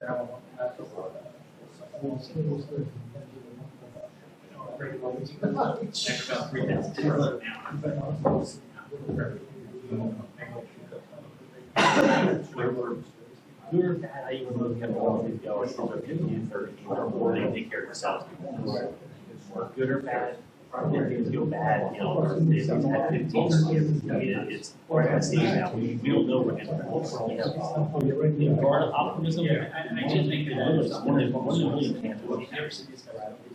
about 3 minutes. Good or bad, I even look at all of these guys, they're 15, 30, or they take care of themselves. Good or bad, when things go bad, you know, they've had 15 or kids. I mean, it's we're at a stage now. We don't know we're going to be guard optimism. I just think that it's one of the really can't do it. There's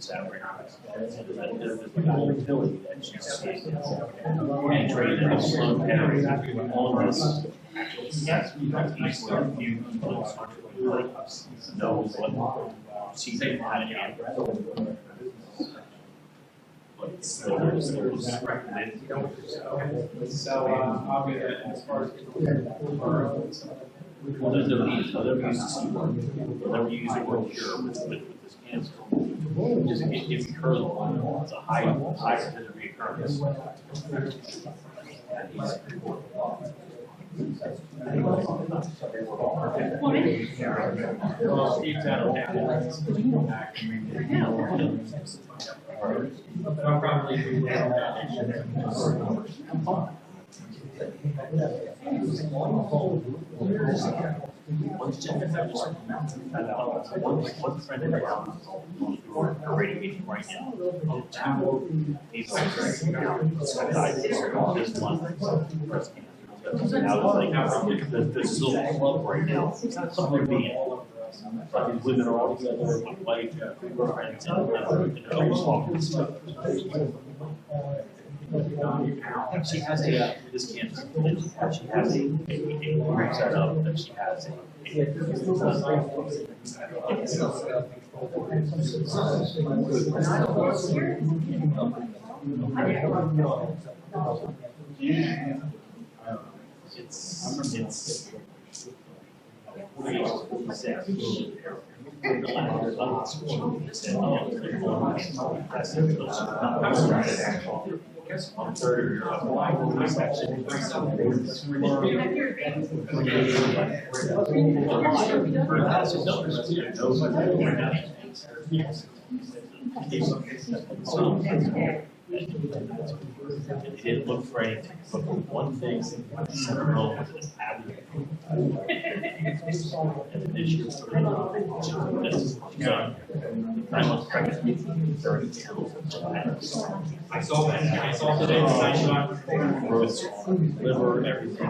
a volatility that she's seeing. And trading in a slow down all of this. Yes, you have to use what you know what she's able to have. So I'll be as far as well, there's no use to see work. Whenever you use the word cure with this cancer, just it recurs. It's a high percentage of reoccurrence. well, Steve's out of town. I'll probably be One friend in the house radiation right now. He's like this month breast cancer. Now it's like the silver club right now. It's not something being. But these women are all together, my wife, we're friends, and they're always talking stuff. She has this cancer, she has a setup that she has on third it didn't look for anything, but one thing, Central was an avenue. And the issue was sort of, she's on 9 months pregnant, 30 kills. I saw today, Growth, liver, everything.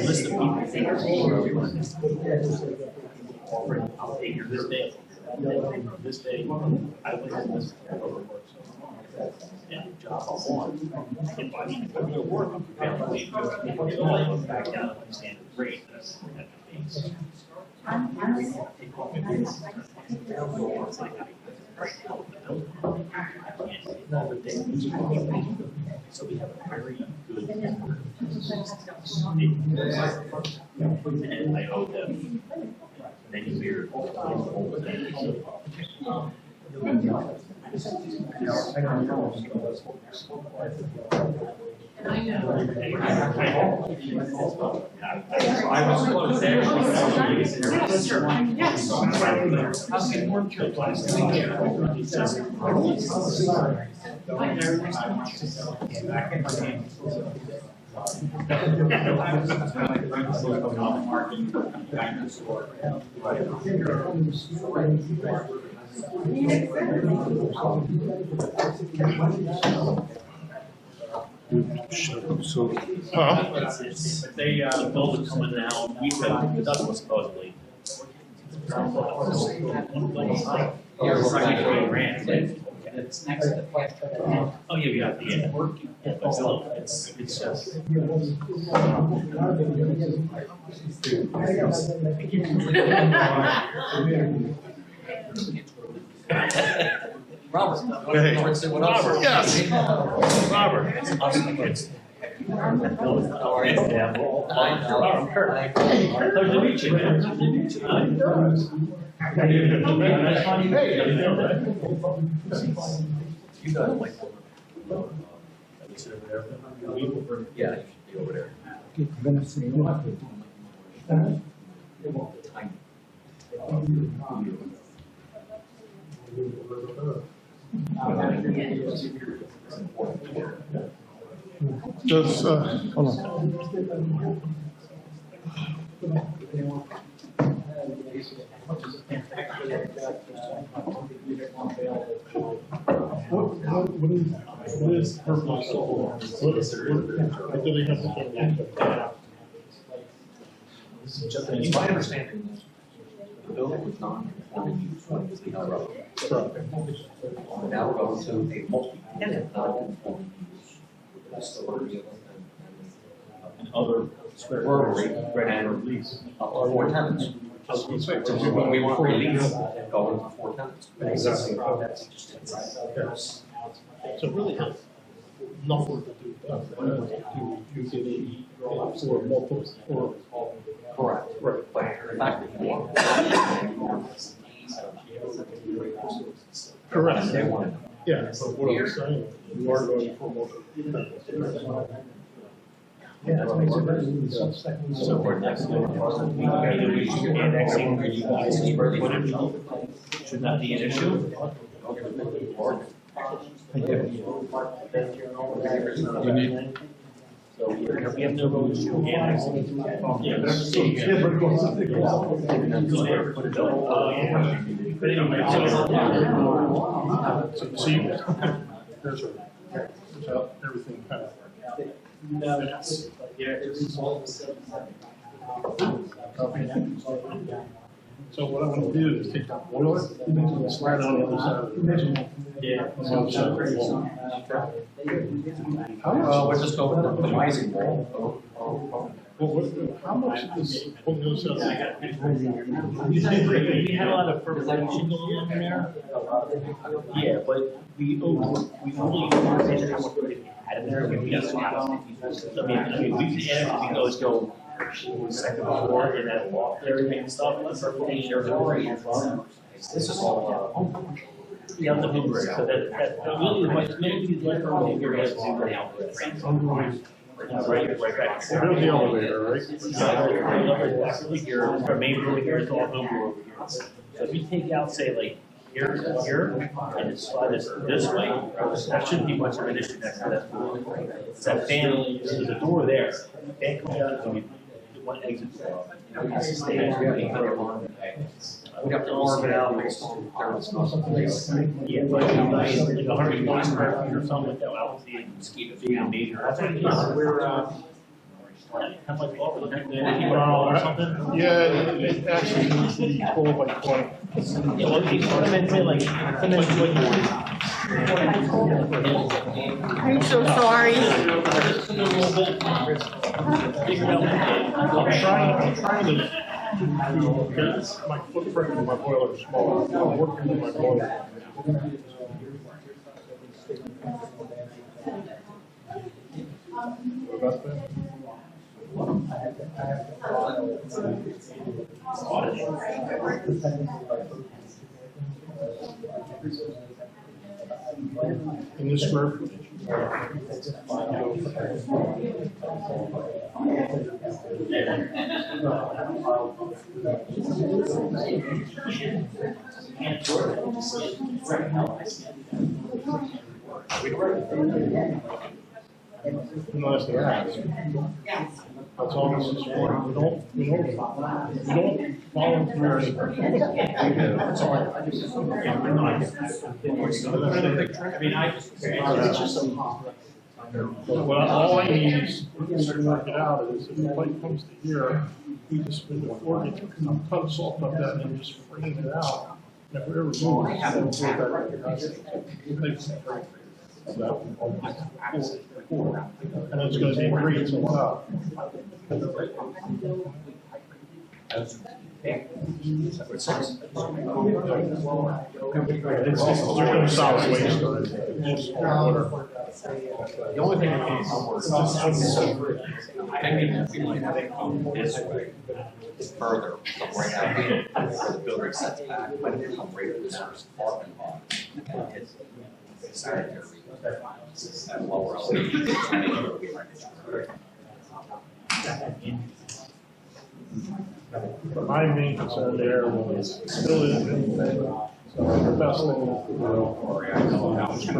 List of people. I'll take your this day. This day, I went to this and the job I want. If I need to go to work, I'm prepared to leave. Back down to my standard rate. That's the case. So we have a very good and I hope that many weird I was close there. So, they build it coming out. We said that was supposedly. and it's next to the pasture. Oh, yeah. But still, it's just. Robert. Hey. Robert. Yes. Robert. How are you? Yeah. I'm Kurt. Pleasure to meet you, man. Nice to meet you. You got it, like, yeah, you should be over there. Just, hold on. What is purple soul? What do they have to It's my understanding, the building was non-conforming use when it was legal road. Now we're going to a multi-tenant non-conforming use. Distillery And other square brewery and lease. or 4 tenants. When we want release, going to 4 tenants. Exactly. So it really has nothing to do with that. You get a for multiple, or. Correct. Right. But the fact that you want. Correct. They want it. Yeah, but what I'm saying, you are going for multiple. So we're next to annexing where you guys should not be an issue. You need. So we have no issue annexing. Yeah, but I'm just saying. So you, there's a, so everything kind of. So what I want to do is take that boiler, slide on the other side of the. Yeah. We're just going to the rising wall. How much of this, on the other side? We had a lot of fertilization going on there. Yeah, but we only understand how much we had in there. We got spots. I mean, we can always go second floor in that loft area and stuff. That's our everything. This is all, Yeah, the home area. So that really much maybe like our home area is the outlet. Right back. There's the elevator, right? Here, our main room here is all home over here. So if we take out, say, like, here, and it's slide this way, that shouldn't be much of an issue next to that door. It's that fan, there's a door there. Fan comes out, so we one exit door. We have to stay there. we have to arm it out based on thermos. Yeah, but like 120 square feet or something like that, I don't see it being major. I think we're, have like over the next day, or something. Yeah, it actually needs to be 12 by 20. Yeah, well, these ornaments say like, I'm so sorry. I'm trying to, because my footprint in my boiler is small. I'm working with my boiler. What about that? In this square footage. Unless they ask. That's all this is for. We don't volunteer anything. That's all. Well, all I need is to work it out is if the light comes to here, we just spin the floor, get a ton of salt up that and just frame it out. If we ever move, we'll back to the house. And it's gonna be green, so wow. It's just, there's no solid waste on it. It's just water. The only thing I can come with is I mean, if we might have it come this way, further, come right out here, where the building sets back, but it come right to this first apartment block. And it's sanitary, at lower elevation. But my main concern there was still is anything. So the best thing is to do,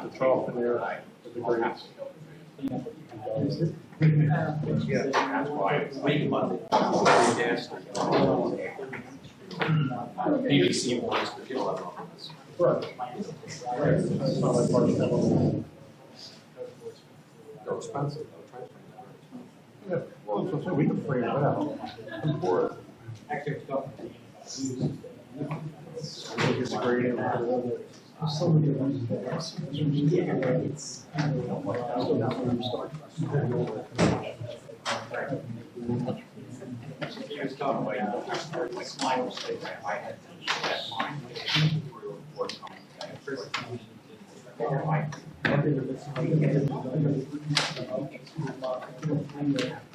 the trough in there, with the grades. Yeah, that's why it's late Monday. PVC ones, but you don't have all this. Right. That's not like part of that. They're expensive, though. Yeah, well, so we can frame it out. Or it's great.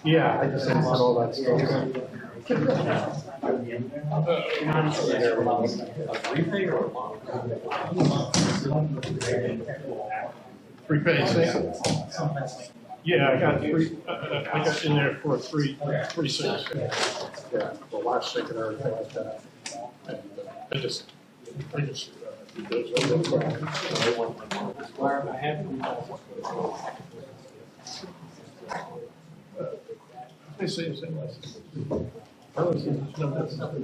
Yeah, I just said all that stuff. Three pennies. Yeah, I got three. I got in there for three six. Yeah, the last sink and everything like that. And I just. They say the same license. I was saying, no, that's not the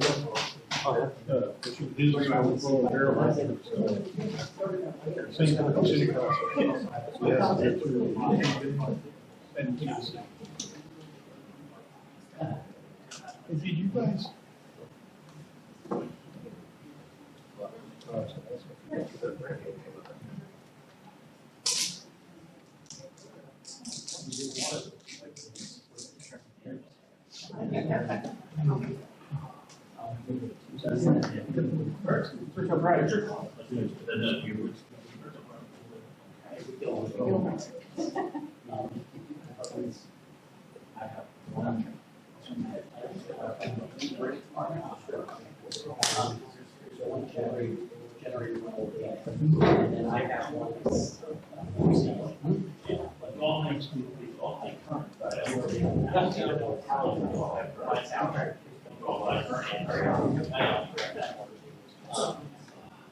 but you do this with a barrel. Same kind of city council. And did you guys?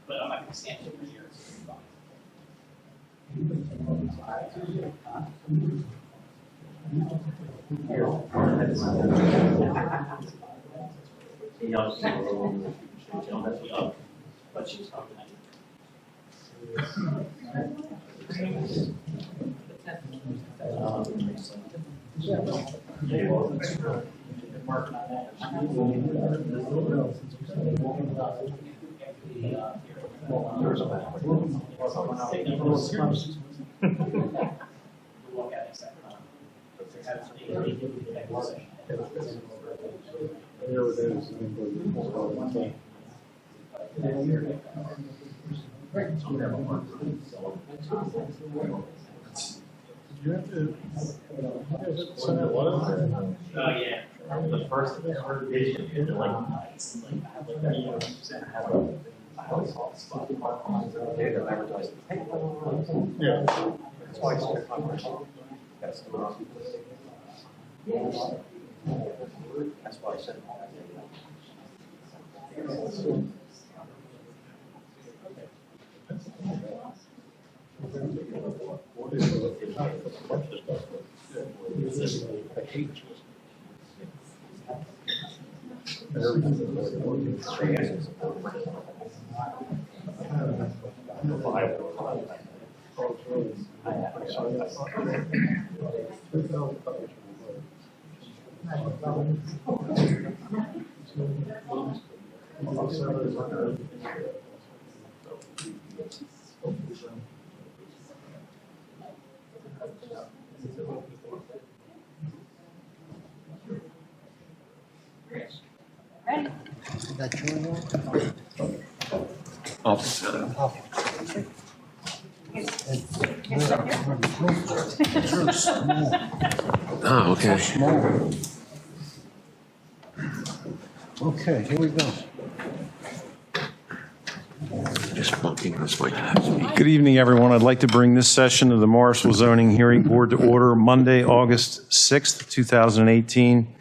But I'm not gonna stand over here. But she's talking. Working on that. You have to send out letters. Yeah. The first vision is like, Yeah. That's why it's a conversation. That's why I said. Oh, okay. Okay, here we go. Just bumping this mic to speak. Good evening, everyone. I'd like to bring this session of the Morrisville Zoning Hearing Board to order Monday, August 6th, 2018.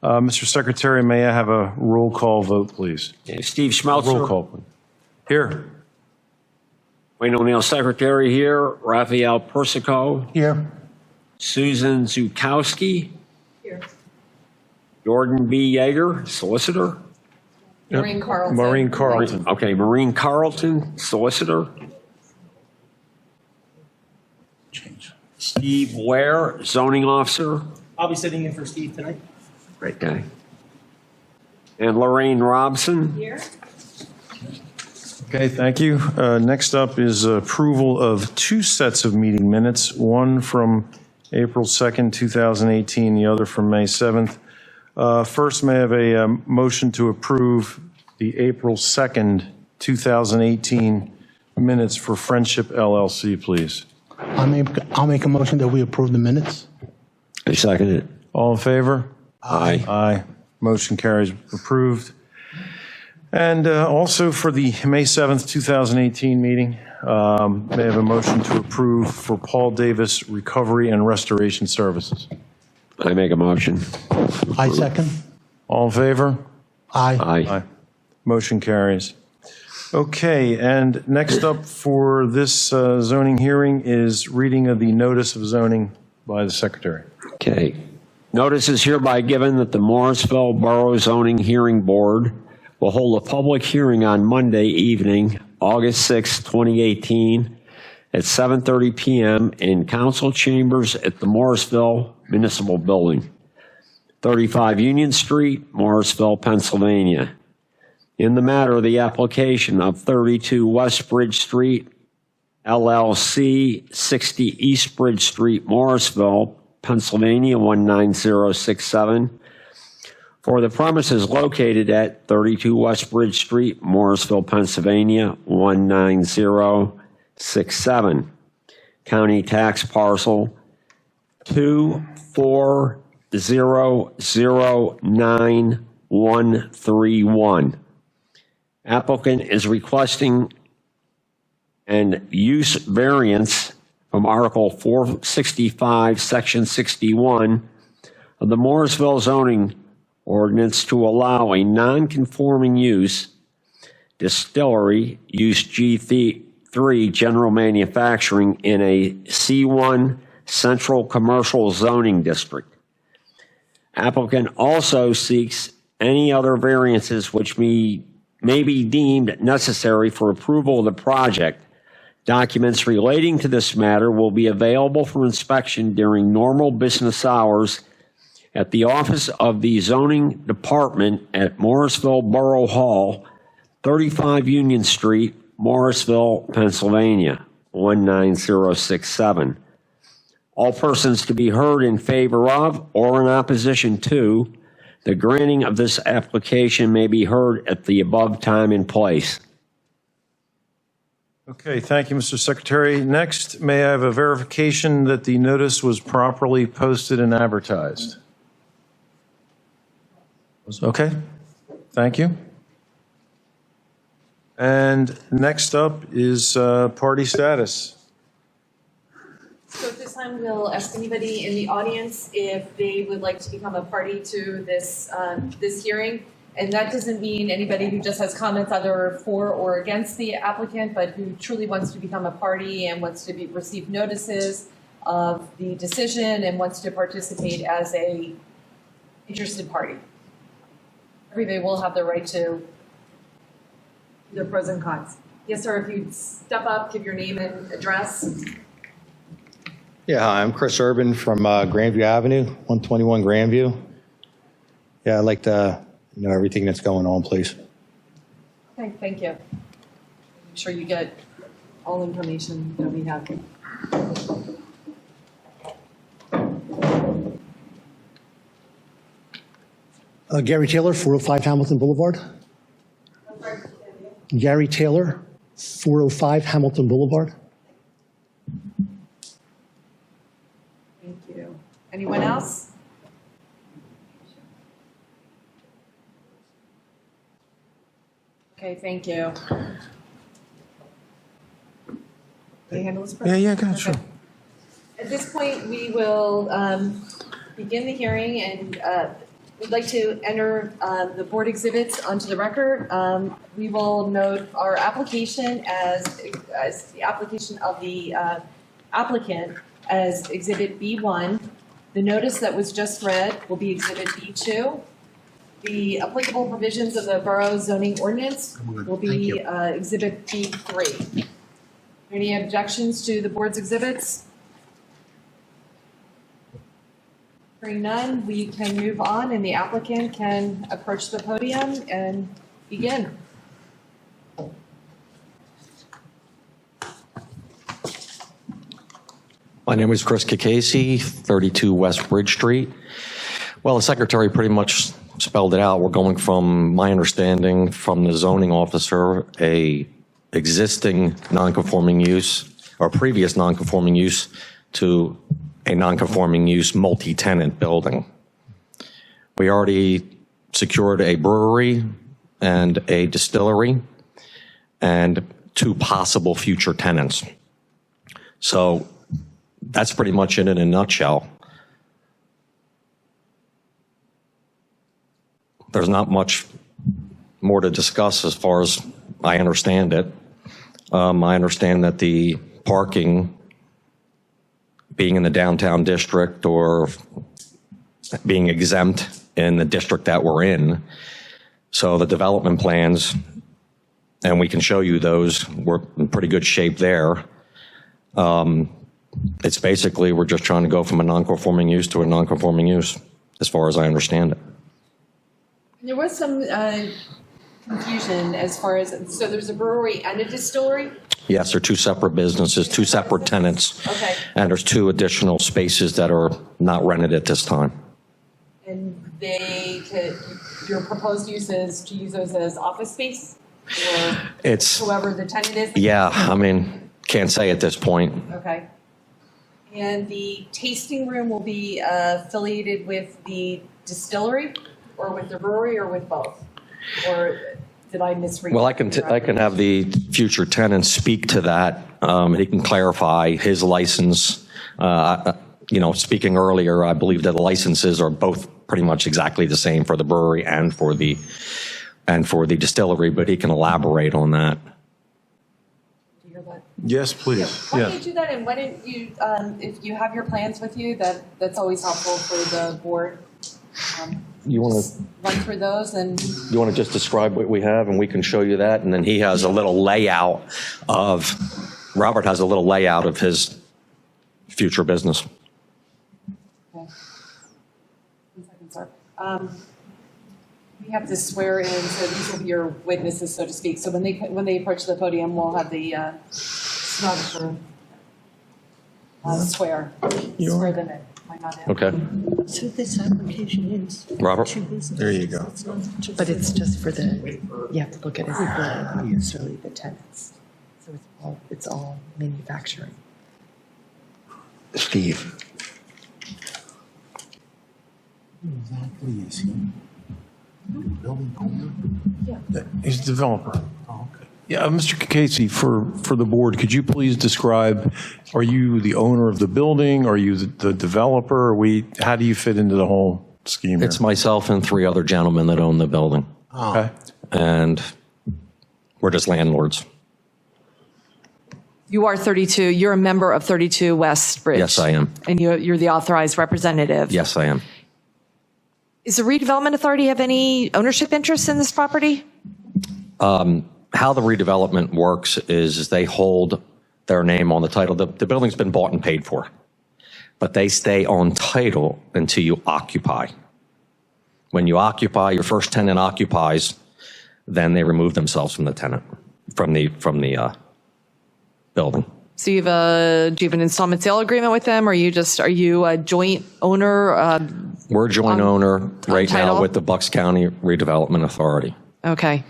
Mr. Secretary, may I have a roll call vote, please? Okay, Steve Roll Schmelzer. call, please. Here. Wayne O'Neill, Secretary here. Raphael Persico. Here. Susan Zukowski. Here. Jordan B. Yeager, Solicitor. Maureen Carlton. Maureen Carlton. Okay, Maureen Carlton, Solicitor. Steve Ware, Zoning Officer. I'll be sitting in for Steve tonight. Great guy. And Lorraine Robson. Here. Okay, thank you. Next up is approval of two sets of meeting minutes, one from April 2nd, 2018, the other from May 7th. First, may I have a motion to approve the April 2nd, 2018 minutes for Friendship LLC, please? I'll make a motion that we approve the minutes. I second it. All in favor? Aye. Aye. Motion carries, approved. And also for the May 7th, 2018 meeting, may I have a motion to approve for Paul Davis Recovery and Restoration Services? I make a motion. I second. All in favor? Aye. Aye. Motion carries. Okay, and next up for this zoning hearing is reading of the notice of zoning by the secretary. Okay. Notice is hereby given that the Morrisville Borough Zoning Hearing Board will hold a public hearing on Monday evening, August 6, 2018, at 7:30 p.m. in council chambers at the Morrisville Municipal Building, 35 Union Street, Morrisville, Pennsylvania. In the matter of the application of 32 West Bridge Street, LLC, 60 East Bridge Street, Morrisville, Pennsylvania, 19067, for the premises located at 32 West Bridge Street, Morrisville, Pennsylvania, 19067. County tax parcel 2400931. Applicant is requesting an use variance from Article 465, Section 61 of the Morrisville zoning ordinance to allow a non-conforming use, distillery use G3 general manufacturing in a C1 central commercial zoning district. Applicant also seeks any other variances which may be deemed necessary for approval of the project. Documents relating to this matter will be available for inspection during normal business hours at the office of the zoning department at Morrisville Borough Hall, 35 Union Street, Morrisville, Pennsylvania, 19067. All persons to be heard in favor of or in opposition to the granting of this application may be heard at the above time and place. Okay, thank you, Mr. Secretary. Next, may I have a verification that the notice was properly posted and advertised? Okay, thank you. And next up is party status. So at this time, we'll ask anybody in the audience if they would like to become a party to this, this hearing. And that doesn't mean anybody who just has comments either for or against the applicant, but who truly wants to become a party and wants to receive notices of the decision and wants to participate as a interested party. Everybody will have the right to the pros and cons. Yes, sir, if you'd step up, give your name and address. Yeah, hi, I'm Chris Urban from Grandview Avenue, 121 Grandview. Yeah, I'd like to know everything that's going on, please. Okay, thank you. I'm sure you get all information that we have. Gary Taylor, 405 Hamilton Boulevard. Gary Taylor, 405 Hamilton Boulevard. Thank you. Anyone else? Okay, thank you. Can you handle this? Yeah, go ahead, sure. At this point, we will begin the hearing, and we'd like to enter the board exhibits onto the record. We will note our application as the application of the applicant as Exhibit B1. The notice that was just read will be Exhibit B2. The applicable provisions of the borough zoning ordinance will be Exhibit B3. Any objections to the board's exhibits? Hearing none, we can move on and the applicant can approach the podium and begin. My name is Chris Kikasi, 32 West Bridge Street. Well, the secretary pretty much spelled it out. We're going from, my understanding from the zoning officer, a existing non-conforming use or previous non-conforming use to a non-conforming use multi-tenant building. We already secured a brewery and a distillery and 2 possible future tenants. So that's pretty much it in a nutshell. There's not much more to discuss as far as I understand it. I understand that the parking being in the downtown district or being exempt in the district that we're in. So the development plans, and we can show you those, we're in pretty good shape there. It's basically, we're just trying to go from a non-conforming use to a non-conforming use, as far as I understand it. There was some confusion as far as, so there's a brewery and a distillery? Yes, they're 2 separate businesses, 2 separate tenants. Okay. And there's 2 additional spaces that are not rented at this time. And your proposed use is to use those as office space? Or It's, whoever the tenant is? yeah, I mean, can't say at this point. Okay. And the tasting room will be affiliated with the distillery or with the brewery or with both? Or did I misread? Well, I can have the future tenant speak to that. He can clarify his license. Speaking earlier, I believe that the licenses are both pretty much exactly the same for the brewery and for the distillery, but he can elaborate on that. Do you hear that? Yes, please. Why don't you do that, and why don't you, if you have your plans with you, that's always helpful for the board. You want to run through those and. You want to just describe what we have and we can show you that? And then he has a little layout Robert has a little layout of his future business. Okay. 1 second, sir. We have to swear in, so these will be your witnesses, so to speak. So when they approach the podium, we'll have the stenographer swear them in. Okay. So this application is. Robert? There you go. But it's just for you have to look at it not necessarily the tenants. So it's all manufacturing. Steve. Exactly is he? Building owner? He's a developer. Oh, okay. Yeah, Mr. Kikasi, for the board, could you please describe, are you the owner of the building? Are you the developer? How do you fit into the whole scheme here? It's myself and 3 other gentlemen that own the building. Okay. And we're just landlords. You are 32, you're a member of 32 West Bridge. Yes, I am. And you're the authorized representative. Yes, I am. Is the redevelopment authority have any ownership interest in this property? How the redevelopment works is they hold their name on the title. The building's been bought and paid for, but they stay on title until you occupy. When you occupy, your first tenant occupies, then they remove themselves from the tenant, from the building. So do you have an installment sale agreement with them, or are you a joint owner? We're a joint owner right title? now with the Bucks County Redevelopment Authority. Okay.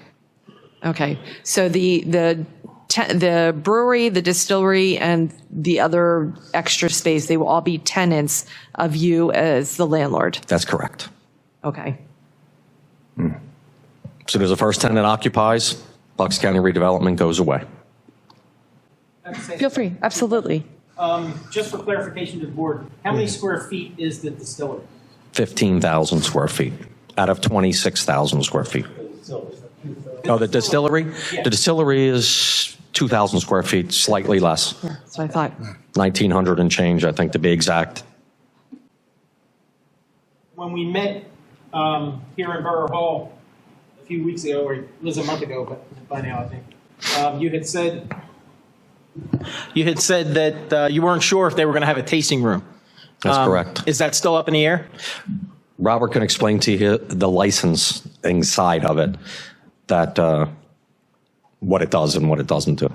So the brewery, the distillery, and the other extra space, they will all be tenants of you as the landlord. That's correct. Okay. So there's the first tenant occupies, Bucks County Redevelopment goes away. Feel free. Absolutely. Just for clarification to the board, how many square feet is the distillery? 15,000 square feet out of 26,000 square feet. Oh, the distillery? The distillery is 2,000 square feet, slightly less. Yeah, that's what I thought. 1,900 and change, I think, to be exact. When we met here in Borough Hall a few weeks ago, or it was a month ago, but by now I think, you had said that you weren't sure if they were going to have a tasting room. That's correct. Is that still up in the air? Robert can explain to you the licensing side of it, that what it does and what it doesn't do.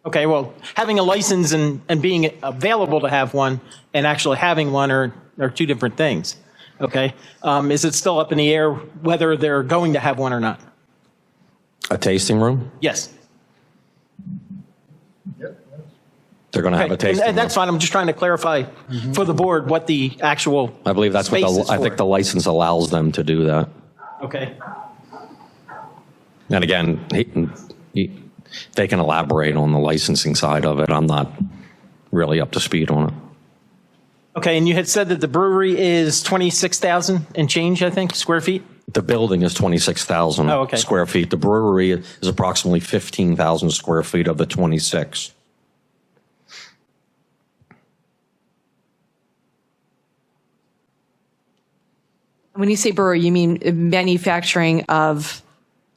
Okay, well, having a license and being available to have one and actually having one are two different things. Okay, is it still up in the air whether they're going to have one or not? A tasting room? Yes. They're going to have a tasting room. And that's fine. I'm just trying to clarify for the board what the actual I believe that's what space is I for. think the license allows them to do that. Okay. And again, they can elaborate on the licensing side of it. I'm not really up to speed on it. Okay, and you had said that the brewery is 26,000 and change, I think, square feet? The building is 26,000 Oh, okay. square feet. The brewery is approximately 15,000 square feet of the 26. When you say brewery, you mean manufacturing of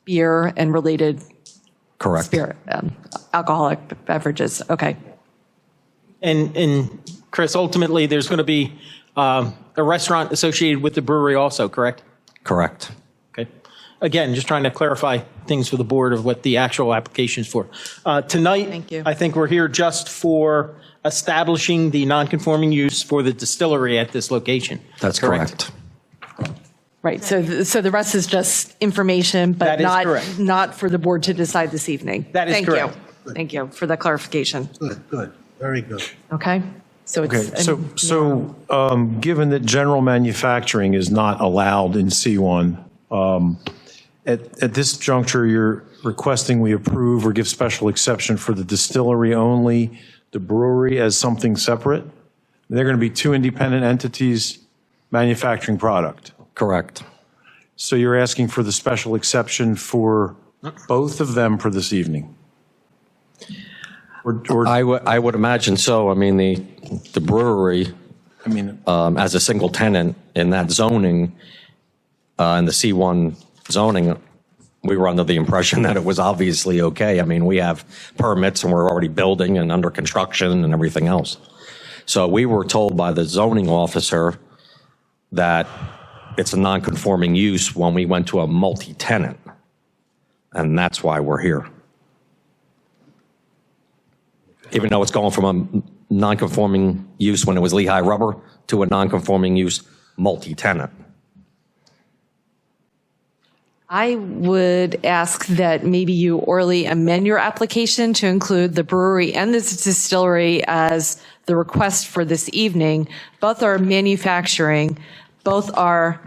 beer and related Correct. spirit, alcoholic beverages. Okay. And Chris, ultimately, there's going to be a restaurant associated with the brewery also, correct? Correct. Okay. Again, just trying to clarify things for the board of what the actual application is for. Tonight, Thank you. I think we're here just for establishing the nonconforming use for the distillery at this location. That's correct. Right. So the rest is just information, but That is correct. not for the board to decide this evening. That is correct. Thank you for the clarification. Good, very good. Okay. So Okay, it's so given that general manufacturing is not allowed in C1, at this juncture, you're requesting we approve or give special exception for the distillery only, the brewery as something separate? They're going to be two independent entities manufacturing product. Correct. So you're asking for the special exception for both of them for this evening? Or I would imagine so. I mean, the brewery, I mean, as a single tenant in that zoning, in the C1 zoning, we were under the impression that it was obviously okay. I mean, we have permits and we're already building and under construction and everything else. So we were told by the zoning officer that it's a non-conforming use when we went to a multi-tenant. And that's why we're here. Even though it's going from a non-conforming use when it was Lehigh Rubber to a non-conforming use multi-tenant. I would ask that maybe you orally amend your application to include the brewery and the distillery as the request for this evening. Both are manufacturing. Both are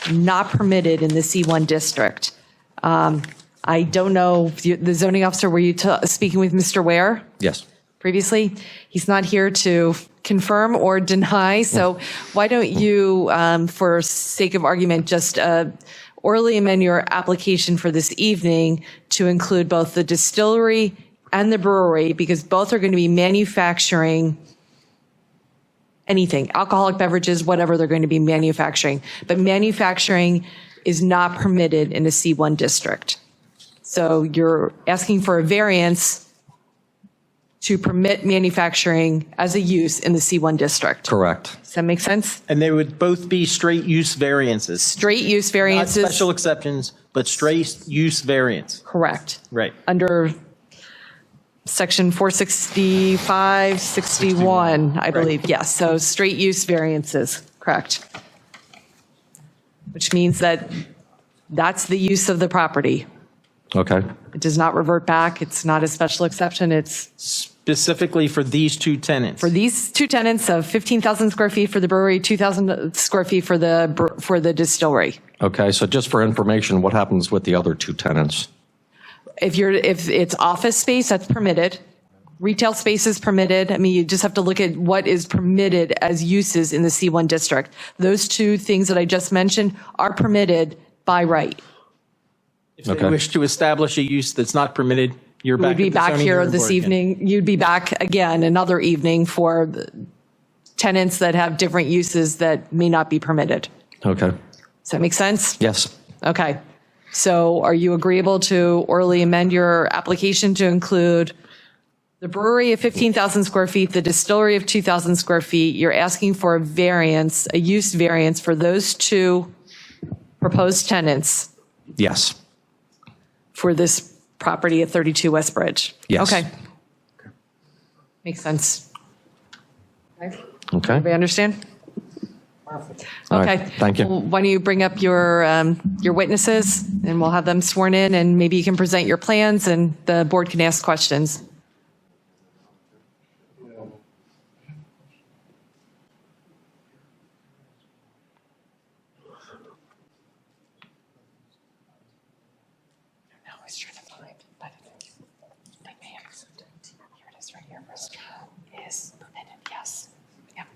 not permitted in the C1 district. I don't know, the zoning officer, were you speaking with Mr. Ware Yes. previously? He's not here to confirm or deny, so why don't you, for sake of argument, just orally amend your application for this evening to include both the distillery and the brewery, because both are going to be manufacturing anything, alcoholic beverages, whatever they're going to be manufacturing. But manufacturing is not permitted in a C1 district. So you're asking for a variance to permit manufacturing as a use in the C1 district. Correct. Does that make sense? And they would both be straight use variances. Straight use Not variances. special exceptions, but straight use variance. Correct. Right. Under section 465, 61, I believe. Yes. So straight use variances. Correct. Which means that that's the use of the property. Okay. It does not revert back. It's not a special exception. It's Specifically for these two tenants. for these two tenants of 15,000 square feet for the brewery, 2,000 square feet for the distillery. Okay, so just for information, what happens with the other two tenants? If it's office space, that's permitted. Retail space is permitted. I mean, you just have to look at what is permitted as uses in the C1 district. Those two things that I just mentioned are permitted by right. If they wish to establish a use that's not permitted, you're back. We'd be at the back zoning here hearing this board again. evening. You'd be back again another evening for the tenants that have different uses that may not be permitted. Okay. Does that make sense? Yes. Okay. So are you agreeable to orally amend your application to include the brewery of 15,000 square feet, the distillery of 2,000 square feet? You're asking for a variance, a use variance for those two proposed tenants Yes. for this property at 32 West Bridge? Yes. Okay. Makes sense. Okay. Everybody understand? All right. Okay. Thank you. Well, why don't you bring up your witnesses, and we'll have them sworn in, and maybe you can present your plans, and the board can ask questions. I was trying to find, but they may have accepted. Here it is right here. Restaurant is permitted, yes. Yep.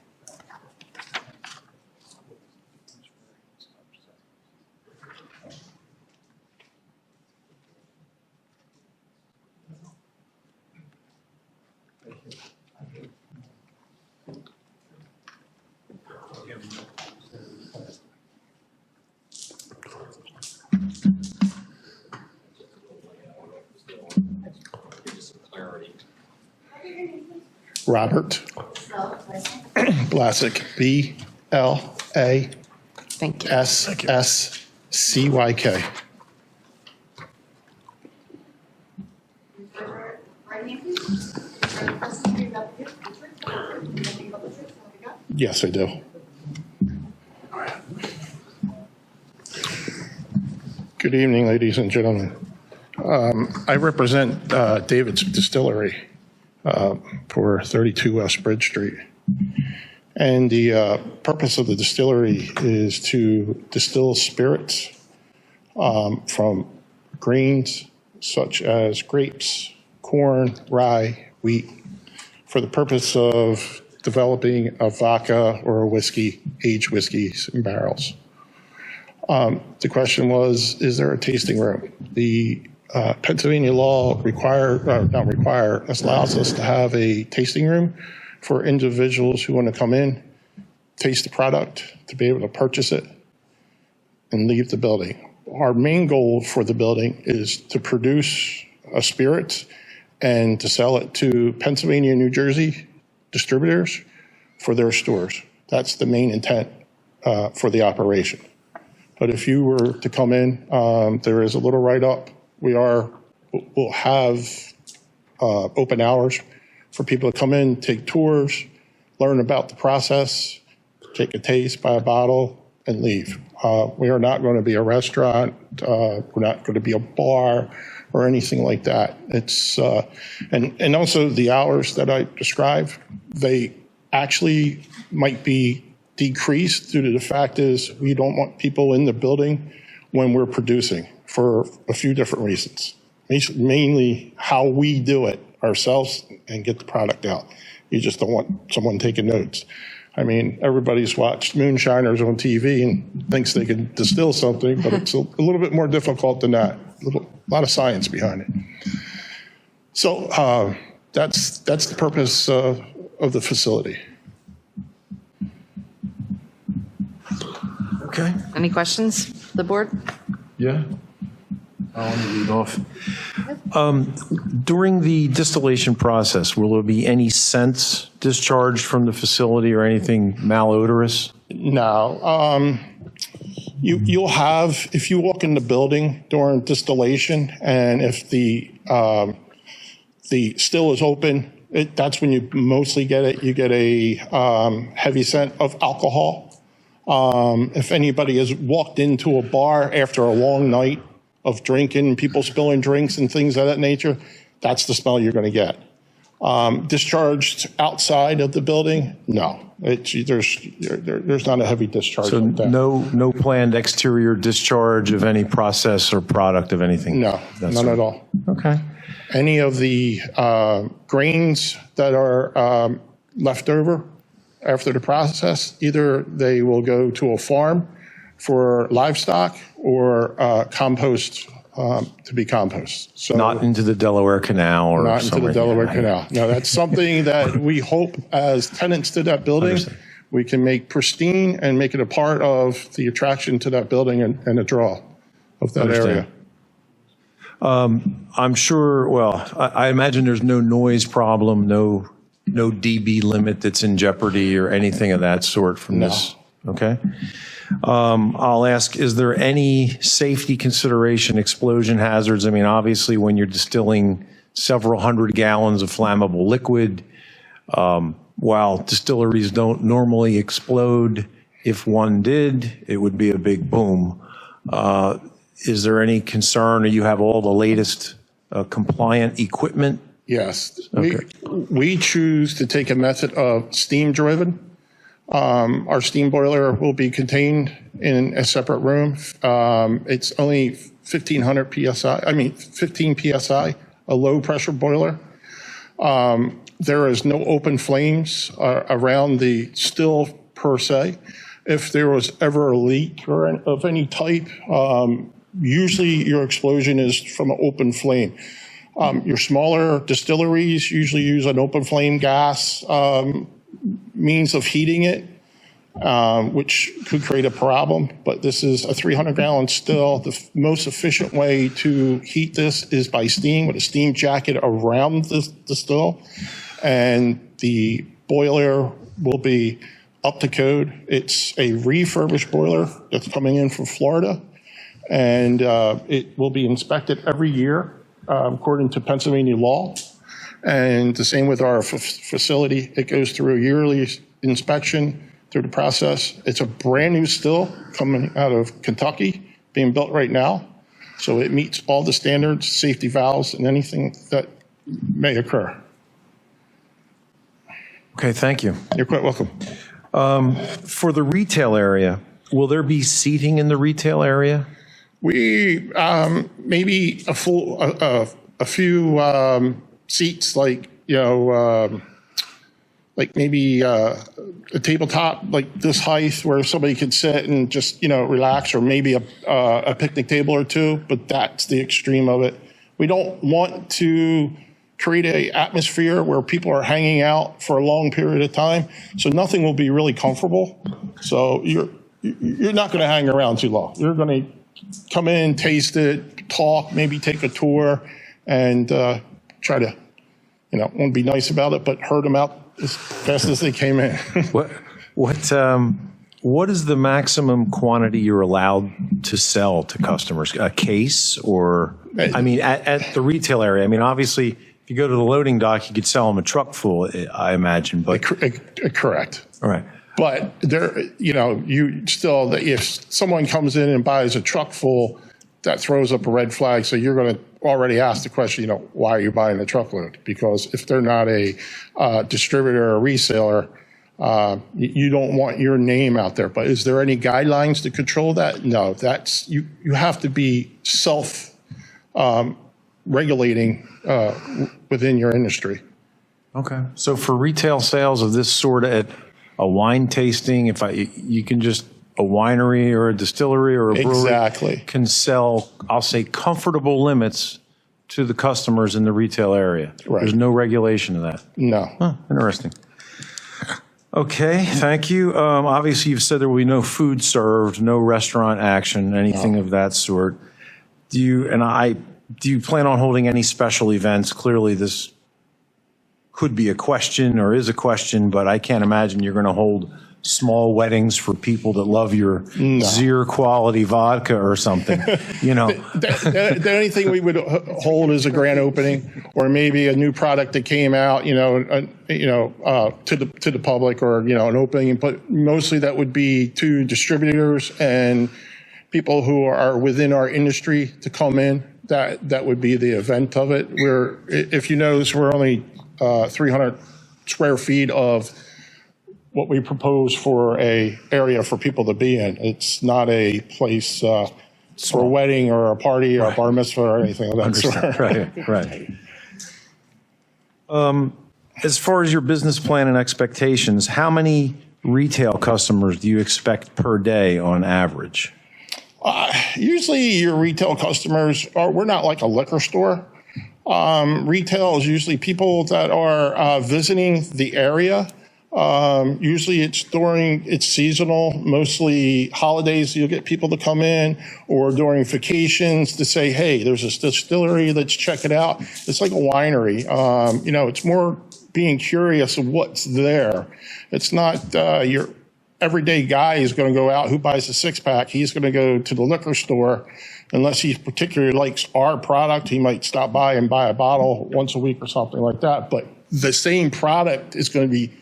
Robert Blasek, Thank you. BLASSCYK. Yes, I do. Good evening, ladies and gentlemen. I represent David's Distillery for 32 West Bridge Street. And the purpose of the distillery is to distill spirits from grains such as grapes, corn, rye, wheat, for the purpose of developing a vodka or a whiskey, aged whiskeys in barrels. The question was, is there a tasting room? The Pennsylvania law allows us to have a tasting room for individuals who want to come in, taste the product, to be able to purchase it, and leave the building. Our main goal for the building is to produce a spirit and to sell it to Pennsylvania and New Jersey distributors for their stores. That's the main intent for the operation. But if you were to come in, there is a little write-up. We'll have open hours for people to come in, take tours, learn about the process, take a taste, buy a bottle, and leave. We are not going to be a restaurant. We're not going to be a bar or anything like that. It's and also the hours that I described, they actually might be decreased due to the fact is we don't want people in the building when we're producing for a few different reasons. Mainly how we do it ourselves and get the product out. You just don't want someone taking notes. I mean, everybody's watched moonshiners on TV and thinks they can distill something, but it's a little bit more difficult than that. A lot of science behind it. So that's the purpose of the facility. Okay. Any questions, the board? Yeah. I'll lead off. During the distillation process, will there be any scents discharged from the facility or anything malodorous? No. You'll have, if you walk in the building during distillation, and if the still is open, that's when you mostly get it. You get a heavy scent of alcohol. If anybody has walked into a bar after a long night of drinking, people spilling drinks and things of that nature, that's the smell you're going to get. Discharged outside of the building, no. There's not a heavy discharge. So like that. no planned exterior discharge of any process or product of anything? No, none at all. Okay. Any of the grains that are left over after the process, either they will go to a farm for livestock or compost to be compost. So Not into the Delaware Canal or not into somewhere. the Delaware Canal. No, that's something that we hope as tenants to that building, Understand. we can make pristine and make it a part of the attraction to that building and the draw of that Understand. area. I'm sure, well, I imagine there's no noise problem, no dB limit that's in jeopardy or anything of that sort from this. Okay. I'll ask, is there any safety consideration, explosion hazards? I mean, obviously, when you're distilling several hundred gallons of flammable liquid, while distilleries don't normally explode, if one did, it would be a big boom. Is there any concern, or you have all the latest compliant equipment? Yes. Okay. We choose to take a method of steam driven. Our steam boiler will be contained in a separate room. It's only 15 PSI, a low pressure boiler. There is no open flames around the still per se. If there was ever a leak or of any type, usually your explosion is from an open flame. Your smaller distilleries usually use an open flame gas means of heating it, which could create a problem. But this is a 300-gallon still. The most efficient way to heat this is by steam, with a steam jacket around the still. And the boiler will be up to code. It's a refurbished boiler that's coming in from Florida. And it will be inspected every year according to Pennsylvania law. And the same with our facility. It goes through a yearly inspection through the process. It's a brand new still coming out of Kentucky, being built right now. So it meets all the standards, safety valves, and anything that may occur. Okay, thank you. You're quite welcome. For the retail area, will there be seating in the retail area? We maybe a few seats, like like maybe a tabletop like this height where somebody could sit and just relax, or maybe a picnic table or two. But that's the extreme of it. We don't want to create an atmosphere where people are hanging out for a long period of time. So nothing will be really comfortable. So you're not going to hang around too long. You're going to come in, taste it, talk, maybe take a tour, and try to, want to be nice about it, but herd them out as fast as they came in. What is the maximum quantity you're allowed to sell to customers? A case, or, I mean, at the retail area? I mean, obviously, if you go to the loading dock, you could sell them a truck full, I imagine, but. Correct. All right. But there, you still, if someone comes in and buys a truck full, that throws up a red flag. So you're going to already ask the question, why are you buying a truckload? Because if they're not a distributor or reseller, you don't want your name out there. But is there any guidelines to control that? No, that's you have to be self regulating within your industry. Okay. So for retail sales of this sort at a wine tasting, you can just, a winery or a distillery or a brewery exactly can sell, I'll say, comfortable limits to the customers in the retail area. Right. There's no regulation of that. No. Huh, interesting. Okay, thank you. Obviously, you've said there will be no food served, no restaurant action, anything of that sort. do you plan on holding any special events? Clearly, this could be a question or is a question, but I can't imagine you're going to hold small weddings for people that love your Zier quality vodka or something, you know. The only thing we would hold is a grand opening, or maybe a new product that came out, to the public, or an opening. But mostly that would be to distributors and people who are within our industry to come in. That would be the event of it. If you notice, we're only 300 square feet of what we propose for a area for people to be in. It's not a place for a wedding or a party or a bar mitzvah or anything of that sort. Right. As far as your business plan and expectations, how many retail customers do you expect per day on average? Usually your retail customers we're not like a liquor store. Retail is usually people that are visiting the area. Usually it's seasonal, mostly holidays. You'll get people to come in, or during vacations to say, hey, there's this distillery, let's check it out. It's like a winery. It's more being curious of what's there. It's not your everyday guy is going to go out who buys a 6-pack. He's going to go to the liquor store. Unless he particularly likes our product, he might stop by and buy a bottle once a week or something like that. But the same product is going to be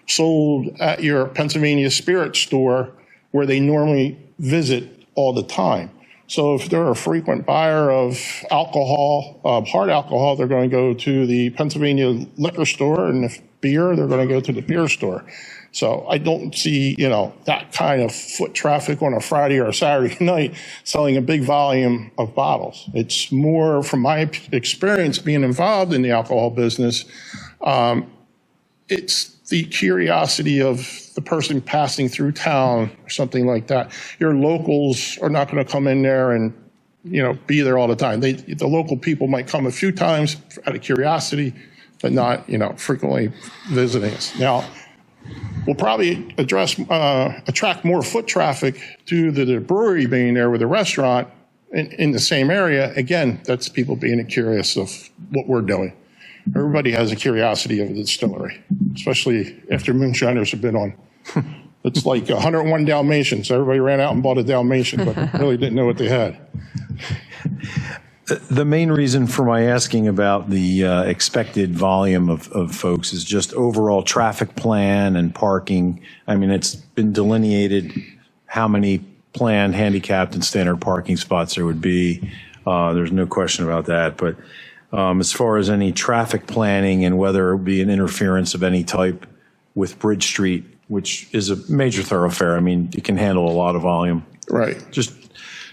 sold at your Pennsylvania Spirit store, where they normally visit all the time. So if they're a frequent buyer of alcohol, hard alcohol, they're going to go to the Pennsylvania liquor store, and if beer, they're going to go to the beer store. So I don't see, that kind of foot traffic on a Friday or a Saturday night selling a big volume of bottles. It's more, from my experience being involved in the alcohol business, it's the curiosity of the person passing through town or something like that. Your locals are not going to come in there and, be there all the time. The local people might come a few times out of curiosity, but not, frequently visiting us. Now, we'll probably attract more foot traffic to the brewery being there with a restaurant in the same area. Again, that's people being curious of what we're doing. Everybody has a curiosity of the distillery, especially after moonshiners have been on. It's like 101 Dalmatians. Everybody ran out and bought a Dalmatian, but really didn't know what they had. The main reason for my asking about the expected volume of folks is just overall traffic plan and parking. I mean, it's been delineated how many planned handicapped and standard parking spots there would be. There's no question about that. But as far as any traffic planning and whether it would be an interference of any type with Bridge Street, which is a major thoroughfare, I mean, it can handle a lot of volume. Right. Just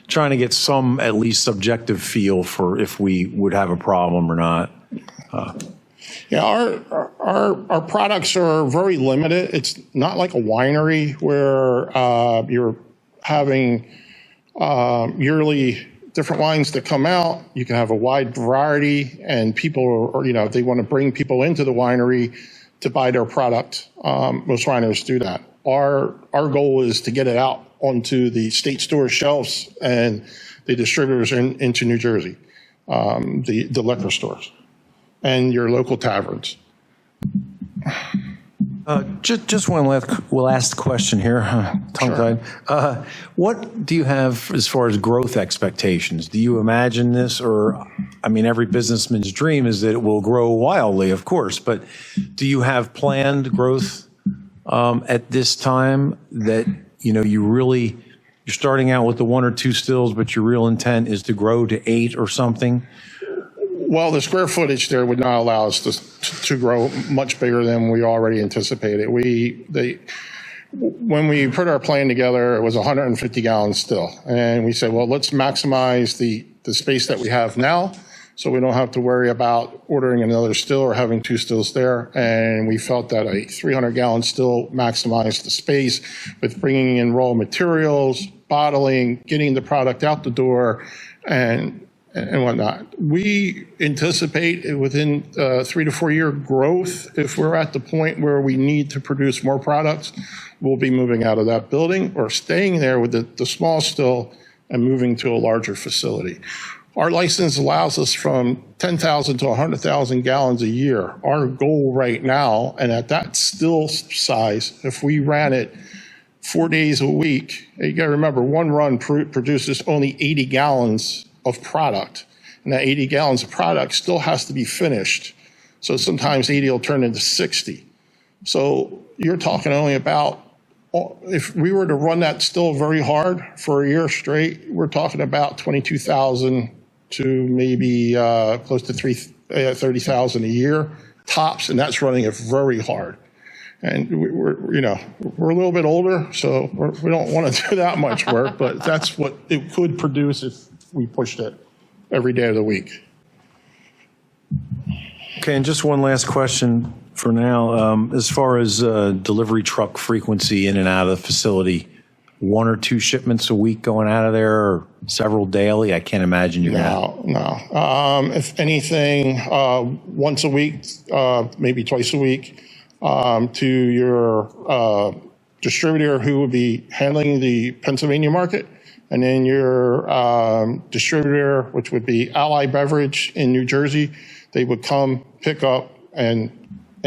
trying to get some at least subjective feel for if we would have a problem or not. Yeah, our products are very limited. It's not like a winery where you're having yearly different wines that come out. You can have a wide variety, and people are, if they want to bring people into the winery to buy their product, most wineries do that. Our goal is to get it out onto the state store shelves and the distributors into New Jersey, the liquor stores and your local taverns. Just one last question here, tongue-tied. Sure. What do you have as far as growth expectations? Do you imagine this, or, I mean, every businessman's dream is that it will grow wildly, of course, but do you have planned growth at this time that, you're starting out with the 1 or 2 stills, but your real intent is to grow to 8 or something? Well, the square footage there would not allow us to grow much bigger than we already anticipated. When we put our plan together, it was 150 gallons still. And we said, well, let's maximize the space that we have now, so we don't have to worry about ordering another still or having 2 stills there. And we felt that a 300-gallon still maximized the space with bringing in raw materials, bottling, getting the product out the door, and whatnot. We anticipate within 3 to 4 year growth. If we're at the point where we need to produce more products, we'll be moving out of that building or staying there with the small still and moving to a larger facility. Our license allows us from 10,000 to 100,000 gallons a year. Our goal right now, and at that still size, if we ran it 4 days a week, you got to remember, one run produces only 80 gallons of product. And that 80 gallons of product still has to be finished. So sometimes 80 will turn into 60. So you're talking only about, if we were to run that still very hard for a year straight, we're talking about 22,000 to maybe close to 30,000 a year tops, and that's running it very hard. And we're a little bit older, so we don't want to do that much work, but that's what it could produce if we pushed it every day of the week. Okay, and just one last question for now. As far as delivery truck frequency in and out of the facility, 1 or 2 shipments a week going out of there, or several daily? I can't imagine you're No. If anything, once a week, maybe twice a week, to your distributor who would be handling the Pennsylvania market, and then your distributor, which would be Ally Beverage in New Jersey. They would come, pick up, and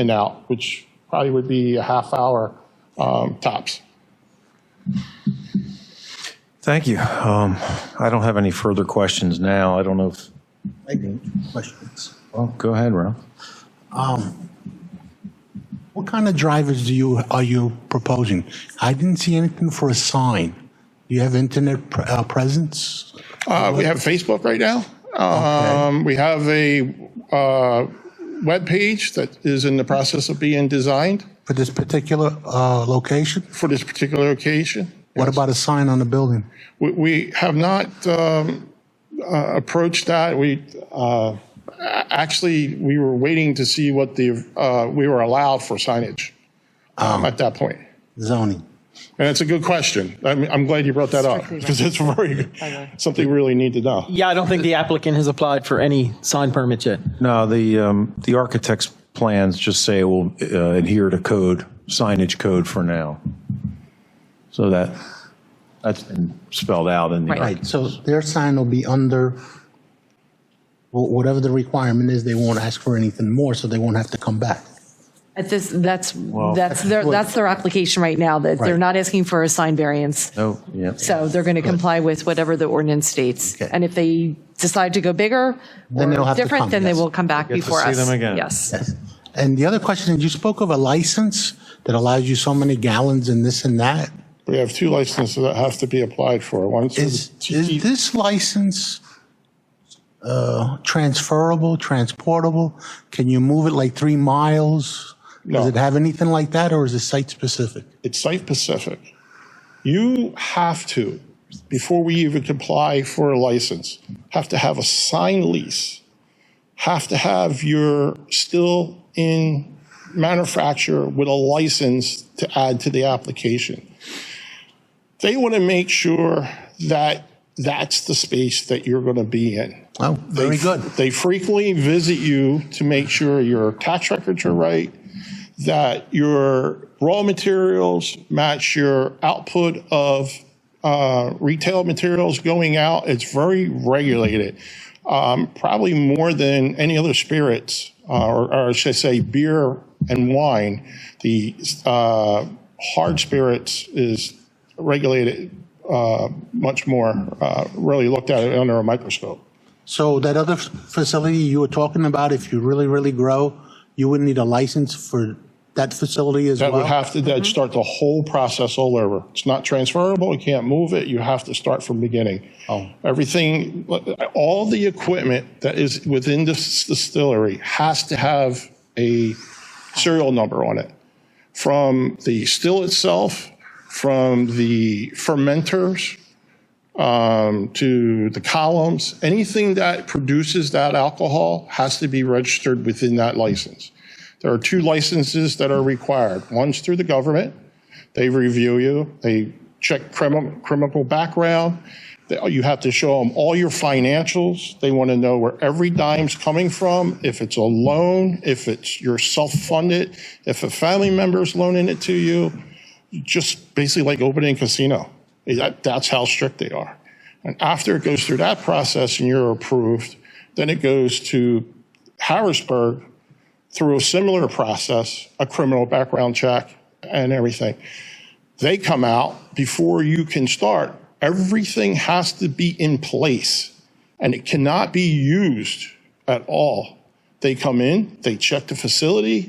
out, which probably would be a half hour tops. Thank you. I don't have any further questions now. I don't know if. I do. Questions. Well, go ahead, Ralph. What kind of drivers are you proposing? I didn't see anything for a sign. Do you have internet presence? We have Facebook right now. Okay. We have a web page that is in the process of being designed. For this particular location? For this particular occasion. What about a sign on the building? We have not approached that. Actually, we were waiting to see what we were allowed for signage at that point. Zoning. And it's a good question. I'm glad you brought that up because it's something we really need to know. Yeah, I don't think the applicant has applied for any sign permits yet. No, the architect's plans just say it will adhere to code, signage code for now. So that's been spelled out in the. Right, so their sign will be under whatever the requirement is. They won't ask for anything more, so they won't have to come back. That's their application right now, that they're Right. not asking for a sign variance. Oh, yeah. So they're going to comply with whatever the ordinance states. Okay. And if they decide to go bigger Then they'll or have to different, come, then they yes. will come back Get to before see us. them again. Yes. Yes. And the other question is, you spoke of a license that allows you so many gallons and this and that. We have 2 licenses that have to be applied for. One's for Is the this license transferable, transportable? Can you move it like 3 miles? No. Does it have anything like that, or is it site specific? It's site specific. You have to, before we even apply for a license, have to have a signed lease, have to have your still in manufacture with a license to add to the application. They want to make sure that that's the space that you're going to be in. Oh, very good. They frequently visit you to make sure your tax records are right, that your raw materials match your output of retail materials going out. It's very regulated, probably more than any other spirits, or I should say beer and wine. The hard spirits is regulated much more, really looked at it under a microscope. So that other facility you were talking about, if you really, really grow, you would need a license for that facility as well? That would have to that'd start the whole process all over. It's not transferable. You can't move it. You have to start from the beginning. Oh. Everything, all the equipment that is within this distillery has to have a serial number on it. From the still itself, from the fermenters, to the columns, anything that produces that alcohol has to be registered within that license. There are 2 licenses that are required. One's through the government. They review you. They check criminal background. You have to show them all your financials. They want to know where every dime's coming from, if it's a loan, if it's you're self-funded, if a family member's loaning it to you. Just basically like opening a casino. That's how strict they are. And after it goes through that process and you're approved, then it goes to Harrisburg through a similar process, a criminal background check and everything. They come out before you can start. Everything has to be in place and it cannot be used at all. They come in, they check the facility,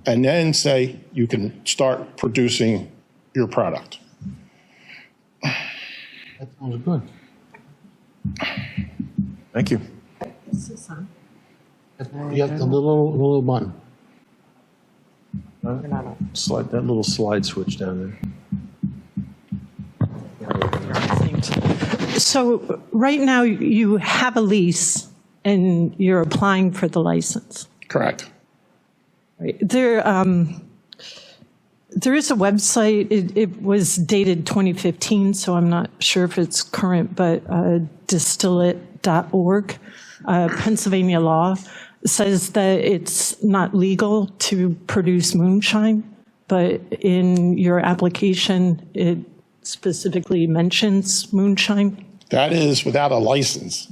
and then say you can start producing your product. That sounds good. Thank you. You have the little button. Slide that little slide switch down there. So right now you have a lease and you're applying for the license. Correct. Right. There is a website. It was dated 2015, so I'm not sure if it's current, but distillate.org, Pennsylvania law says that it's not legal to produce moonshine, but in your application, it specifically mentions moonshine. That is without a license.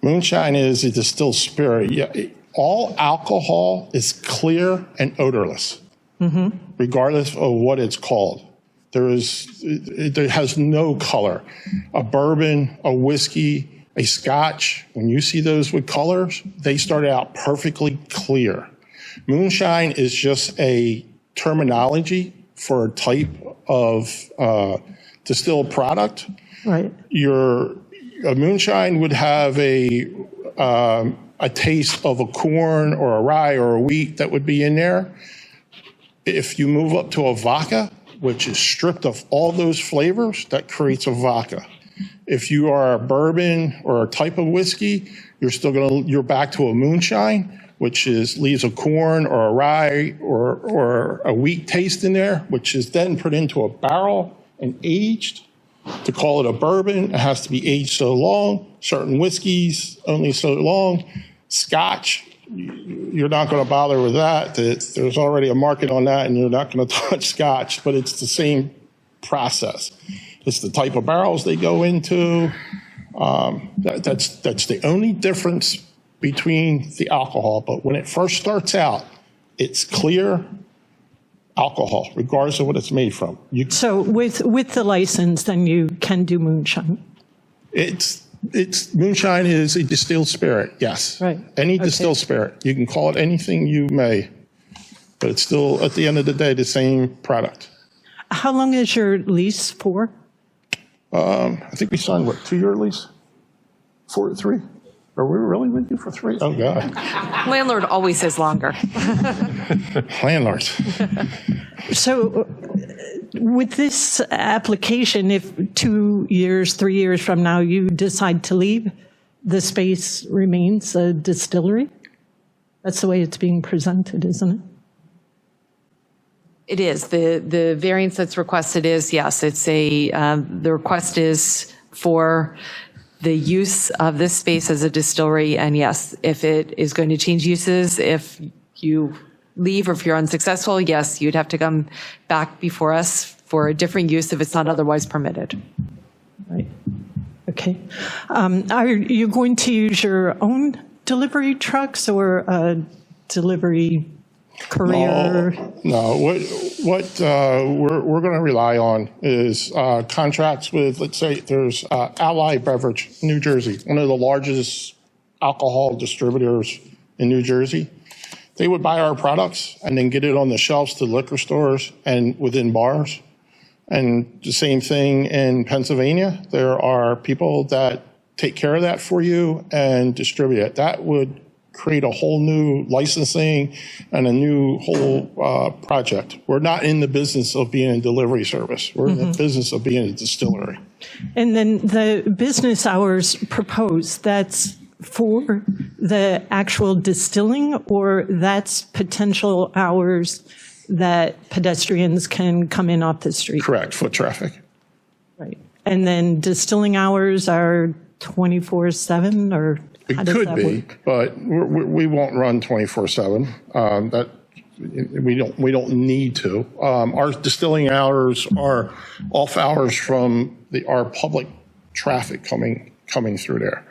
Moonshine is a distilled spirit. Yeah, all alcohol is clear and odorless, regardless of what it's called. There has no color. A bourbon, a whiskey, a scotch, when you see those with colors, they start out perfectly clear. Moonshine is just a terminology for a type of distilled product. Right. A moonshine would have a taste of a corn or a rye or a wheat that would be in there. If you move up to a vodka, which is stripped of all those flavors, that creates a vodka. If you are a bourbon or a type of whiskey, you're back to a moonshine, which leaves a corn or a rye or a wheat taste in there, which is then put into a barrel and aged. To call it a bourbon, it has to be aged so long. Certain whiskeys, only so long. Scotch, you're not going to bother with that. There's already a market on that, and you're not going to touch Scotch, but it's the same process. It's the type of barrels they go into. That's the only difference between the alcohol. But when it first starts out, it's clear alcohol, regardless of what it's made from. So with the license, then you can do moonshine. Moonshine is a distilled spirit, yes. Right. Any distilled spirit. You can call it anything you may, but it's still, at the end of the day, the same product. How long is your lease for? I think we signed, 2-year lease? 3? Are we really with you for 3? Oh, God. Landlord always says longer. Landlords. So with this application, if 2 years, 3 years from now, you decide to leave, the space remains a distillery? That's the way it's being presented, isn't it? It is. The variance that's requested is, yes, it's the request is for the use of this space as a distillery, and yes, if it is going to change uses, if you leave or if you're unsuccessful, yes, you'd have to come back before us for a different use if it's not otherwise permitted. Right. Okay. Are you going to use your own delivery trucks or a delivery courier? No. What we're going to rely on is contracts with, let's say, there's Ally Beverage, New Jersey, one of the largest alcohol distributors in New Jersey. They would buy our products and then get it on the shelves to liquor stores and within bars. And the same thing in Pennsylvania. There are people that take care of that for you and distribute it. That would create a whole new licensing and a new whole project. We're not in the business of being a delivery service. We're in the business of being a distillery. And then the business hours proposed, that's for the actual distilling, or that's potential hours that pedestrians can come in off the street? Correct, foot traffic. Right. And then distilling hours are 24/7, or how does that work? It could be, but we won't run 24/7. We don't need to. Our distilling hours are off hours from our public traffic coming through there.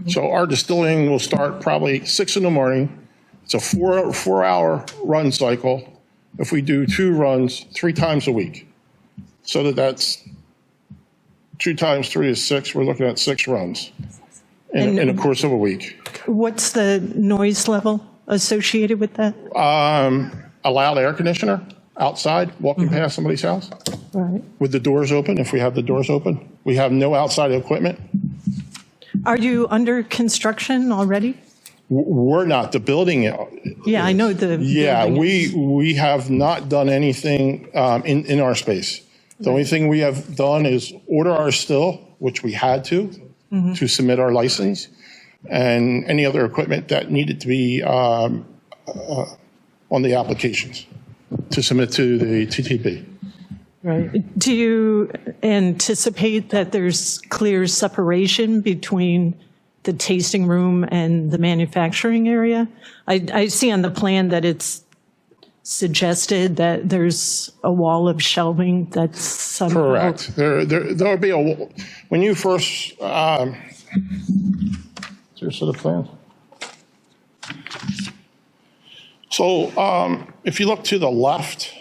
So our distilling will start probably 6 in the morning. It's a 4-hour run cycle. If we do 2 runs 3 times a week, so that's 2 times 3 is 6. We're looking at 6 runs in the course of a week. What's the noise level associated with that? A loud air conditioner outside, walking past somebody's house, Right. with the doors open. If we have the doors open, we have no outside equipment. Are you under construction already? We're not. The building. Yeah, I know the. Yeah, building is- we have not done anything in our space. The only thing we have done is order our still, which we had to submit our license, and any other equipment that needed to be on the applications to submit to the TTP. Right. Do you anticipate that there's clear separation between the tasting room and the manufacturing area? I see on the plan that it's suggested that there's a wall of shelving that's somehow. Correct. There'll be when you first, is there a set of plans? So if you look to the left,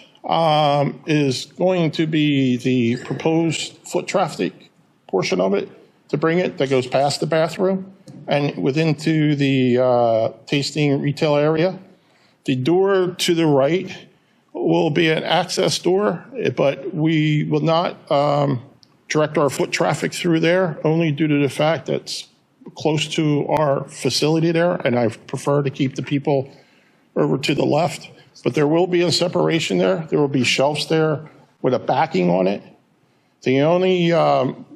is going to be the proposed foot traffic portion of it, to bring it, that goes past the bathroom and within to the tasting retail area. The door to the right will be an access door, but we will not direct our foot traffic through there, only due to the fact that it's close to our facility there, and I prefer to keep the people over to the left. But there will be a separation there. There will be shelves there with a backing on it. The only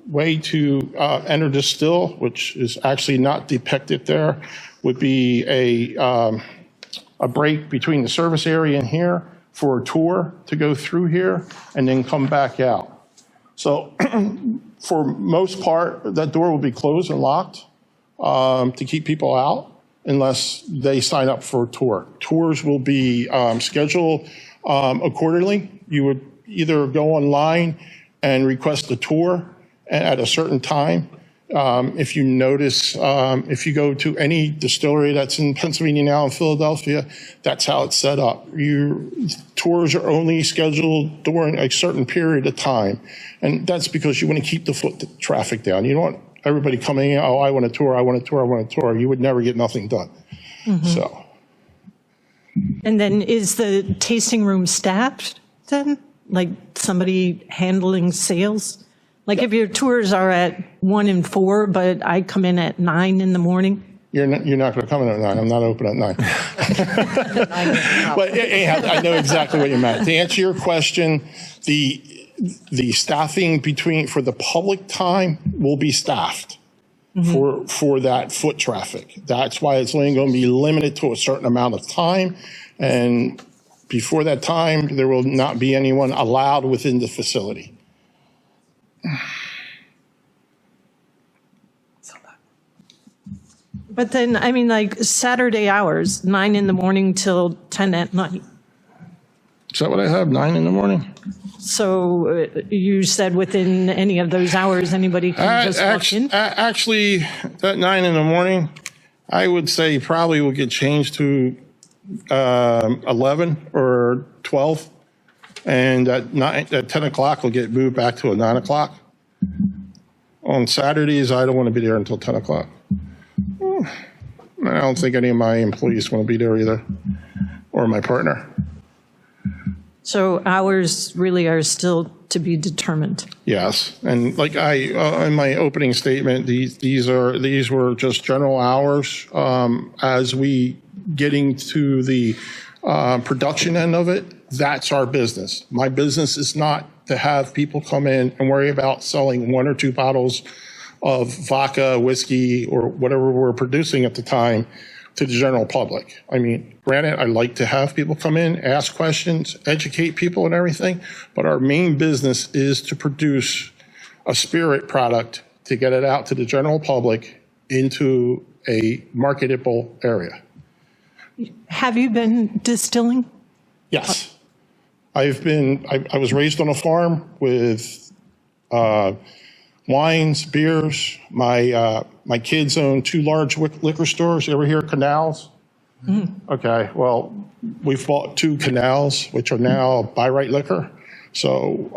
way to enter the still, which is actually not depicted there, would be a break between the service area and here for a tour to go through here and then come back out. So for most part, that door will be closed and locked to keep people out unless they sign up for a tour. Tours will be scheduled accordingly. You would either go online and request a tour at a certain time. If you notice, if you go to any distillery that's in Pennsylvania now in Philadelphia, that's how it's set up. Tours are only scheduled during a certain period of time. And that's because you want to keep the foot traffic down. You don't want everybody coming in, oh, I want a tour, I want a tour, I want a tour. You would never get nothing done. So. And then is the tasting room staffed then? Like somebody handling sales? Like if your tours are at 1 and 4, but I come in at 9 in the morning? You're not going to come in at 9. I'm not open at 9. But anyhow, I know exactly what you meant. To answer your question, the staffing for the public time will be staffed for that foot traffic. That's why it's only going to be limited to a certain amount of time. And before that time, there will not be anyone allowed within the facility. But then, I mean, like Saturday hours, 9 in the morning till 10 at night. Is that what I have, 9 in the morning? So you said within any of those hours, anybody can just walk in? Actually, that 9 in the morning, I would say probably will get changed to 11 or 12. And at 10 o'clock, will get moved back to a 9 o'clock. On Saturdays, I don't want to be there until 10 o'clock. I don't think any of my employees want to be there either, or my partner. So hours really are still to be determined. Yes, and like in my opening statement, these were just general hours. As we getting to the production end of it, that's our business. My business is not to have people come in and worry about selling 1 or 2 bottles of vodka, whiskey, or whatever we're producing at the time to the general public. I mean, granted, I like to have people come in, ask questions, educate people and everything, but our main business is to produce a spirit product to get it out to the general public into a marketable area. Have you been distilling? Yes. I was raised on a farm with wines, beers. My kids own 2 large liquor stores. You ever hear of Canals? Okay, well, we've bought 2 Canals, which are now By Right Liquor. So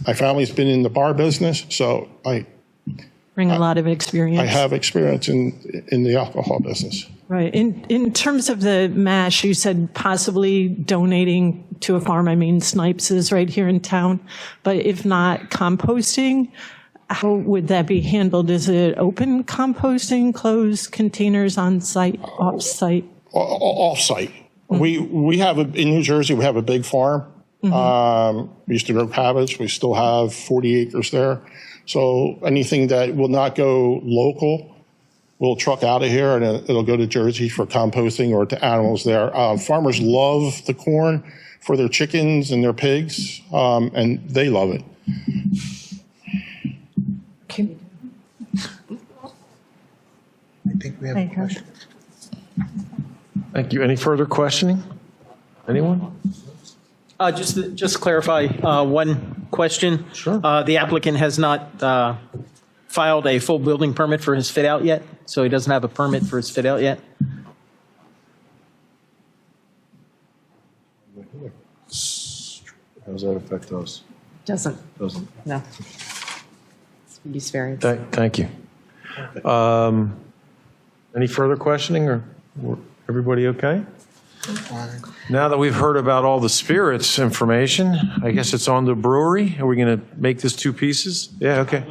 my family's been in the bar business, so Bring a lot of experience. I have experience in the alcohol business. Right. In terms of the mash, you said possibly donating to a farm. I mean, Snipes is right here in town. But if not composting, how would that be handled? Is it open composting, closed containers on site, off site? Off site. We have in New Jersey, we have a big farm. We used to grow cabbage. We still have 40 acres there. So anything that will not go local, we'll truck out of here and it'll go to Jersey for composting or to animals there. Farmers love the corn for their chickens and their pigs, and they love it. Okay. I think we have a question. Thank you. Any further questioning? Anyone? Just to clarify one question. Sure. The applicant has not filed a full building permit for his fit out yet, so he doesn't have a permit for his fit out yet. How does that affect us? Doesn't, Doesn't. no. Use variance. Thank you. Any further questioning, or everybody okay? Now that we've heard about all the spirits information, I guess it's on the brewery. Are we going to make this 2 pieces? Yeah, okay.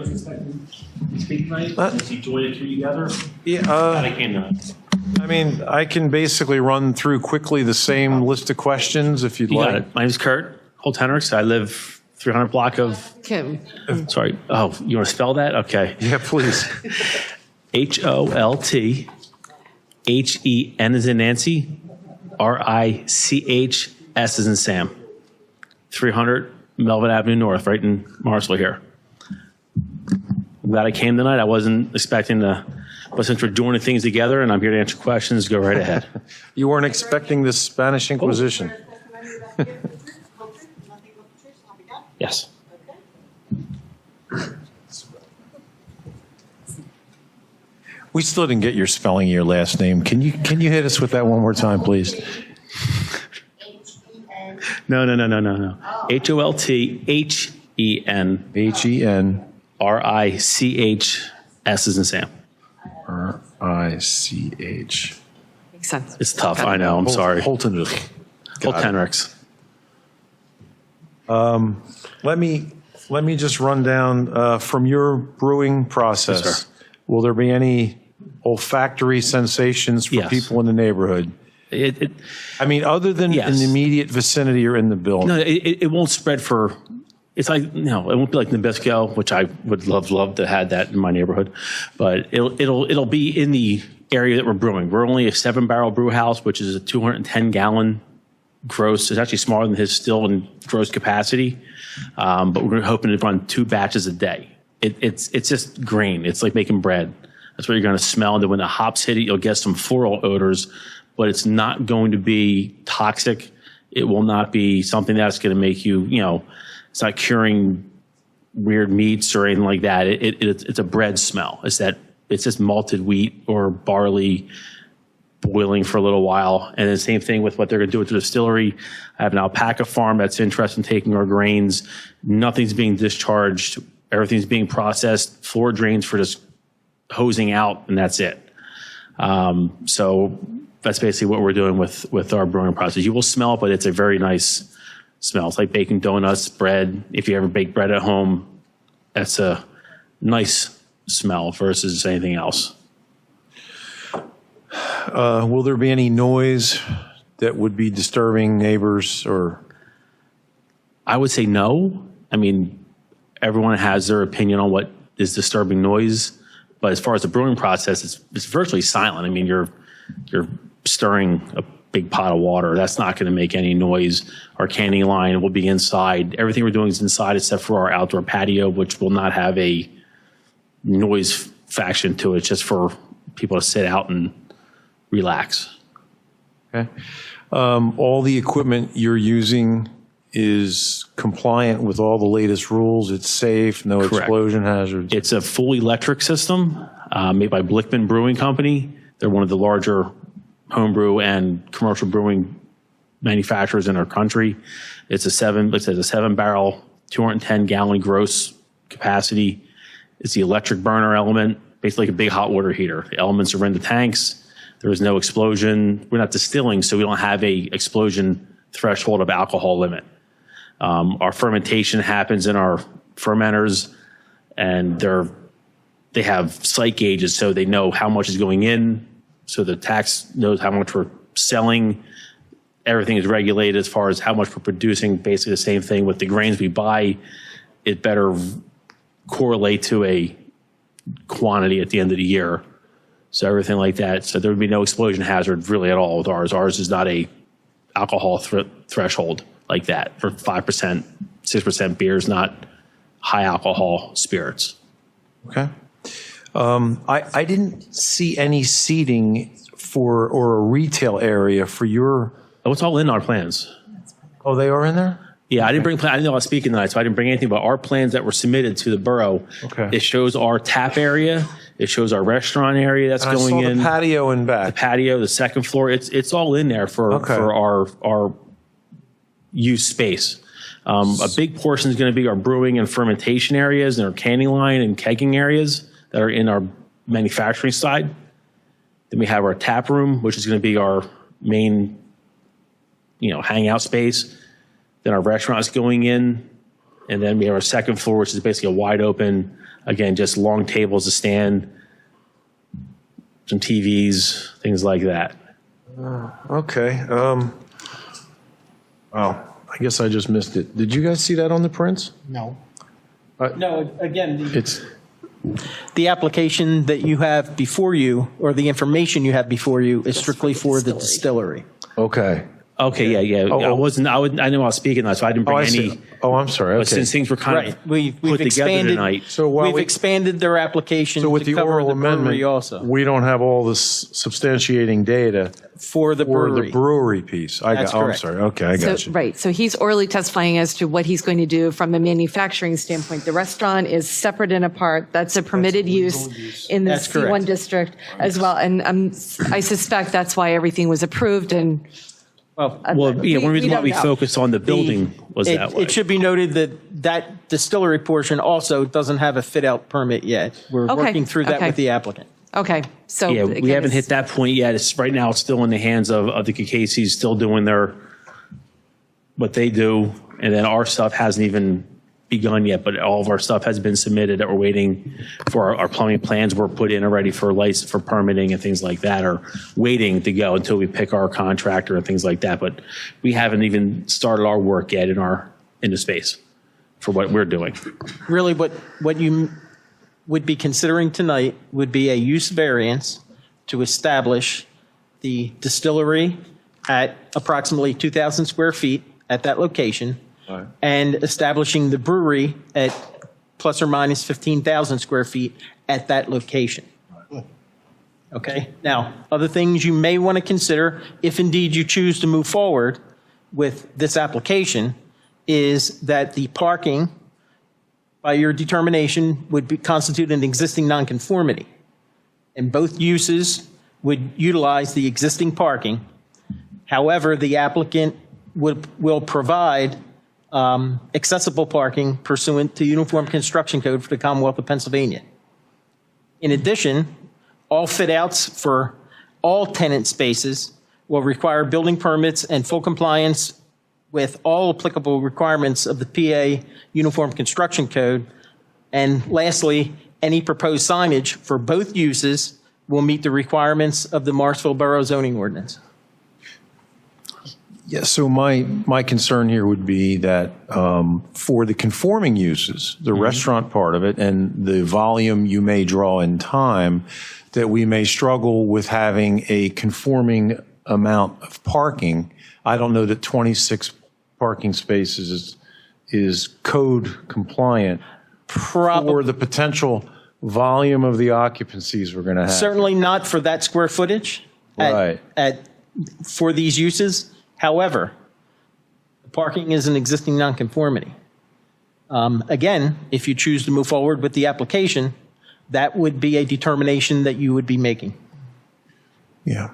Speak tonight, since you joined the 2 together? Yeah, I came tonight. I mean, I can basically run through quickly the same list of questions if you'd You got like. it. My name's Kurt Holt-Henricks. I live 300 block of, Kim. sorry, oh, you want to spell that? Okay. Yeah, please. Holthen as in Nancy, RICHS as in Sam. 300 Melvin Avenue North, right in Morrisville here. I'm glad I came tonight. I wasn't expecting to, but since we're doing things together and I'm here to answer questions, go right ahead. You weren't expecting the Spanish Inquisition. Yes. We still didn't get your spelling of your last name. Can you hit us with that one more time, please? No. HOLTHEN. HEN. RICHS as in Sam. RICH. Makes sense. It's tough. I know. I'm sorry. Holtenrich. Holt-Henricks. Let me just run down from your brewing process. Yes, sir. Will there be any olfactory sensations for Yes. people in the neighborhood? I mean, other than Yes. in the immediate vicinity or in the building? No, it won't spread for. It's like, no, it won't be like Nabisco, which I would love to have that in my neighborhood, but it'll be in the area that we're brewing. We're only a 7-barrel brew house, which is a 210-gallon gross. It's actually smaller than his still in gross capacity, but we're hoping to run 2 batches a day. It's just grain. It's like making bread. That's what you're going to smell. And then when the hops hit it, you'll get some floral odors, but it's not going to be toxic. It will not be something that's going to make you, it's not curing weird meats or anything like that. It's a bread smell. It's just malted wheat or barley boiling for a little while. And the same thing with what they're going to do with the distillery. I have an alpaca farm that's interested in taking our grains. Nothing's being discharged. Everything's being processed. Floor drains for just hosing out, and that's it. So that's basically what we're doing with our brewing process. You will smell it, but it's a very nice smell. It's like baking donuts, bread. If you ever bake bread at home, that's a nice smell versus anything else. Will there be any noise that would be disturbing neighbors or? I would say no. I mean, everyone has their opinion on what is disturbing noise, but as far as the brewing process, it's virtually silent. I mean, you're stirring a big pot of water. That's not going to make any noise. Our canning line will be inside. Everything we're doing is inside except for our outdoor patio, which will not have a noise faction to it, just for people to sit out and relax. Okay. All the equipment you're using is compliant with all the latest rules? It's safe, no Correct. explosion hazards? It's a full electric system made by Blickman Brewing Company. They're one of the larger homebrew and commercial brewing manufacturers in our country. It's a 7-barrel, 210-gallon gross capacity. It's the electric burner element, basically like a big hot water heater. The elements are in the tanks. There is no explosion. We're not distilling, so we don't have a explosion threshold of alcohol limit. Our fermentation happens in our fermenters, and they have sight gauges, so they know how much is going in, so the tax knows how much we're selling. Everything is regulated as far as how much we're producing. Basically the same thing with the grains we buy. It better correlate to a quantity at the end of the year. So everything like that. So there would be no explosion hazard really at all with ours. Ours is not a alcohol threshold like that for 5%, 6% beers, not high alcohol spirits. Okay. I didn't see any seating or a retail area for your. Oh, it's all in our plans. Oh, they are in there? Yeah, I didn't bring plans. I didn't know I was speaking tonight, so I didn't bring anything, but our plans that were submitted to the borough, Okay. it shows our tap area, it shows our restaurant area that's And going I saw in. the patio in The back. patio, the second floor, it's all in there for our use space. A big portion is going to be our brewing and fermentation areas and our canning line and kegging areas that are in our manufacturing side. Then we have our tap room, which is going to be our main, hangout space. Then our restaurant's going in, and then we have our second floor, which is basically a wide open, again, just long tables to stand, some TVs, things like that. Okay. Oh, I guess I just missed it. Did you guys see that on the prints? No. No, again, It's the application that you have before you, or the information you have before you, is strictly for the distillery. okay. Okay, yeah. Oh, I knew I was speaking that, so I didn't bring I any. see. Oh, I'm sorry. But Okay. since things were kind Right. of We've put together expanded. tonight. So while We've expanded their application So with to the cover oral the brewery amendment, also we don't have all this substantiating data for the for brewery. the brewery piece. That's I'm correct. sorry. Okay, I got So, you. right, so he's orally testifying as to what he's going to do from a manufacturing standpoint. The restaurant is separate and apart. That's a permitted use in the That's correct. C1 district as well. And I suspect that's why everything was approved and. Well, Well, yeah, one reason why don't we know. focused on the building was it, that way. It should be noted that distillery portion also doesn't have a fit-out permit yet. We're Okay, working through that okay. with the applicant. Okay, so. Yeah, we again, haven't it's- hit that point yet. Right now, it's still in the hands of the Casey's, still doing what they do. And then our stuff hasn't even begun yet, but all of our stuff has been submitted that we're waiting for. Our plumbing plans were put in already for license, for permitting and things like that, or waiting to go until we pick our contractor and things like that. But we haven't even started our work yet in the space for what we're doing. Really, what you would be considering tonight would be a use variance to establish the distillery at approximately 2,000 square feet at that location, and establishing the brewery at plus or minus 15,000 square feet at that location. Okay? Now, other things you may want to consider, if indeed you choose to move forward with this application, is that the parking, by your determination, would constitute an existing nonconformity. And both uses would utilize the existing parking. However, the applicant will provide accessible parking pursuant to Uniform Construction Code for the Commonwealth of Pennsylvania. In addition, all fit-outs for all tenant spaces will require building permits and full compliance with all applicable requirements of the PA Uniform Construction Code. And lastly, any proposed signage for both uses will meet the requirements of the Morrisville Borough zoning ordinance. Yeah, so my concern here would be that for the conforming uses, the restaurant part of it, and the volume you may draw in time, that we may struggle with having a conforming amount of parking. I don't know that 26 parking spaces is code compliant for the potential volume of the occupancies we're going to have. Certainly not for that square footage. Right. For these uses. However, the parking is an existing nonconformity. Again, if you choose to move forward with the application, that would be a determination that you would be making. Yeah.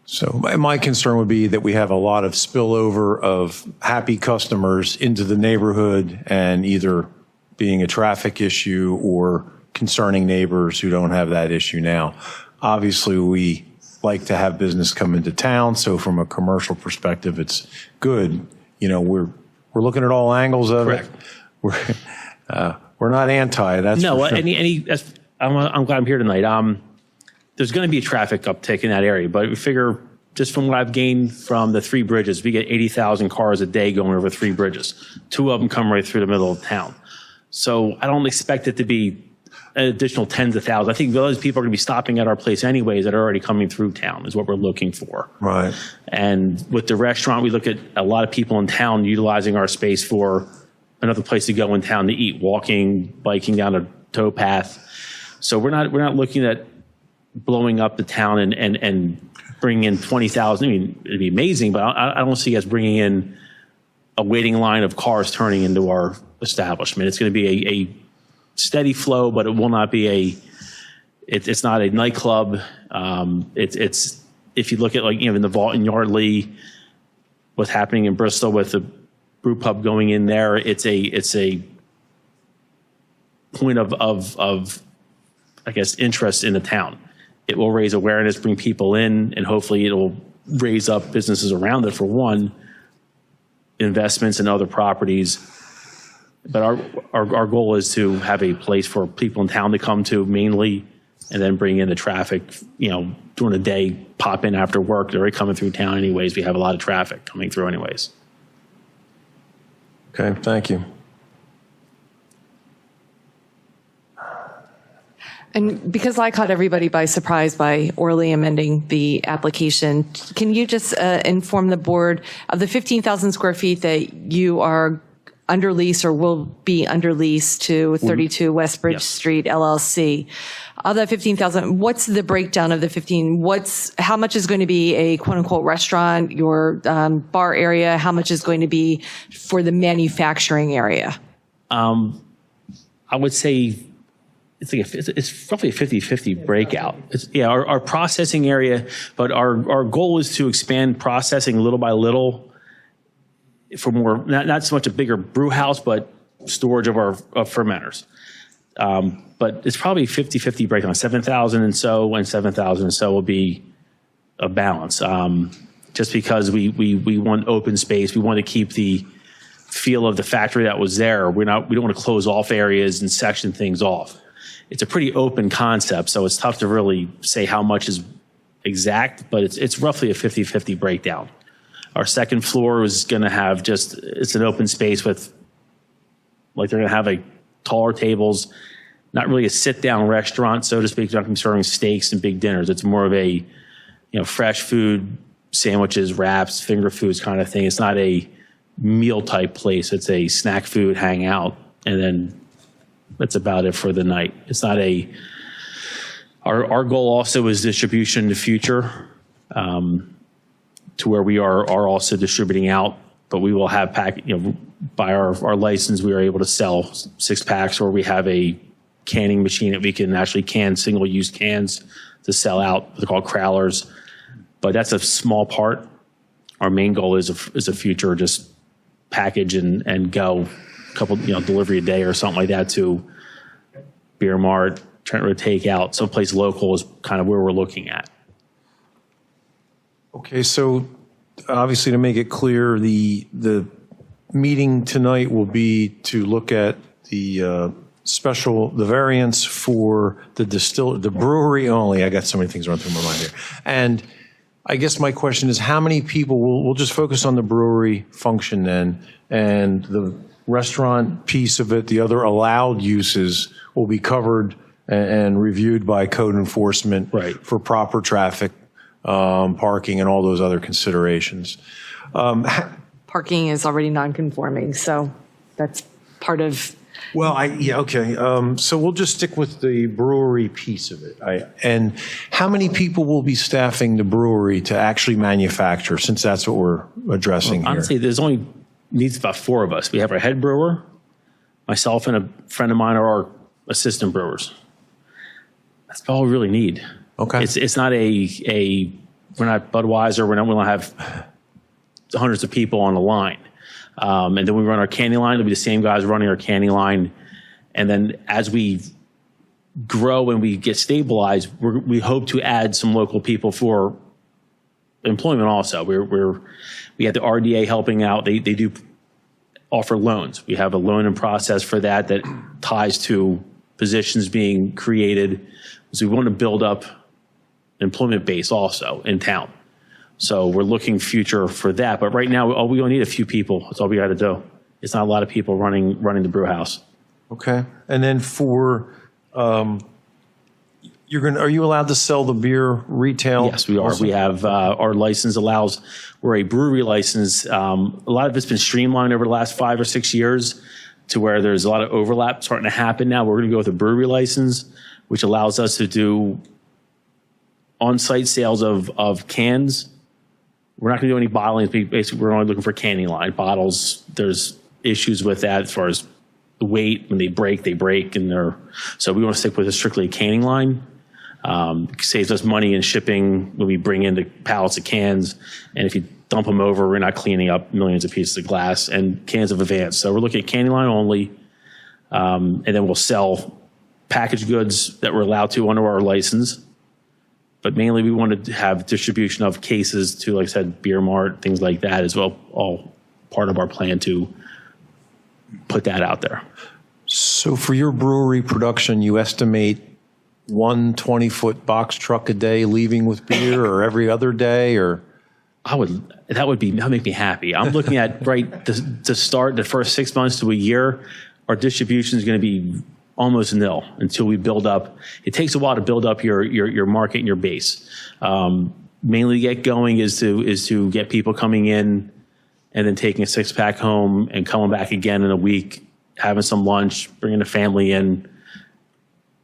So my concern would be that we have a lot of spillover of happy customers into the neighborhood and either being a traffic issue or concerning neighbors who don't have that issue now. Obviously, we like to have business come into town, so from a commercial perspective, it's good. You know, we're looking at all angles of Correct. it. We're not anti. That's No, for sure. I'm glad I'm here tonight. There's going to be a traffic uptick in that area, but we figure just from what I've gained from the 3 bridges, we get 80,000 cars a day going over 3 bridges. 2 of them come right through the middle of town. So I don't expect it to be an additional tens of thousands. I think those people are going to be stopping at our place anyways that are already coming through town is what we're looking for. Right. And with the restaurant, we look at a lot of people in town utilizing our space for another place to go in town to eat, walking, biking down a tow path. So we're not looking at blowing up the town and bringing in 20,000. I mean, it'd be amazing, but I don't see us bringing in a waiting line of cars turning into our establishment. It's going to be a steady flow, but it will not be it's not a nightclub. It's if you look at like, you know, in the Vault in Yardley, what's happening in Bristol with the brew pub going in there, it's a point of I guess interest in the town. It will raise awareness, bring people in, and hopefully it'll raise up businesses around it for one, investments in other properties. But our goal is to have a place for people in town to come to mainly, and then bring in the traffic, you know, during the day, pop in after work. They're already coming through town anyways. We have a lot of traffic coming through anyways. Okay, thank you. And because I caught everybody by surprise by orally amending the application, can you just inform the board of the 15,000 square feet that you are under lease or will be under lease to 32 West Bridge Street LLC? Of that 15,000, what's the breakdown of the 15? How much is going to be a quote unquote restaurant, your bar area? How much is going to be for the manufacturing area? I would say it's roughly a 50-50 breakout. Our processing area, but our goal is to expand processing little by little for more, not so much a bigger brew house, but storage of our fermenters. But it's probably 50-50 breakdown. 7,000 and so, and 7,000 and so will be a balance. Just because we want open space, we want to keep the feel of the factory that was there. We don't want to close off areas and section things off. It's a pretty open concept, so it's tough to really say how much is exact, but it's roughly a 50-50 breakdown. Our second floor is going to have it's an open space with, like, they're going to have taller tables, not really a sit-down restaurant, so to speak. They're not going to be serving steaks and big dinners. It's more of a, fresh food, sandwiches, wraps, finger foods kind of thing. It's not a meal type place. It's a snack food, hang out, and then that's about it for the night. It's not our goal also is distribution in the future, to where we are also distributing out, but we will have by our license, we are able to sell 6-packs, or we have a canning machine that we can actually can single-use cans to sell out. They're called crowlers, but that's a small part. Our main goal is a future just package and go. Couple, delivery a day or something like that to Beer Mart, Trent Road Takeout, someplace local is kind of where we're looking at. Okay, so obviously to make it clear, the meeting tonight will be to look at the the variance for the brewery only. I got so many things running through my mind here. And I guess my question is, how many people we'll just focus on the brewery function then, and the restaurant piece of it, the other allowed uses will be covered and reviewed by code enforcement for proper traffic, parking, and all those other considerations. Parking is already non-conforming, so that's part of Well, okay. So we'll just stick with the brewery piece of it. And how many people will be staffing the brewery to actually manufacture, since that's what we're addressing here? Honestly, there's only needs about 4 of us. We have our head brewer, myself, and a friend of mine are our assistant brewers. That's all we really need. Okay. It's not we're not Budweiser. We don't have hundreds of people on the line. And then we run our candy line. It'll be the same guys running our candy line. And then as we grow and we get stabilized, we hope to add some local people for employment also. We have the RDA helping out. They do offer loans. We have a loan in process for that ties to positions being created. So we want to build up employment base also in town. So we're looking future for that. But right now, we only need a few people. That's all we got to do. It's not a lot of people running the brew house. Okay. And then for, are you allowed to sell the beer retail? Yes, we are. Also? We have, our license allows, we're a brewery license. A lot of it's been streamlined over the last 5 or 6 years to where there's a lot of overlap starting to happen now. We're going to go with a brewery license, which allows us to do on-site sales of cans. We're not going to do any bottling. Basically, we're only looking for canning line. Bottles, there's issues with that as far as the weight. When they break, and so we want to stick with a strictly canning line. It saves us money in shipping when we bring in the pallets of cans. And if you dump them over, we're not cleaning up millions of pieces of glass and cans of Advance. So we're looking at canning line only. And then we'll sell packaged goods that we're allowed to under our license. But mainly we wanted to have distribution of cases to, like I said, Beer Mart, things like that as well, all part of our plan to put that out there. So for your brewery production, you estimate 1 20-foot box truck a day leaving with beer, or every other day, or? That would make me happy. I'm looking at to start the first 6 months to a year, our distribution is going to be almost nil until we build up. It takes a while to build up your market and your base. Mainly to get going is to get people coming in and then taking a 6-pack home and coming back again in a week, having some lunch, bringing the family in,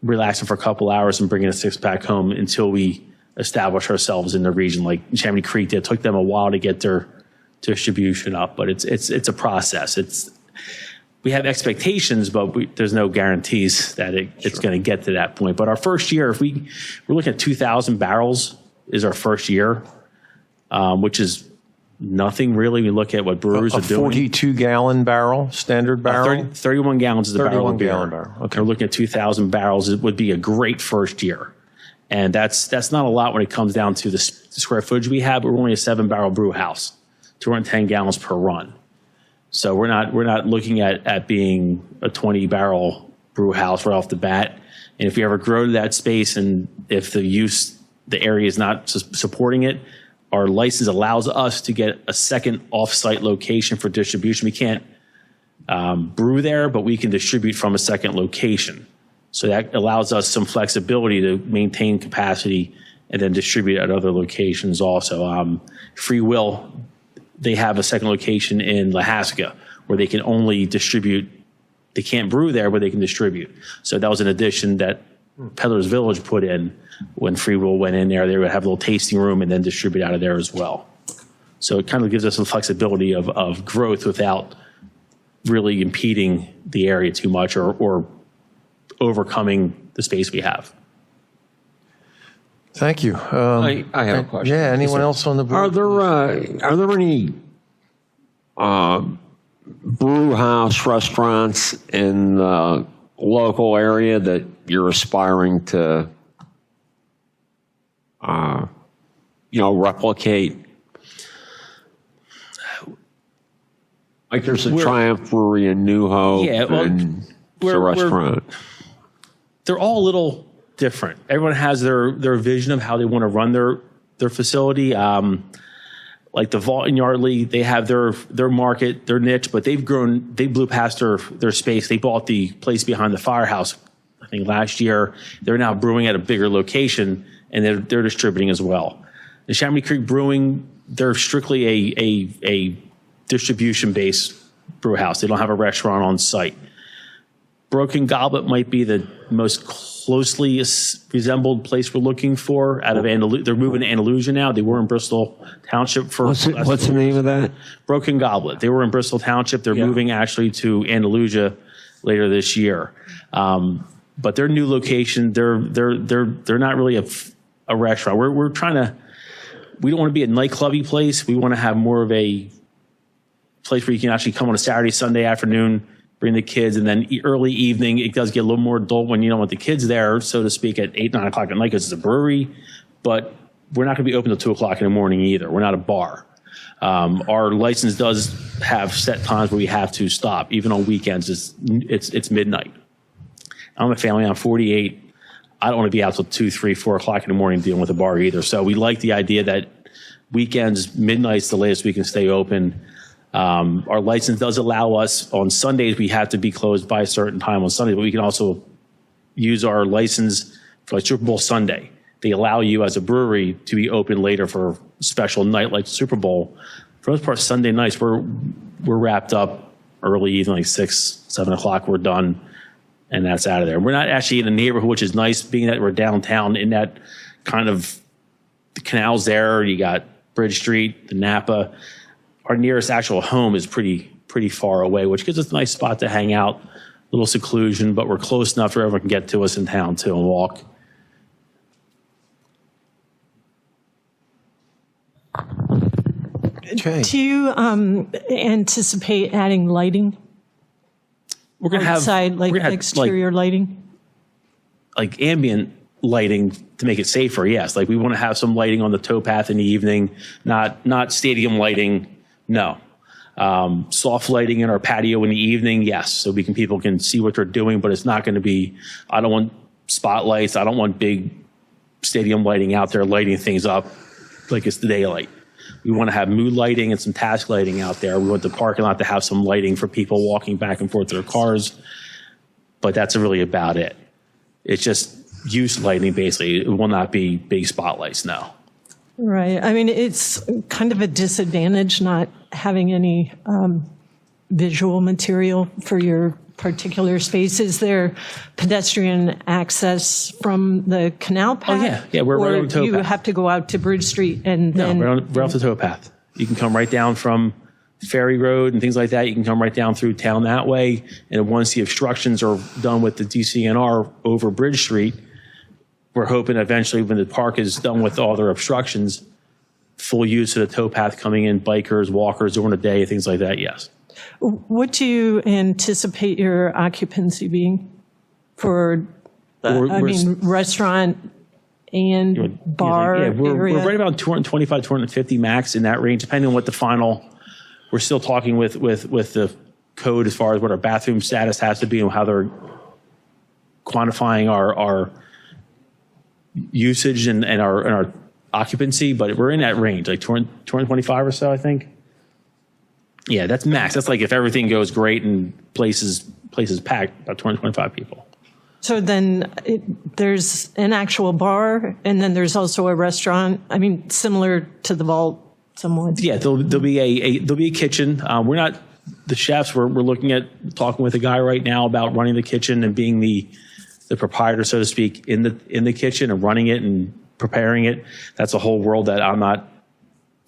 relaxing for a couple hours and bringing a 6-pack home until we establish ourselves in the region. Like in Chamonix Creek, it took them a while to get their distribution up, but it's a process. We have expectations, but there's no guarantees that it's going to get to that point. But our first year, we're looking at 2,000 barrels is our first year, which is nothing really. We look at what brewers are doing. 42-gallon barrel, standard barrel? 31 gallons is a barrel of beer. 31-gallon barrel. Okay. We're looking at 2,000 barrels. It would be a great first year. And that's not a lot when it comes down to the square footage we have, but we're only a 7-barrel brew house, 210 gallons per run. So we're not looking at being a 20-barrel brew house right off the bat. And if we ever grow to that space, and if the area is not supporting it, our license allows us to get a second off-site location for distribution. We can't brew there, but we can distribute from a second location. So that allows us some flexibility to maintain capacity and then distribute at other locations also. Free Will, they have a second location in Lahaska where they can only distribute. They can't brew there, but they can distribute. So that was an addition that Peddler's Village put in when Free Will went in there. They would have a little tasting room and then distribute out of there as well. So it kind of gives us some flexibility of growth without really impeding the area too much or overcoming the space we have. Thank you. I have a question. Yeah, anyone else on the board? Are there any brew house restaurants in the local area that you're aspiring to, replicate? Like there's a Triumph Brewery in New Hope, and it's a restaurant. They're all a little different. Everyone has their vision of how they want to run their facility. Like the Vault in Yardley, they have their market, their niche, but they blew past their space. They bought the place behind the firehouse, I think last year. They're now brewing at a bigger location, and they're distributing as well. The Chamonix Creek Brewing, they're strictly a distribution-based brew house. They don't have a restaurant on site. Broken Goblet might be the most closely resembled place we're looking for out of Andalusia. They're moving to Andalusia now. They were in Bristol Township for. What's the name of that? Broken Goblet. They were in Bristol Township. They're moving actually to Andalusia later this year. But their new location, they're not really a restaurant. We're trying to. We don't want to be a nightclubby place. We want to have more of a place where you can actually come on a Saturday, Sunday afternoon, bring the kids, and then early evening, it does get a little more adult when you don't want the kids there, so to speak, at 8, 9 o'clock at night because it's a brewery. But we're not going to be open till 2 o'clock in the morning either. We're not a bar. Our license does have set times where we have to stop. Even on weekends, it's midnight. I'm a family. I'm 48. I don't want to be out till 2, 3, 4 o'clock in the morning dealing with a bar either. So we like the idea that weekends, midnight's the latest we can stay open. Our license does allow us on Sundays, we have to be closed by a certain time on Sunday, but we can also use our license for like Super Bowl Sunday. They allow you as a brewery to be open later for a special night like Super Bowl. For the most part, Sunday nights, we're wrapped up early evening, like 6, 7 o'clock, we're done, and that's out of there. We're not actually in a neighborhood, which is nice, being that we're downtown in that kind of, the canals there, you got Bridge Street, the Napa. Our nearest actual home is pretty far away, which gives us a nice spot to hang out, a little seclusion, but we're close enough where everyone can get to us in town too and walk. Okay. Do you anticipate adding lighting? We're going to have outside, like exterior lighting? Like ambient lighting to make it safer, yes. Like we want to have some lighting on the towpath in the evening, not stadium lighting, no. Soft lighting in our patio in the evening, yes, so people can see what they're doing, but it's not going to be, I don't want spotlights, I don't want big stadium lighting out there lighting things up like it's the daylight. We want to have mood lighting and some task lighting out there. We want the parking lot to have some lighting for people walking back and forth to their cars, but that's really about it. It's just use lighting, basically. It will not be big spotlights now. Right. I mean, it's kind of a disadvantage not having any visual material for your particular space. Is there pedestrian access from the canal path? Oh, yeah. We're right on the towpath. You have to go out to Bridge Street and then... No, right off the towpath. You can come right down from Ferry Road and things like that. You can come right down through town that way. And once the obstructions are done with the DCNR over Bridge Street, we're hoping eventually when the park is done with all their obstructions, full use of the towpath coming in, bikers, walkers during the day, things like that, yes. What do you anticipate your occupancy being for, restaurant and bar area? We're right about 225, 250 max in that range, depending on what the final, we're still talking with the code as far as what our bathroom status has to be and how they're quantifying our usage and our occupancy, but we're in that range, like 225 or so, I think. Yeah, that's max. That's like if everything goes great and places packed, about 225 people. So then there's an actual bar, and then there's also a restaurant. I mean, similar to the Vault, somewhat. Yeah, there'll be a kitchen. We're not the chefs. We're looking at talking with a guy right now about running the kitchen and being the proprietor, so to speak, in the kitchen and running it and preparing it. That's a whole world that I'm not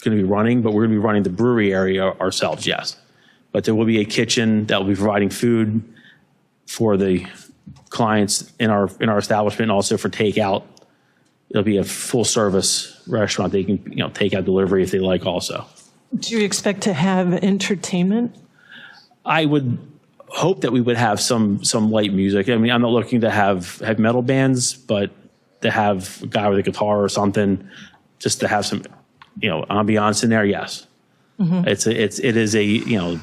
going to be running, but we're going to be running the brewery area ourselves, yes. But there will be a kitchen that will be providing food for the clients in our establishment, and also for takeout. It'll be a full service restaurant. They can take out delivery if they like also. Do you expect to have entertainment? I would hope that we would have some light music. I mean, I'm not looking to have metal bands, but to have a guy with a guitar or something, just to have some ambiance in there, yes. Mm-hmm. It is the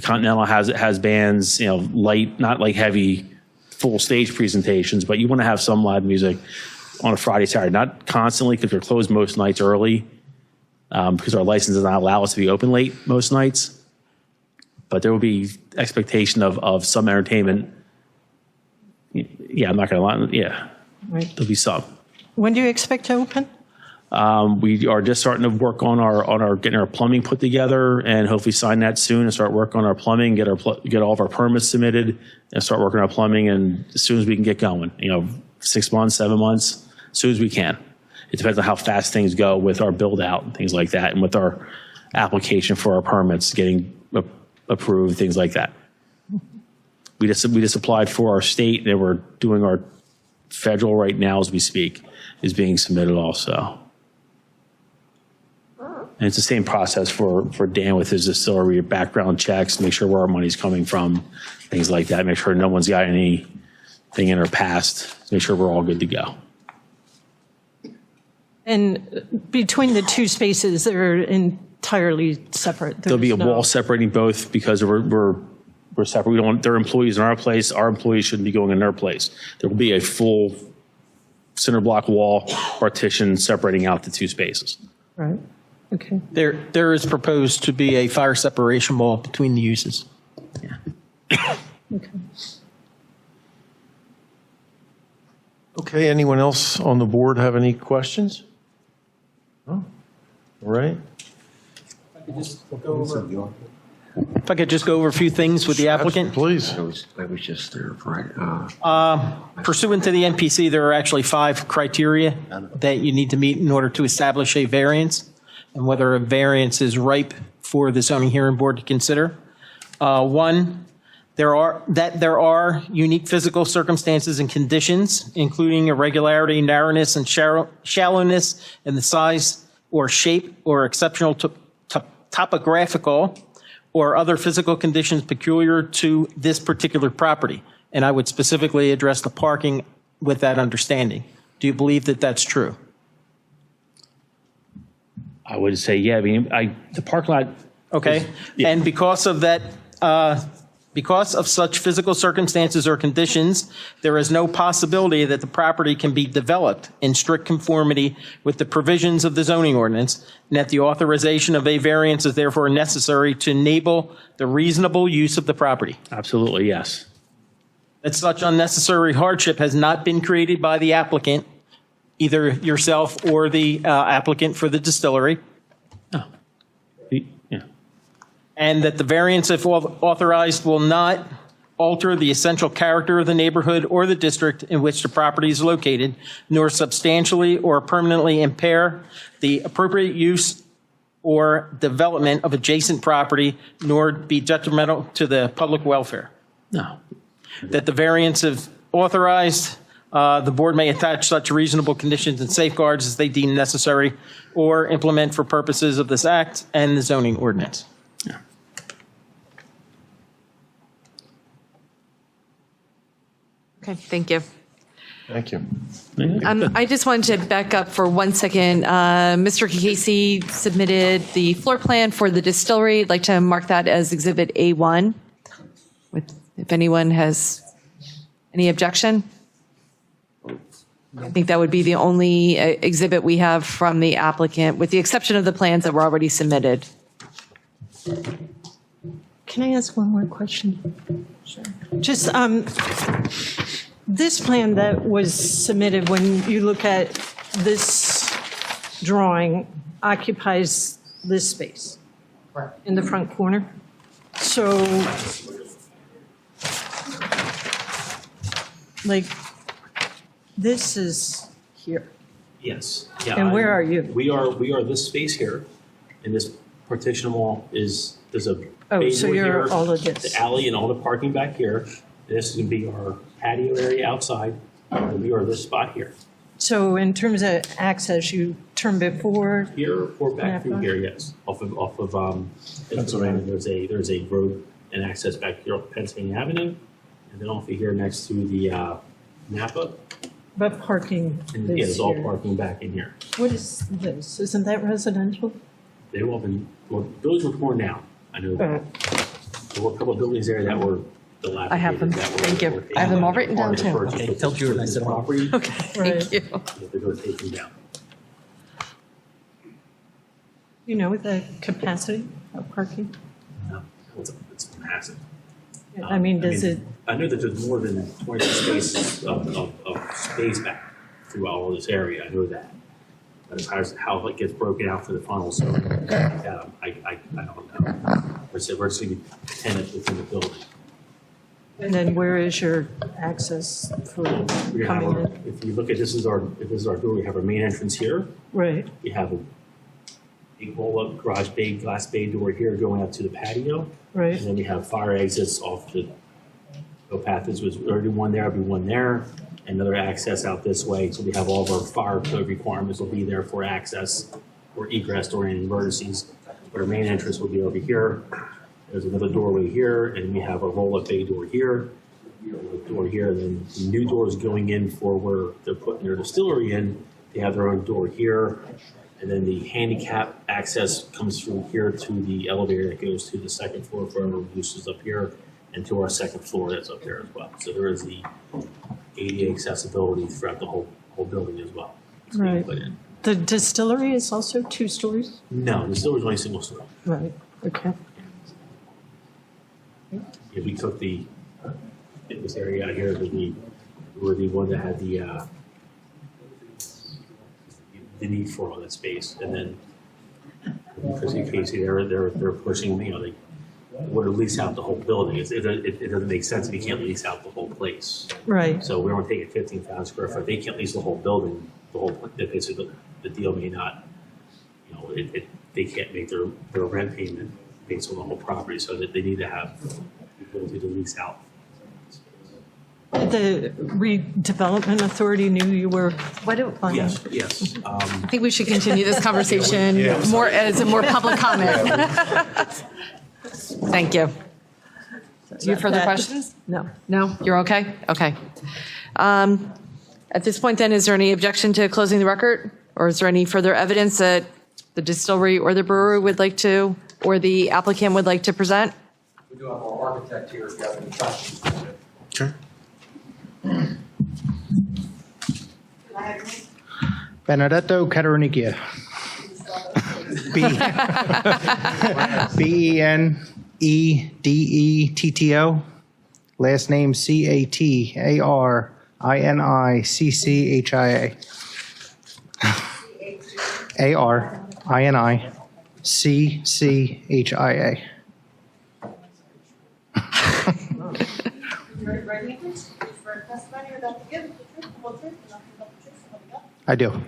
Continental has bands, light, not like heavy full stage presentations, but you want to have some live music on a Friday, Saturday, not constantly because we're closed most nights early because our license does not allow us to be open late most nights. But there will be expectation of some entertainment. Yeah, I'm not going to lie. Yeah, right. There'll be some. When do you expect to open? We are just starting to work on our getting our plumbing put together, and hopefully sign that soon and start working on our plumbing, get all of our permits submitted, and start working on our plumbing. And as soon as we can get going, 6 months, 7 months, as soon as we can. It depends on how fast things go with our build out and things like that, and with our application for our permits getting approved, things like that. We just applied for our state, and we're doing our federal right now as we speak, is being submitted also. And it's the same process for Dan with his distillery, background checks, make sure where our money's coming from, things like that, make sure no one's got anything in their past, make sure we're all good to go. And between the two spaces, they're entirely separate. There'll be a wall separating both because we're separate. We don't want their employees in our place. Our employees shouldn't be going in their place. There will be a full center block wall partition separating out the two spaces. Right. Okay. There is proposed to be a fire separation wall between the uses. Okay. Okay, anyone else on the board have any questions? No? All right. If I could just go over a few things with the applicant. Please. I was just there, right? Pursuant to the NPC, there are actually 5 criteria that you need to meet in order to establish a variance, and whether a variance is ripe for the zoning hearing board to consider. One, there are unique physical circumstances and conditions, including irregularity, narrowness, and shallowness in the size or shape, or exceptional topographical or other physical conditions peculiar to this particular property. And I would specifically address the parking with that understanding. Do you believe that that's true? I would say, yeah. I mean, the parking lot. Okay. Yeah. And because of that, because of such physical circumstances or conditions, there is no possibility that the property can be developed in strict conformity with the provisions of the zoning ordinance, and that the authorization of a variance is therefore necessary to enable the reasonable use of the property. Absolutely, yes. That such unnecessary hardship has not been created by the applicant, either yourself or the applicant for the distillery. No. Yeah. And that the variance, if authorized, will not alter the essential character of the neighborhood or the district in which the property is located, nor substantially or permanently impair the appropriate use or development of adjacent property, nor be detrimental to the public welfare. No. That the variance, if authorized, the board may attach such reasonable conditions and safeguards as they deem necessary or implement for purposes of this act and the zoning ordinance. Okay, thank you. Thank you. I just wanted to back up for 1 second. Mr. Casey submitted the floor plan for the distillery. I'd like to mark that as Exhibit A1. If anyone has any objection. I think that would be the only exhibit we have from the applicant, with the exception of the plans that were already submitted. Can I ask one more question? Sure. Just this plan that was submitted, when you look at this drawing, occupies this space in the front corner. So, like, this is here. Yes. Yeah. And where are you? We are this space here, and this partition wall there's a Oh, so basement you're here, all of this. the alley and all the parking back here. This is going to be our patio area outside, and we are this spot here. So in terms of access, you turn before? Here or back through here, yes. Off of Pennsylvania, there's a road and access back here off Pennsylvania Avenue, and then off of here next to the Napa. But parking And is yeah, there's all here. parking back in here. What is this? Isn't that residential? They've all been, buildings were torn down. I know that. There were a couple of buildings there that were dilapidated. I have them. that were- Thank you. were I have them all taken written down, apart too. and purchased Okay, tell Jude I said them all. property. Okay, thank you. They were taken down. You know, the capacity of parking? No, it's massive. I mean, does it, I know that there's more than 20 spaces of space back throughout all this area. I know that. As far as how it gets broken out for the funnel, so I don't know. We're just going to be tenants within the building. And then where is your access for We have coming our, in? if you look at this is our door. We have our main entrance here. Right, We have a big roll-up garage bay, glass bay door here going out to the patio. right. And then we have fire exits off the path. This was already one there, be one there, another access out this way. So we have all of our fire code requirements will be there for access or egress during emergencies. But our main entrance will be over here. There's another doorway here, and we have a roll-up bay door here, a door here, and then the new doors going in for where they're putting their distillery in. They have their own door here, and then the handicap access comes through here to the elevator that goes to the second floor for our uses up here, and to our second floor that's up there as well. So there is the ADA accessibility throughout the whole building as well. It's being Right. put in. The distillery is also 2 stories? No, the distillery is only single story. Right, okay. Yeah, we took this area out here, we were the one that had the need for all that space, and then because in Casey, they're pushing, they want to lease out the whole building. It doesn't make sense if you can't lease out the whole place. Right. So we're only taking 15,000 square foot. They can't lease the whole building, basically the deal may not, they can't make their rent payment based on the whole property, so that they need to have the ability to lease out. The redevelopment authority knew you were applying? Yes. I think we should continue this conversation more as a more public comment. Thank you. Do you have further questions? No. No? You're okay? Okay. At this point then, is there any objection to closing the record? Or is there any further evidence that the distillery or the brewery would like to, or the applicant would like to present? We do have our architect here if you have any questions. Sure. Benedetto Caternicchia. Benedetto. Last name Catarinicia. Ariniccia. I do.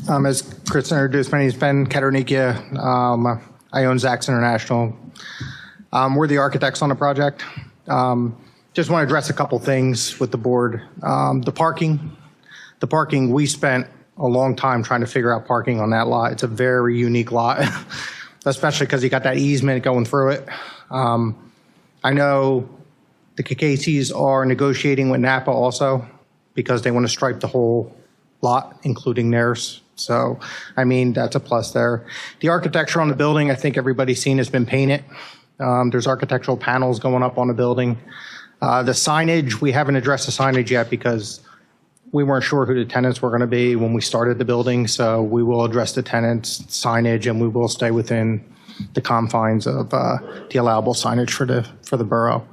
As Chris introduced, my name is Ben Caternicchia. I own Zacks International. We're the architects on the project. Just want to address a couple things with the board. The parking, we spent a long time trying to figure out parking on that lot. It's a very unique lot, especially because you got that easement going through it. I know the Casey's are negotiating with Napa also because they want to stripe the whole lot, including theirs. So, I mean, that's a plus there. The architecture on the building, I think everybody's seen, has been painted. There's architectural panels going up on the building. The signage, we haven't addressed the signage yet because we weren't sure who the tenants were going to be when we started the building. So we will address the tenants' signage, and we will stay within the confines of the allowable signage for the borough.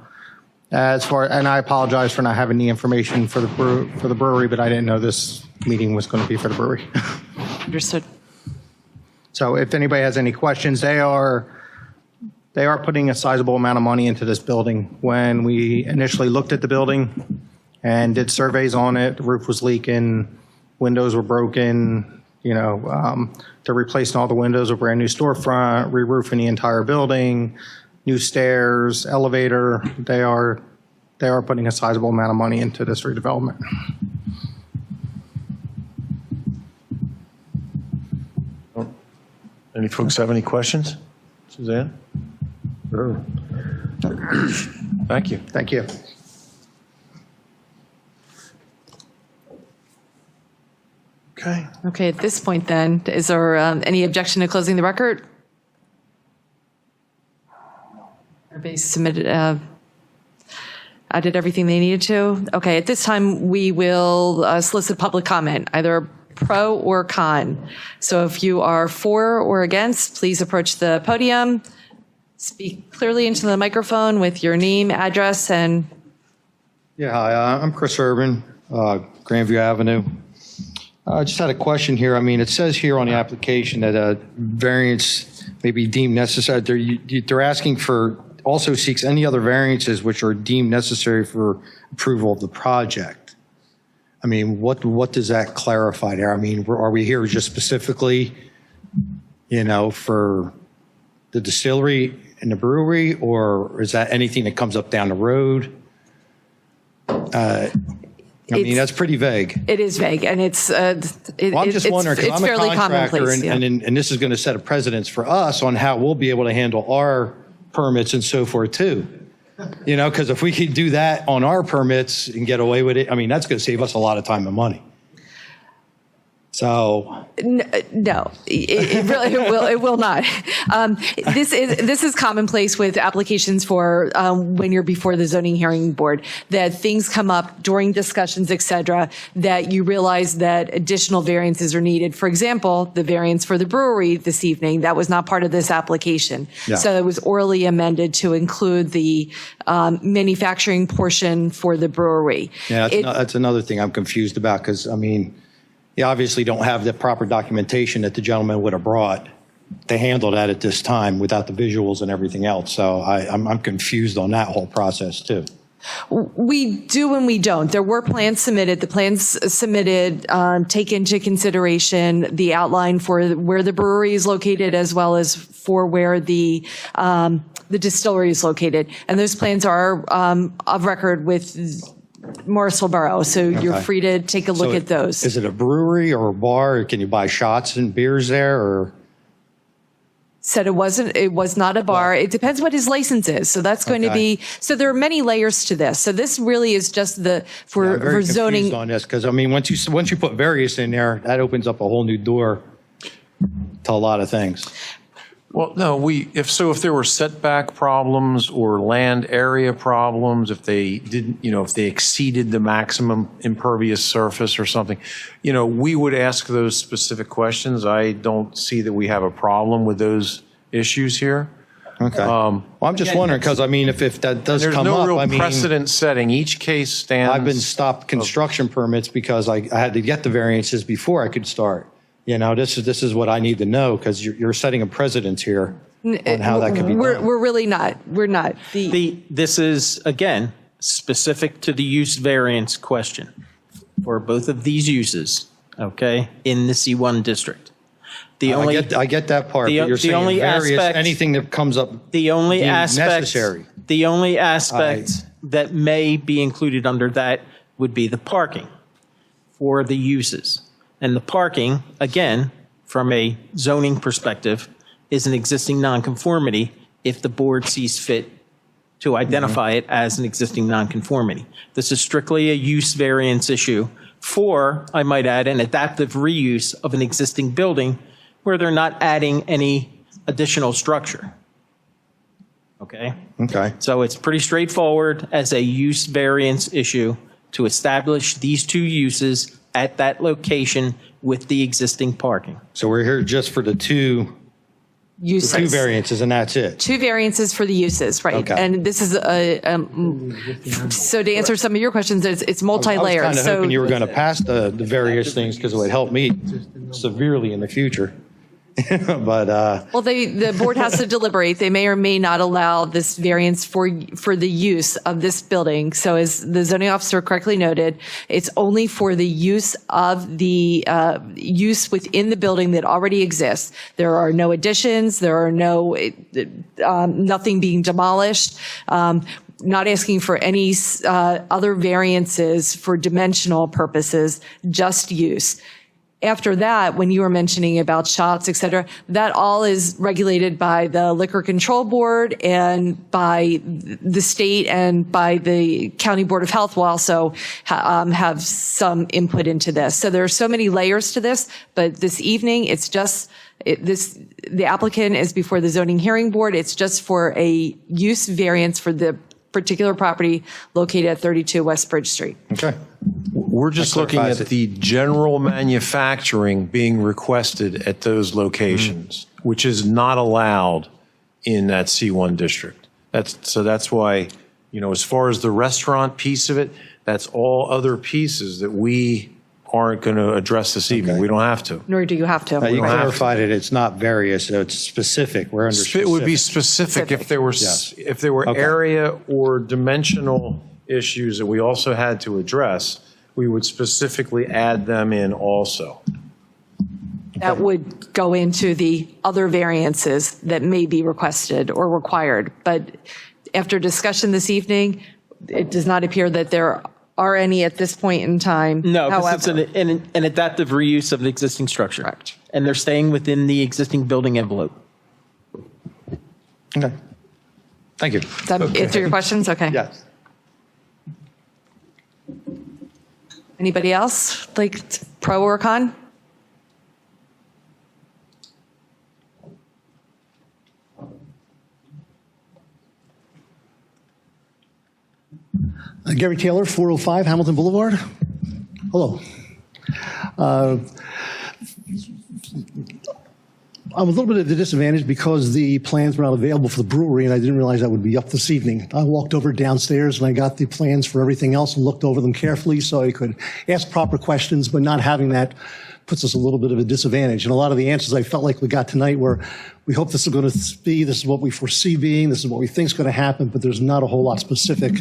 And I apologize for not having the information for the brewery, but I didn't know this meeting was going to be for the brewery. Understood. So if anybody has any questions, they are putting a sizable amount of money into this building. When we initially looked at the building and did surveys on it, the roof was leaking, windows were broken, they're replacing all the windows, a brand new storefront, re-roofing the entire building, new stairs, elevator. They are putting a sizable amount of money into this redevelopment. Any folks have any questions? Suzanne? Sure. Thank you. Thank you. Okay. Okay, at this point then, is there any objection to closing the record? Everybody submitted, added everything they needed to? Okay, at this time, we will solicit public comment, either pro or con. So if you are for or against, please approach the podium, speak clearly into the microphone with your name, address, and... Yeah, hi, I'm Chris Urban, Grandview Avenue. I just had a question here. I mean, it says here on the application that a variance may be deemed necessary. They're asking for, also seeks any other variances which are deemed necessary for approval of the project. I mean, what does that clarify there? I mean, are we here just specifically, for the distillery and the brewery, or is that anything that comes up down the road? I mean, that's pretty vague. It is vague, and I'm just wondering, because I'm a fairly contractor, commonplace, yeah. and this is going to set a precedence for us on how we'll be able to handle our permits and so forth too. Because if we could do that on our permits and get away with it, I mean, that's going to save us a lot of time and money. So no, it will not. This is commonplace with applications for when you're before the zoning hearing board, that things come up during discussions, et cetera, that you realize that additional variances are needed. For example, the variance for the brewery this evening, that was not part of this application. Yeah. So it was orally amended to include the manufacturing portion for the brewery. yeah, that's another thing I'm confused about, because I mean, you obviously don't have the proper documentation that the gentleman would have brought to handle that at this time without the visuals and everything else. So I'm confused on that whole process too. We do and we don't. There were plans submitted. The plans submitted take into consideration the outline for where the brewery is located, as well as for where the distillery is located. And those plans are of record with Morrisville Borough, so you're free to take a look at those. Is it a brewery or a bar? Can you buy shots and beers there, or? Said it was not a bar. It depends what his license is. So that's going to be, so there are many layers to this. So this really is just I'm very for zoning. confused on this, because I mean, once you put various in there, that opens up a whole new door to a lot of things. Well, no, if there were setback problems or land area problems, if they didn't, if they exceeded the maximum impervious surface or something, we would ask those specific questions. I don't see that we have a problem with those issues here. Okay. Well, I'm just wondering, because I mean, if that does come up, there's no real I mean, precedent setting. Each case stands. I've been stopped construction permits because I had to get the variances before I could start. This is what I need to know, because you're setting a precedent here on how that could be done. We're really not. We're not. This is, again, specific to the use variance question for both of these uses, okay, in the C1 district. I get that part, but you're saying anything that comes up necessary. The only aspect that may be included under that would be the parking for the uses. And the parking, again, from a zoning perspective, is an existing nonconformity if the board sees fit to identify it as an existing nonconformity. This is strictly a use variance issue for, I might add, an adaptive reuse of an existing building where they're not adding any additional structure. Okay? Okay. So it's pretty straightforward as a use variance issue to establish these two uses at that location with the existing parking. So we're here just for the two Uses. The two variances, and that's it. Two variances for the uses, right? Okay. And this is so to answer some of your questions, it's multi-layered. I was kind of so hoping you were going to pass the various things, because it would help me severely in the future. But well, the board has to deliberate. They may or may not allow this variance for the use of this building. So as the zoning officer correctly noted, it's only for the use of the use within the building that already exists. There are no additions. There are no nothing being demolished. Not asking for any other variances for dimensional purposes, just use. After that, when you were mentioning about shots, et cetera, that all is regulated by the Liquor Control Board and by the state and by the County Board of Health will also have some input into this. So there are so many layers to this, but this evening, it's just the applicant is before the Zoning Hearing Board. It's just for a use variance for the particular property located at 32 West Bridge Street. Okay. We're just looking at the general manufacturing being requested at those locations, which is not allowed in that C1 district. That's why, as far as the restaurant piece of it, that's all other pieces that we aren't going to address this evening. We don't have to. Nor do you have to. You Right. clarified it, it's not various, so it's specific, we're under specific. It would be specific if there were, Yes. if there were Okay. area or dimensional issues that we also had to address, we would specifically add them in also. That would go into the other variances that may be requested or required. But after discussion this evening, it does not appear that there are any at this point in time. No, because it's However- an adaptive reuse of an existing structure. Correct. And they're staying within the existing building envelope. Okay. Thank you. Does that answer your questions? Okay. Yes. Anybody else, like pro or con? Gary Taylor, 405 Hamilton Boulevard. Hello. I'm a little bit at a disadvantage because the plans were not available for the brewery, and I didn't realize that would be up this evening. I walked over downstairs and I got the plans for everything else and looked over them carefully so I could ask proper questions, but not having that puts us a little bit of a disadvantage. And a lot of the answers I felt like we got tonight were, we hope this is going to be, this is what we foresee being, this is what we think is going to happen, but there's not a whole lot specific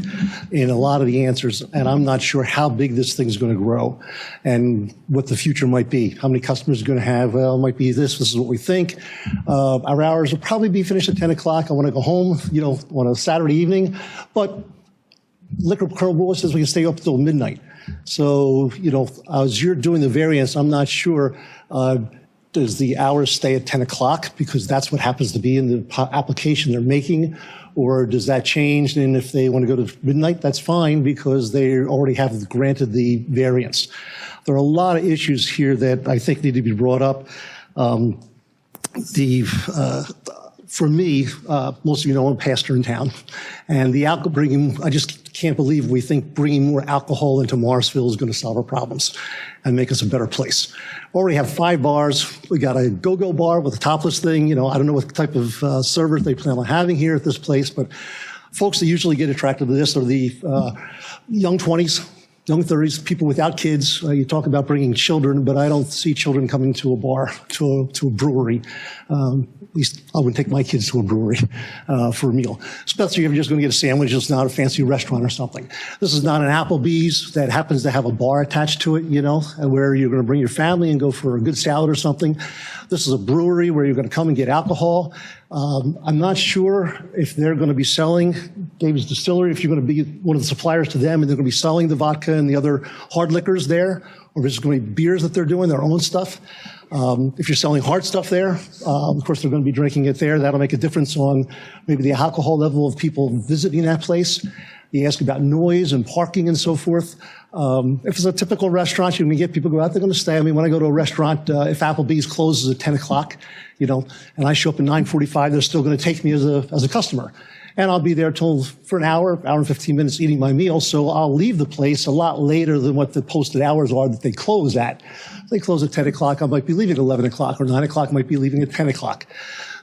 in a lot of the answers. And I'm not sure how big this thing is going to grow and what the future might be. How many customers are going to have? Well, it might be this is what we think. Our hours will probably be finished at 10 o'clock. I want to go home, on a Saturday evening, but Liquor Control says we can stay up till midnight. So, as you're doing the variance, I'm not sure, does the hours stay at 10 o'clock because that's what happens to be in the application they're making, or does that change? And if they want to go to midnight, that's fine because they already have granted the variance. There are a lot of issues here that I think need to be brought up. For me, most of you know I'm a pastor in town, and the alcohol bringing, I just can't believe we think bringing more alcohol into Morrisville is going to solve our problems and make us a better place. Already have 5 bars. We got a go-go bar with a topless thing. I don't know what type of servers they plan on having here at this place, but folks that usually get attracted to this are the young 20s, young 30s, people without kids. You talk about bringing children, but I don't see children coming to a bar, to a brewery. At least I wouldn't take my kids to a brewery for a meal, especially if you're just going to get a sandwich. It's not a fancy restaurant or something. This is not an Applebee's that happens to have a bar attached to it, where you're going to bring your family and go for a good salad or something. This is a brewery where you're going to come and get alcohol. I'm not sure if they're going to be selling David's Distillery, if you're going to be one of the suppliers to them and they're going to be selling the vodka and the other hard liquors there, or if it's going to be beers that they're doing, their own stuff. If you're selling hard stuff there, of course they're going to be drinking it there. That'll make a difference on maybe the alcohol level of people visiting that place. You ask about noise and parking and so forth. If it's a typical restaurant, you're going to get people go out, they're going to stay. I mean, when I go to a restaurant, if Applebee's closes at 10 o'clock, and I show up at 9:45, they're still going to take me as a customer. And I'll be there for an hour and 15 minutes eating my meal. So I'll leave the place a lot later than what the posted hours are that they close at. If they close at 10 o'clock, I might be leaving at 11 o'clock, or 9 o'clock, I might be leaving at 10 o'clock.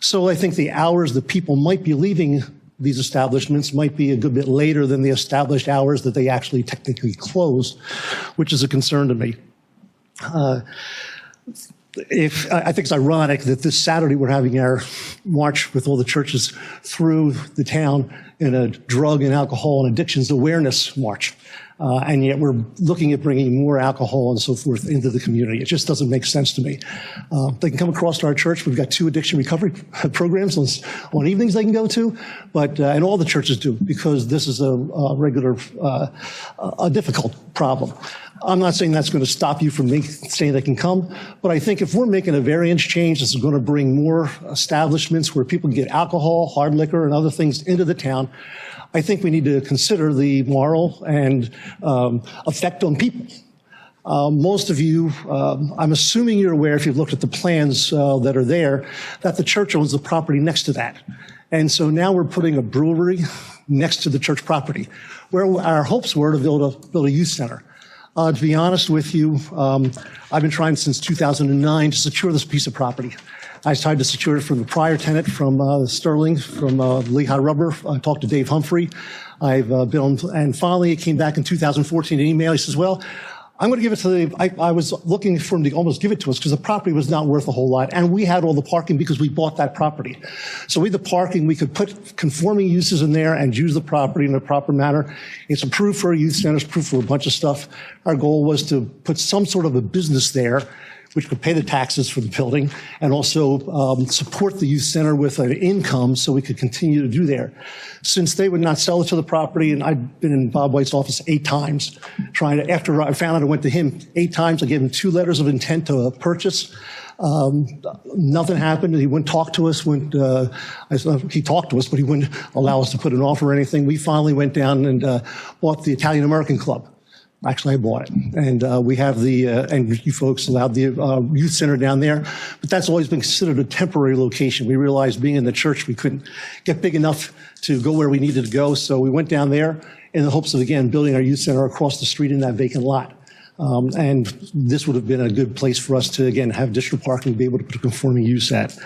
So I think the hours that people might be leaving these establishments might be a good bit later than the established hours that they actually technically close, which is a concern to me. I think it's ironic that this Saturday we're having our march with all the churches through the town in a drug and alcohol and addictions awareness march. And yet we're looking at bringing more alcohol and so forth into the community. It just doesn't make sense to me. They can come across to our church. We've got 2 addiction recovery programs on evenings they can go to, and all the churches do, because this is a difficult problem. I'm not saying that's going to stop you from saying they can come, but I think if we're making a variance change, this is going to bring more establishments where people can get alcohol, hard liquor, and other things into the town. I think we need to consider the moral and effect on people. Most of you, I'm assuming you're aware, if you've looked at the plans that are there, that the church owns the property next to that. And so now we're putting a brewery next to the church property, where our hopes were to build a youth center. To be honest with you, I've been trying since 2009 to secure this piece of property. I tried to secure it from the prior tenant, from Sterling, from Lehigh Rubber. I talked to Dave Humphrey. I've been on, and finally it came back in 2014, an email. He says, well, I'm going to give it to I was looking for him to almost give it to us because the property was not worth a whole lot. And we had all the parking because we bought that property. So we had the parking, we could put conforming uses in there and use the property in a proper manner. It's approved for a youth center, it's approved for a bunch of stuff. Our goal was to put some sort of a business there which could pay the taxes for the building and also support the youth center with an income so we could continue to do there. Since they would not sell it to the property, and I've been in Bob White's office 8 times trying to, after I found out I went to him 8 times, I gave him 2 letters of intent to purchase. Nothing happened. He wouldn't talk to us. He talked to us, but he wouldn't allow us to put an offer or anything. We finally went down and bought the Italian American Club. Actually, I bought it. And we have and you folks allowed the youth center down there. But that's always been considered a temporary location. We realized being in the church, we couldn't get big enough to go where we needed to go. So we went down there in the hopes of, again, building our youth center across the street in that vacant lot. And this would have been a good place for us to, again, have additional parking and be able to put a conforming use at.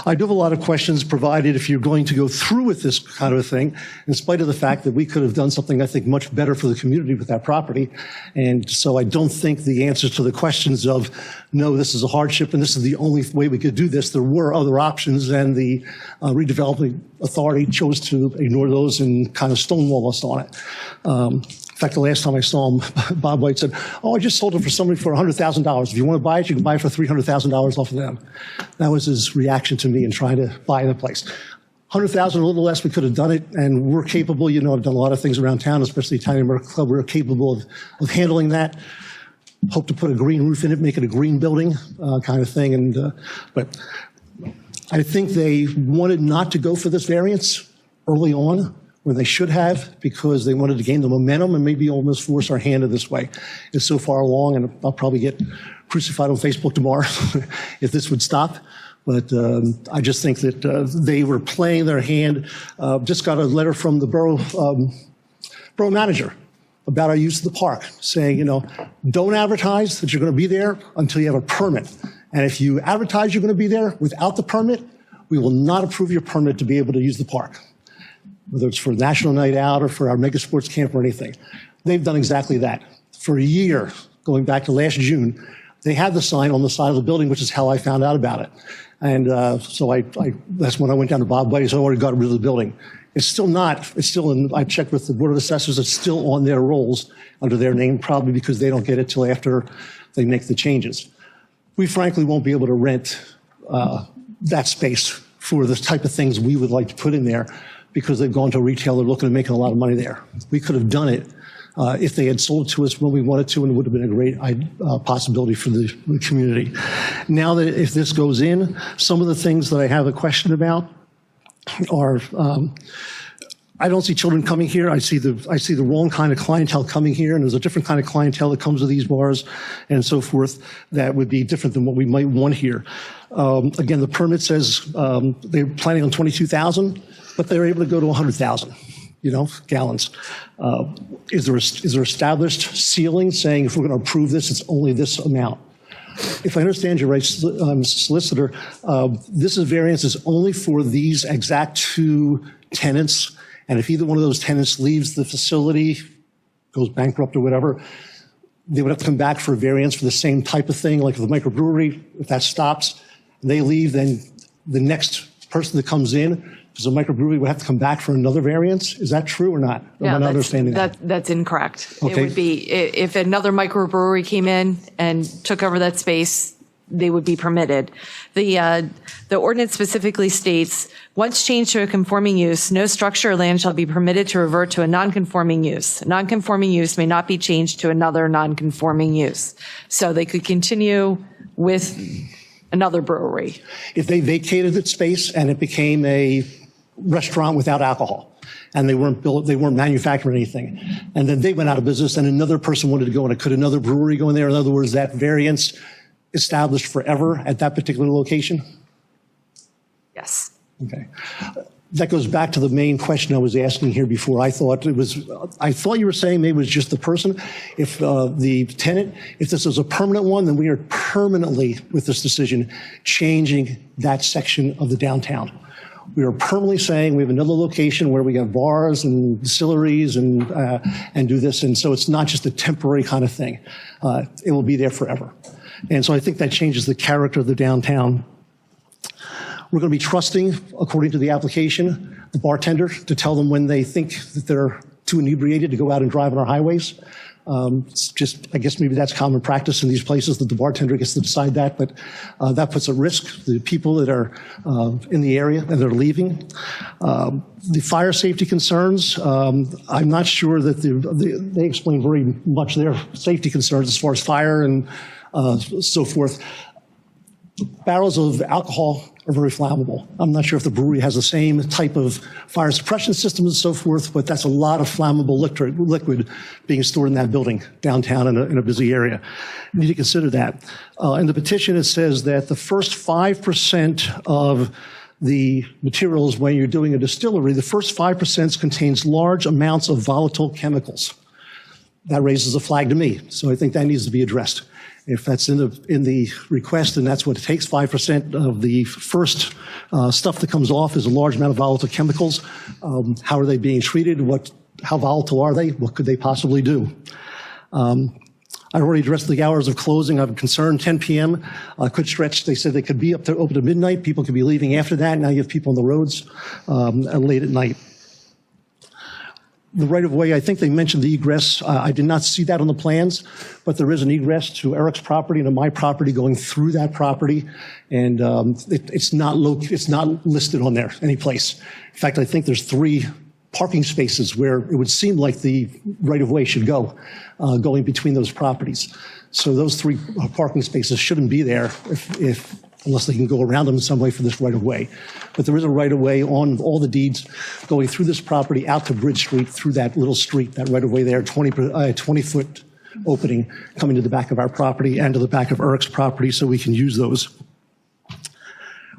I do have a lot of questions provided if you're going to go through with this kind of a thing, in spite of the fact that we could have done something, I think, much better for the community with that property. And so I don't think the answers to the questions of, no, this is a hardship and this is the only way we could do this. There were other options, and the redevelopment authority chose to ignore those and kind of stonewall us on it. In fact, the last time I saw him, Bob White said, "Oh, I just sold it for somebody for $100,000. If you want to buy it, you can buy it for $300,000 off of them." That was his reaction to me in trying to buy the place. 100,000, a little less, we could have done it, and we're capable. You know, I've done a lot of things around town, especially the Italian American Club. We're capable of handling that. Hope to put a green roof in it, make it a green building kind of thing. And but I think they wanted not to go for this variance early on, when they should have, because they wanted to gain the momentum and maybe almost force our hand in this way. It's so far along, and I'll probably get crucified on Facebook tomorrow if this would stop. But I just think that they were playing their hand. Just got a letter from the borough manager about our use of the park, saying, you know, don't advertise that you're going to be there until you have a permit. And if you advertise you're going to be there without the permit, we will not approve your permit to be able to use the park, whether it's for National Night Out or for our mega sports camp or anything. They've done exactly that. For a year, going back to last June, they had the sign on the side of the building, which is how I found out about it. And so that's when I went down to Bob White's. I already got rid of the building. It's still not, it's still in, I checked with the Board of Assessors, it's still on their rolls under their name, probably because they don't get it till after they make the changes. We frankly won't be able to rent that space for the type of things we would like to put in there, because they've gone to a retailer looking at making a lot of money there. We could have done it if they had sold to us when we wanted to, and it would have been a great possibility for the community. Now that if this goes in, some of the things that I have a question about are, I don't see children coming here. I see the wrong kind of clientele coming here, and there's a different kind of clientele that comes to these bars and so forth that would be different than what we might want here. Again, the permit says they're planning on 22,000, but they're able to go to 100,000, gallons. Is there established ceiling saying if we're going to approve this, it's only this amount? If I understand you right, Solicitor, this variance is only for these exact 2 tenants, and if either one of those tenants leaves the facility, goes bankrupt or whatever, they would have to come back for a variance for the same type of thing, like the microbrewery. If that stops, they leave, then the next person that comes in, because the microbrewery would have to come back for another variance. Is that true or not? Yeah, am I not understanding that? That's incorrect. Okay. It would be, if another microbrewery came in and took over that space, they would be permitted. The ordinance specifically states, once changed to a conforming use, no structure or land shall be permitted to revert to a non-conforming use. Non-conforming use may not be changed to another non-conforming use. So they could continue with another brewery. If they vacated that space and it became a restaurant without alcohol, and they weren't manufacturing anything, and then they went out of business and another person wanted to go in, could another brewery go in there? In other words, that variance established forever at that particular location? Yes. Okay. That goes back to the main question I was asking here before. I thought you were saying maybe it was just the person. If the tenant, if this is a permanent one, then we are permanently, with this decision, changing that section of the downtown. We are permanently saying we have another location where we have bars and distilleries and do this. And so it's not just a temporary kind of thing. It will be there forever. And so I think that changes the character of the downtown. We're going to be trusting, according to the application, the bartender to tell them when they think that they're too inebriated to go out and drive on our highways. It's just, I guess maybe that's common practice in these places that the bartender gets to decide that, but that puts at risk the people that are in the area and they're leaving. The fire safety concerns, I'm not sure that they explain very much their safety concerns as far as fire and so forth. Barrels of alcohol are very flammable. I'm not sure if the brewery has the same type of fire suppression system and so forth, but that's a lot of flammable liquid being stored in that building downtown in a busy area. You need to consider that. In the petition, it says that the first 5% of the materials when you're doing a distillery, the first 5% contains large amounts of volatile chemicals. That raises a flag to me, so I think that needs to be addressed. If that's in the request, and that's what it takes, 5% of the first stuff that comes off is a large amount of volatile chemicals. How are they being treated? How volatile are they? What could they possibly do? I already addressed the hours of closing. I'm concerned 10 p.m. Could stretch. They said they could be open to midnight. People could be leaving after that. Now you have people on the roads late at night. The right-of-way, I think they mentioned the egress. I did not see that on the plans, but there is an egress to Eric's property and to my property going through that property, and it's not listed on there any place. In fact, I think there's 3 parking spaces where it would seem like the right-of-way should go, going between those properties. So those 3 parking spaces shouldn't be there unless they can go around them in some way for this right-of-way. But there is a right-of-way on all the deeds going through this property out to Bridge Street, through that little street, that right-of-way there, 20-foot opening coming to the back of our property and to the back of Eric's property, so we can use those.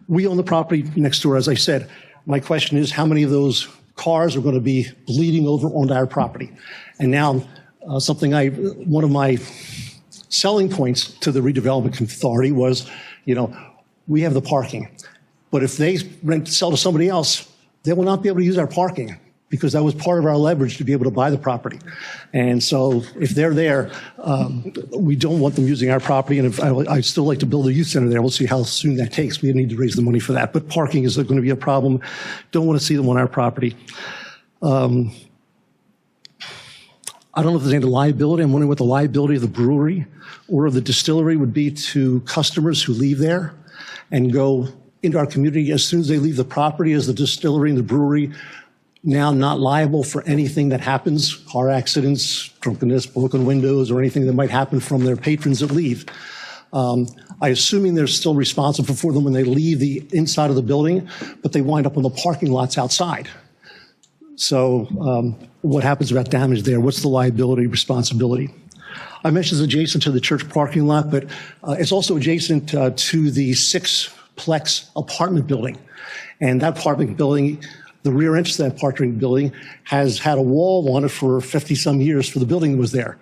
We own the property next door, as I said. My question is, how many of those cars are going to be bleeding over onto our property? And now, one of my selling points to the redevelopment authority was, we have the parking. But if they sell to somebody else, they will not be able to use our parking because that was part of our leverage to be able to buy the property. And so if they're there, we don't want them using our property. And if I'd still like to build a youth center there. We'll see how soon that takes. We need to raise the money for that. But parking is going to be a problem. Don't want to see them on our property. I don't know if there's any liability. I'm wondering what the liability of the brewery or of the distillery would be to customers who leave there and go into our community as soon as they leave the property. As the distillery and the brewery now not liable for anything that happens, car accidents, drunkenness, broken windows, or anything that might happen from their patrons that leave. I'm assuming they're still responsible for them when they leave the inside of the building, but they wind up on the parking lots outside. So what happens about damage there? What's the liability, responsibility? I mentioned it's adjacent to the church parking lot, but it's also adjacent to the 6-plex apartment building. And that apartment building, the rear entrance to that apartment building has had a wall on it for 50-some years for the building that was there.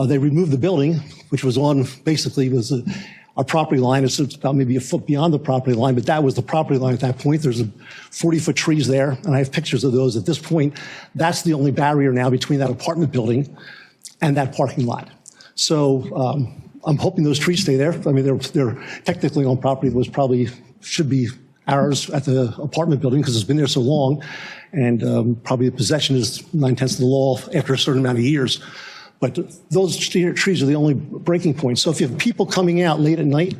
They removed the building, which was our property line. It's about maybe a foot beyond the property line, but that was the property line at that point. There's 40-foot trees there, and I have pictures of those. At this point, that's the only barrier now between that apartment building and that parking lot. So I'm hoping those trees stay there. I mean, they're technically on property that should be ours at the apartment building because it's been there so long, and probably the possession is 9/10 of the law after a certain amount of years. But those trees are the only breaking points. So if you have people coming out late at night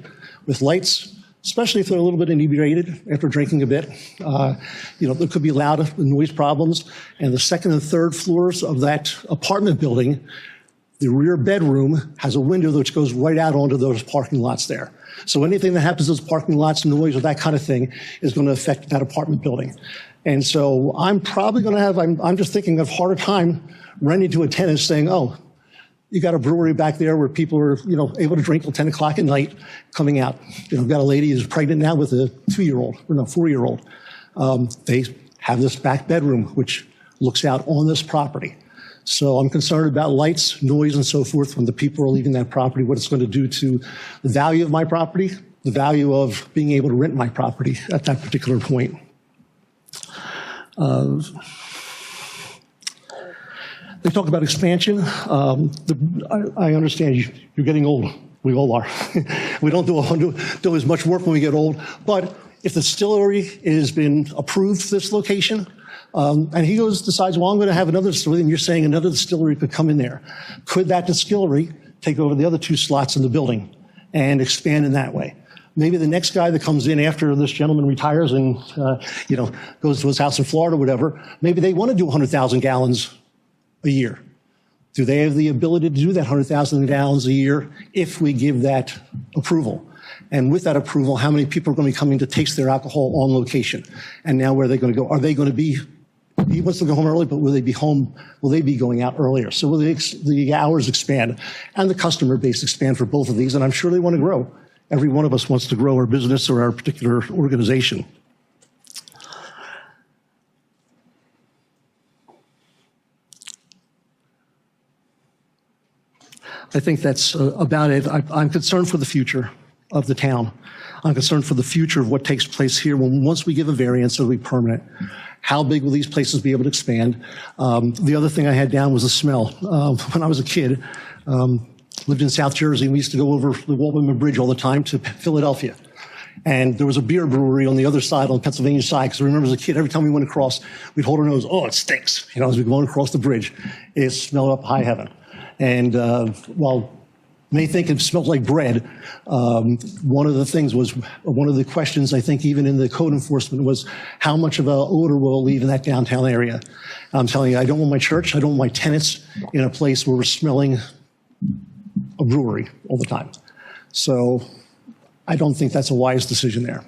with lights, especially if they're a little bit inebriated after drinking a bit, there could be loud noise problems. And the 2nd and 3rd floors of that apartment building, the rear bedroom has a window which goes right out onto those parking lots there. So anything that happens to those parking lots, noise or that kind of thing, is going to affect that apartment building. And so I'm probably going to I'm just thinking of a harder time running to a tenant saying, oh, you got a brewery back there where people are, able to drink till 10 o'clock at night coming out. We've got a lady who's pregnant now with a 4-year-old. They have this back bedroom, which looks out on this property. So I'm concerned about lights, noise, and so forth when the people are leaving that property, what it's going to do to the value of my property, the value of being able to rent my property at that particular point. They talk about expansion. I understand you're getting old. We all are. We don't do as much work when we get old. But if the distillery has been approved for this location, and he decides, well, I'm going to have another distillery, and you're saying another distillery could come in there. Could that distillery take over the other 2 slots in the building and expand in that way? Maybe the next guy that comes in after this gentleman retires and goes to his house in Florida or whatever, maybe they want to do 100,000 gallons a year. Do they have the ability to do that 100,000 gallons a year if we give that approval? And with that approval, how many people are going to be coming to taste their alcohol on location? And now where are they going to go? Are they going to be, he wants to go home early, but will they be home? Will they be going out earlier? So will the hours expand and the customer base expand for both of these? And I'm sure they want to grow. Every one of us wants to grow our business or our particular organization. I think that's about it. I'm concerned for the future of the town. I'm concerned for the future of what takes place here once we give a variance, it'll be permanent. How big will these places be able to expand? The other thing I had down was the smell. When I was a kid, lived in South Jersey, and we used to go over the Waltham Bridge all the time to Philadelphia. And there was a beer brewery on the other side, on the Pennsylvania side, because I remember as a kid, every time we went across, we'd hold our nose, oh, it stinks, as we're going across the bridge. It smelled up high heaven. And while you may think it smelled like bread, one of the things was, one of the questions I think even in the code enforcement was how much of an odor will leave in that downtown area. I'm telling you, I don't want my church, I don't want my tenants in a place where we're smelling a brewery all the time. So I don't think that's a wise decision there.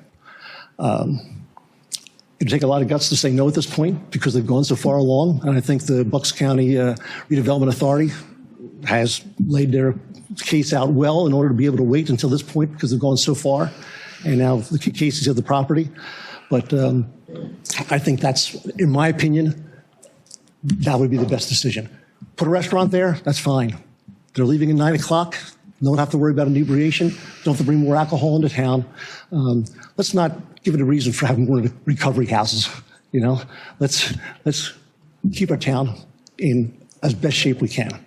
It'd take a lot of guts to say no at this point because they've gone so far along. And I think the Bucks County Redevelopment Authority has laid their case out well in order to be able to wait until this point because they've gone so far. And now the cases of the property. But I think that's, in my opinion, that would be the best decision. Put a restaurant there, that's fine. They're leaving at 9 o'clock. Don't have to worry about inebriation. Don't have to bring more alcohol into town. Let's not give it a reason for having more recovery houses. Let's keep our town in as best shape we can.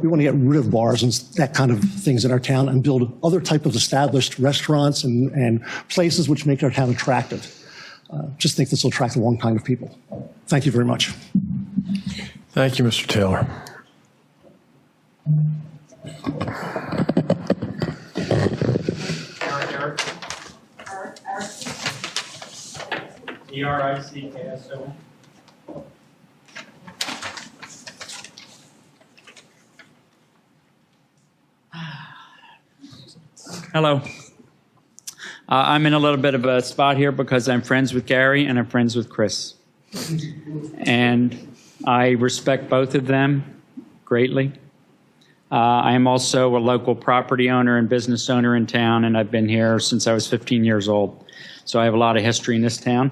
We want to get rid of bars and that kind of things in our town and build other type of established restaurants and places which make our town attractive. Just think this will attract a long time of people. Thank you very much. Thank you, Mr. Taylor. Eric. E-R-I-C-K-S-O-N. Hello. I'm in a little bit of a spot here because I'm friends with Gary and I'm friends with Chris. And I respect both of them greatly. I am also a local property owner and business owner in town, and I've been here since I was 15 years old. So I have a lot of history in this town.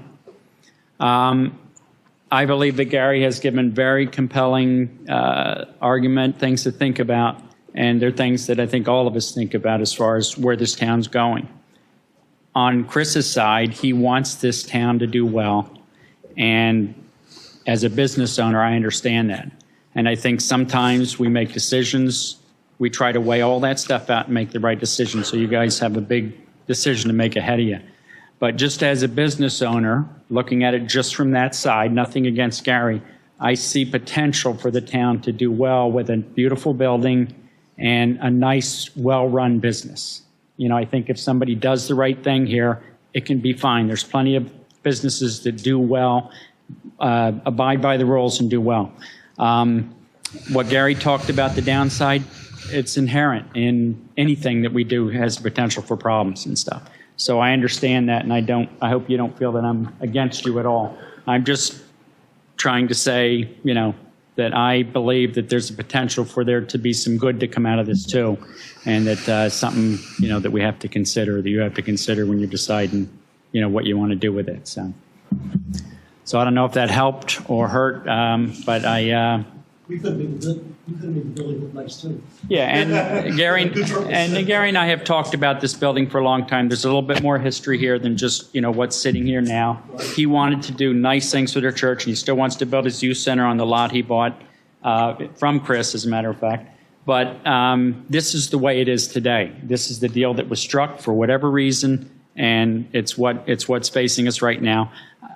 I believe that Gary has given very compelling argument, things to think about, and they're things that I think all of us think about as far as where this town's going. On Chris's side, he wants this town to do well, and as a business owner, I understand that. And I think sometimes we make decisions, we try to weigh all that stuff out and make the right decision, so you guys have a big decision to make ahead of you. But just as a business owner, looking at it just from that side, nothing against Gary, I see potential for the town to do well with a beautiful building and a nice, well-run business. I think if somebody does the right thing here, it can be fine. There's plenty of businesses that do well, abide by the rules and do well. What Gary talked about, the downside, it's inherent in anything that we do has the potential for problems and stuff. So I understand that, and I hope you don't feel that I'm against you at all. I'm just trying to say, that I believe that there's a potential for there to be some good to come out of this too, and that something, that we have to consider, that you have to consider when you're deciding, what you want to do with it. So I don't know if that helped or hurt, but I We could make the building look nice too. Yeah, and Gary and I have talked about this building for a long time. There's a little bit more history here than just, what's sitting here now. He wanted to do nice things with our church, and he still wants to build his youth center on the lot he bought from Chris, as a matter of fact. But this is the way it is today. This is the deal that was struck for whatever reason, and it's what's facing us right now.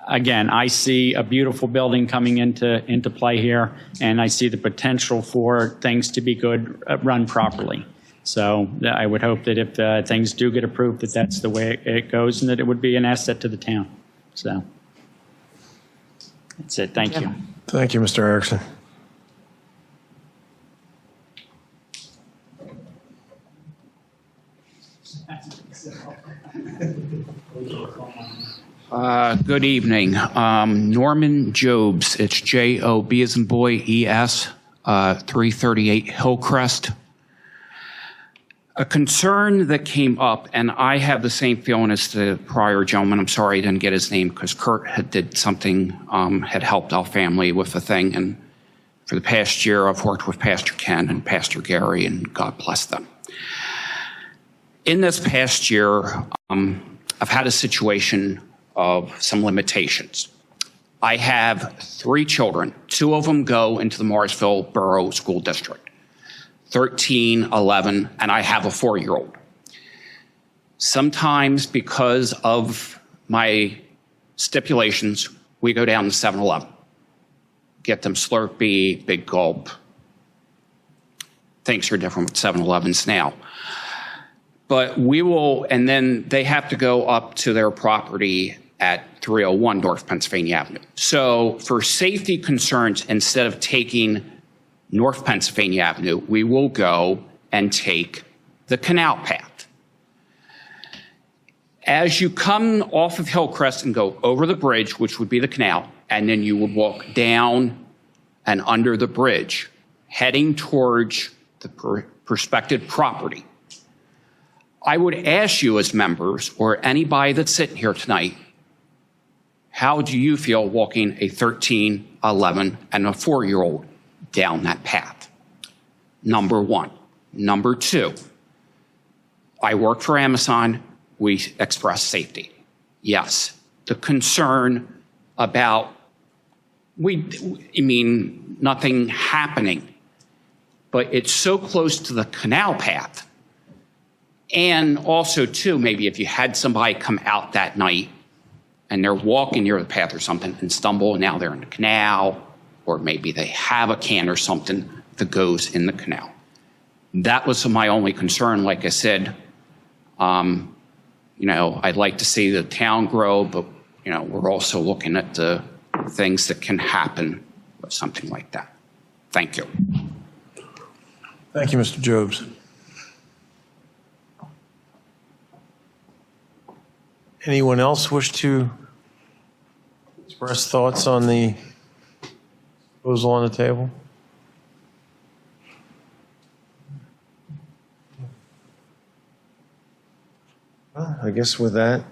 Again, I see a beautiful building coming into play here, and I see the potential for things to be good, run properly. So I would hope that if things do get approved, that that's the way it goes, and that it would be an asset to the town. So that's it. Thank you. Thank you, Mr. Erickson. Good evening. Norman Jobs. It's J-O-B as in boy, E-S, 338 Hillcrest. A concern that came up, and I have the same feeling as the prior gentleman. I'm sorry I didn't get his name because Kurt did something, had helped our family with a thing. And for the past year, I've worked with Pastor Ken and Pastor Gary, and God bless them. In this past year, I've had a situation of some limitations. I have 3 children. 2 of them go into the Morrisville Borough School District, 13, 11, and I have a 4-year-old. Sometimes because of my stipulations, we go down to 7-Eleven, get them Slurpee, Big Gulp. Things are different with 7-Elevens now. But we will, and then they have to go up to their property at 301 North Pennsylvania Avenue. So for safety concerns, instead of taking North Pennsylvania Avenue, we will go and take the canal path. As you come off of Hillcrest and go over the bridge, which would be the canal, and then you would walk down and under the bridge, heading towards the prospective property. I would ask you as members, or anybody that's sitting here tonight, how do you feel walking a 13, 11, and a 4-year-old down that path? Number one. Number two, I work for Amazon. We express safety. Yes, the concern about, nothing happening, but it's so close to the canal path. And also, too, maybe if you had somebody come out that night and they're walking near the path or something and stumble, and now they're in the canal, or maybe they have a can or something that goes in the canal. That was my only concern. Like I said, I'd like to see the town grow, but, we're also looking at the things that can happen with something like that. Thank you. Thank you, Mr. Jobs. Anyone else wish to express thoughts on the proposal on the table? Well, I guess with that.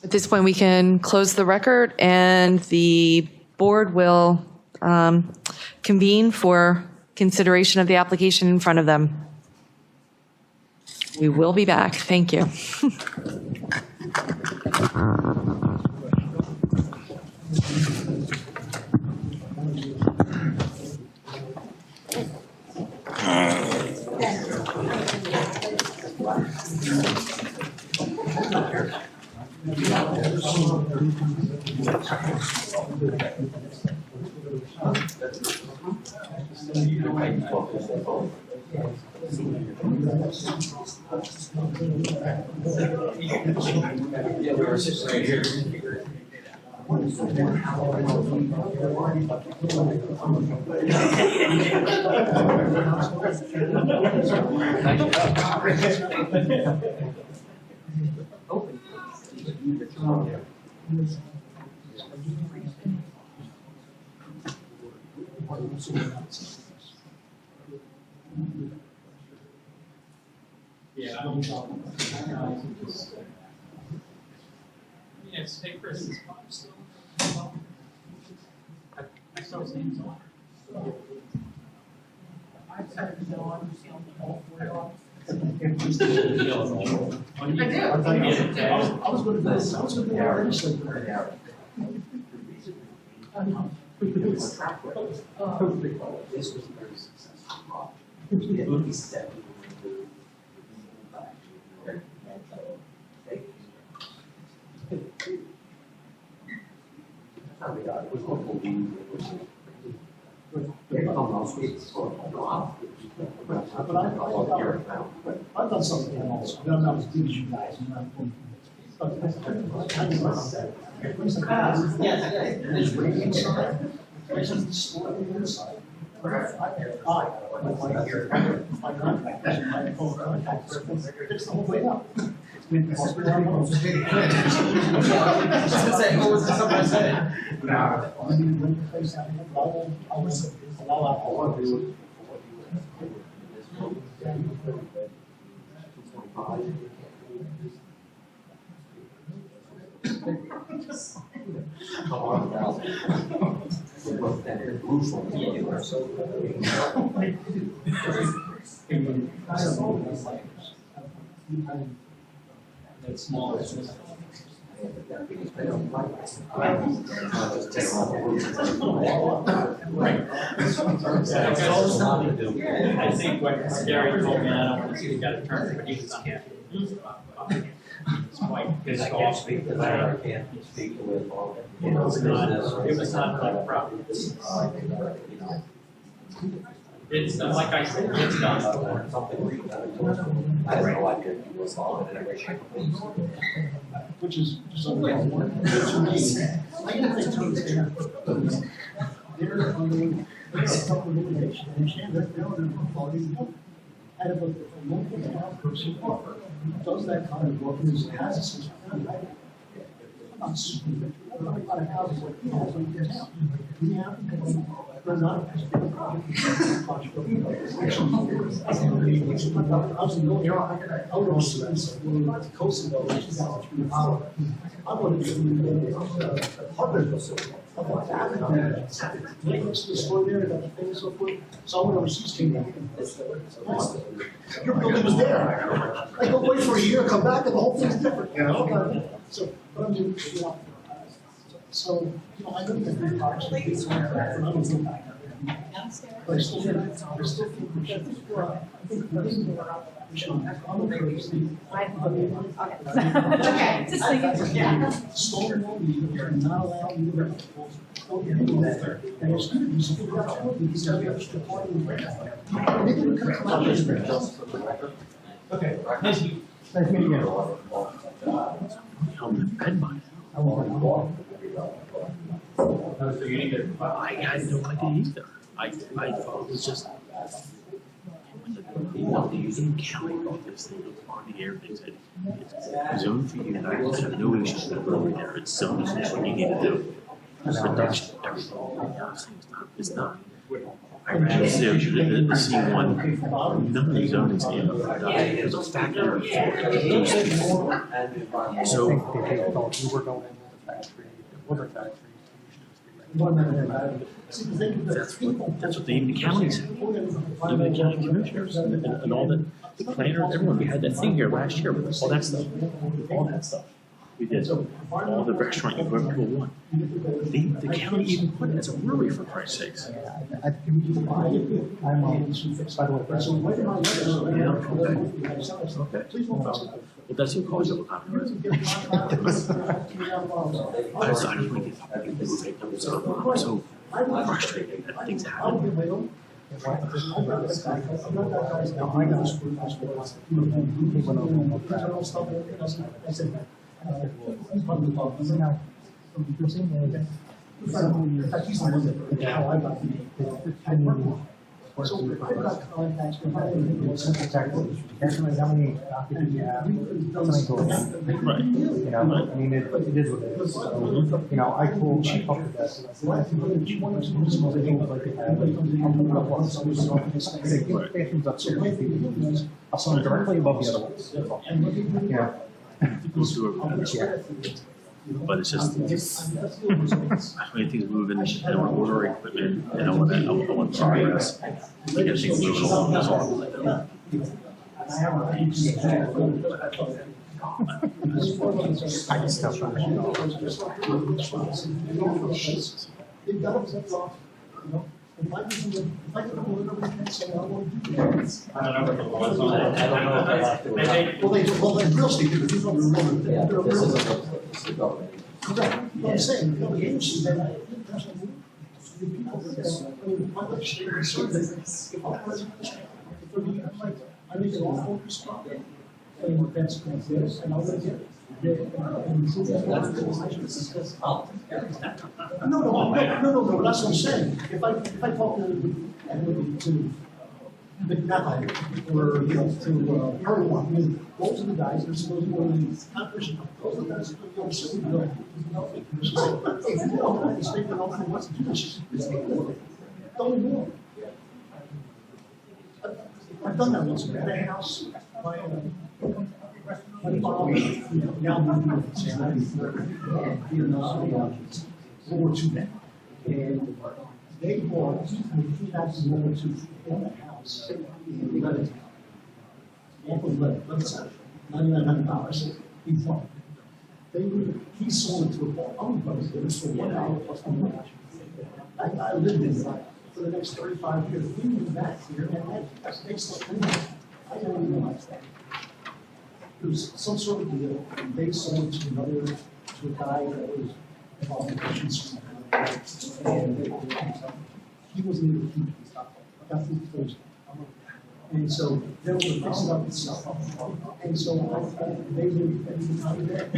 At this point, we can close the record, and the board will convene for consideration of the application in front of them. We will be back. Thank you. Yes, hey Chris, is Bob still? I saw I've done something else, but I'm not as good as you guys. I think what Gary told me, I don't want to see the guy turn, but he was not. It's quite good. I can't speak to that. I can't speak to it. It was not like property. It's not, like I said, it's done. I don't know, I could resolve it in every shape. Which is unbelievable. To me, I think they're funding elimination, and they're funding. And if a local town person does that kind of work, and has a system, I'm not stupid. A lot of houses like you have in town. We have they're not as big a project. I was in the I was in the coast of the 2003 I wanted to apartment facility. Right next to the store there, got the thing and so forth. So I went overseas, came back. Your building was there. I go away for a year, come back, and the whole thing's different. You know? So, but I mean, you know, so, you know, I know that the project is and I don't feel back. But I still think we should. Okay, just thinking, yeah. Stonewall, we are not allowed to do that. And it's good to be some good opportunity because the extra party in the maybe we could come out here. Okay. Nice meeting you. So you need to. I had no idea either. I thought it was just. They wanted to use the county office, they looked on the air, they said, it's zoned for you, I have no issues with over there, it's zoned, it's what you need to do. Production, everything. It's not. I ran the C1, none of the zoning's in production, there's a factory for it. So. That's what the even the counties, even the county commissioners and all the planners, everyone, we had that thing here last year with all that stuff. We did, all the restaurant, you go to one. The county even put it as a brewery for Christ's sakes. Well, that's what caused it. I'm so frustrated that things happen. So we've got contacts with how many documents you have, how many doors. Right. You know, I mean, it is what it is. So, you know, I told Chief up to this. I think she wanted to do some other things like I'll sign directly above the other ones. Yeah. but it's just, I mean, things moving, and we're ordering equipment, and I want progress. We get things moving along, that's all I do. No, that's what I'm saying. If I talk to McNally or, to everyone, I mean, those are the guys that are supposed to go in the competition. Those are the guys that are going to sit with the she said, hey, if you don't have the state that also wants to do this, she said, it's don't do it. I've done that once. I had a house, my father, now moved to Vietnam, World War II then. And they bought 2,000 World War II on the house in Lebanon. Off of Lebanon, $9,900. He bought it. He sold it to a bar. I'm going to it for $1 plus $1. I lived in it for the next 35 years. We moved back here, and that's excellent. I didn't even realize that. There was some sort of deal, and they sold it to a guy that was involved in Christian. And he wasn't able to keep it. Got through the first. And so they were fixing up and stuff. And so they were out of there.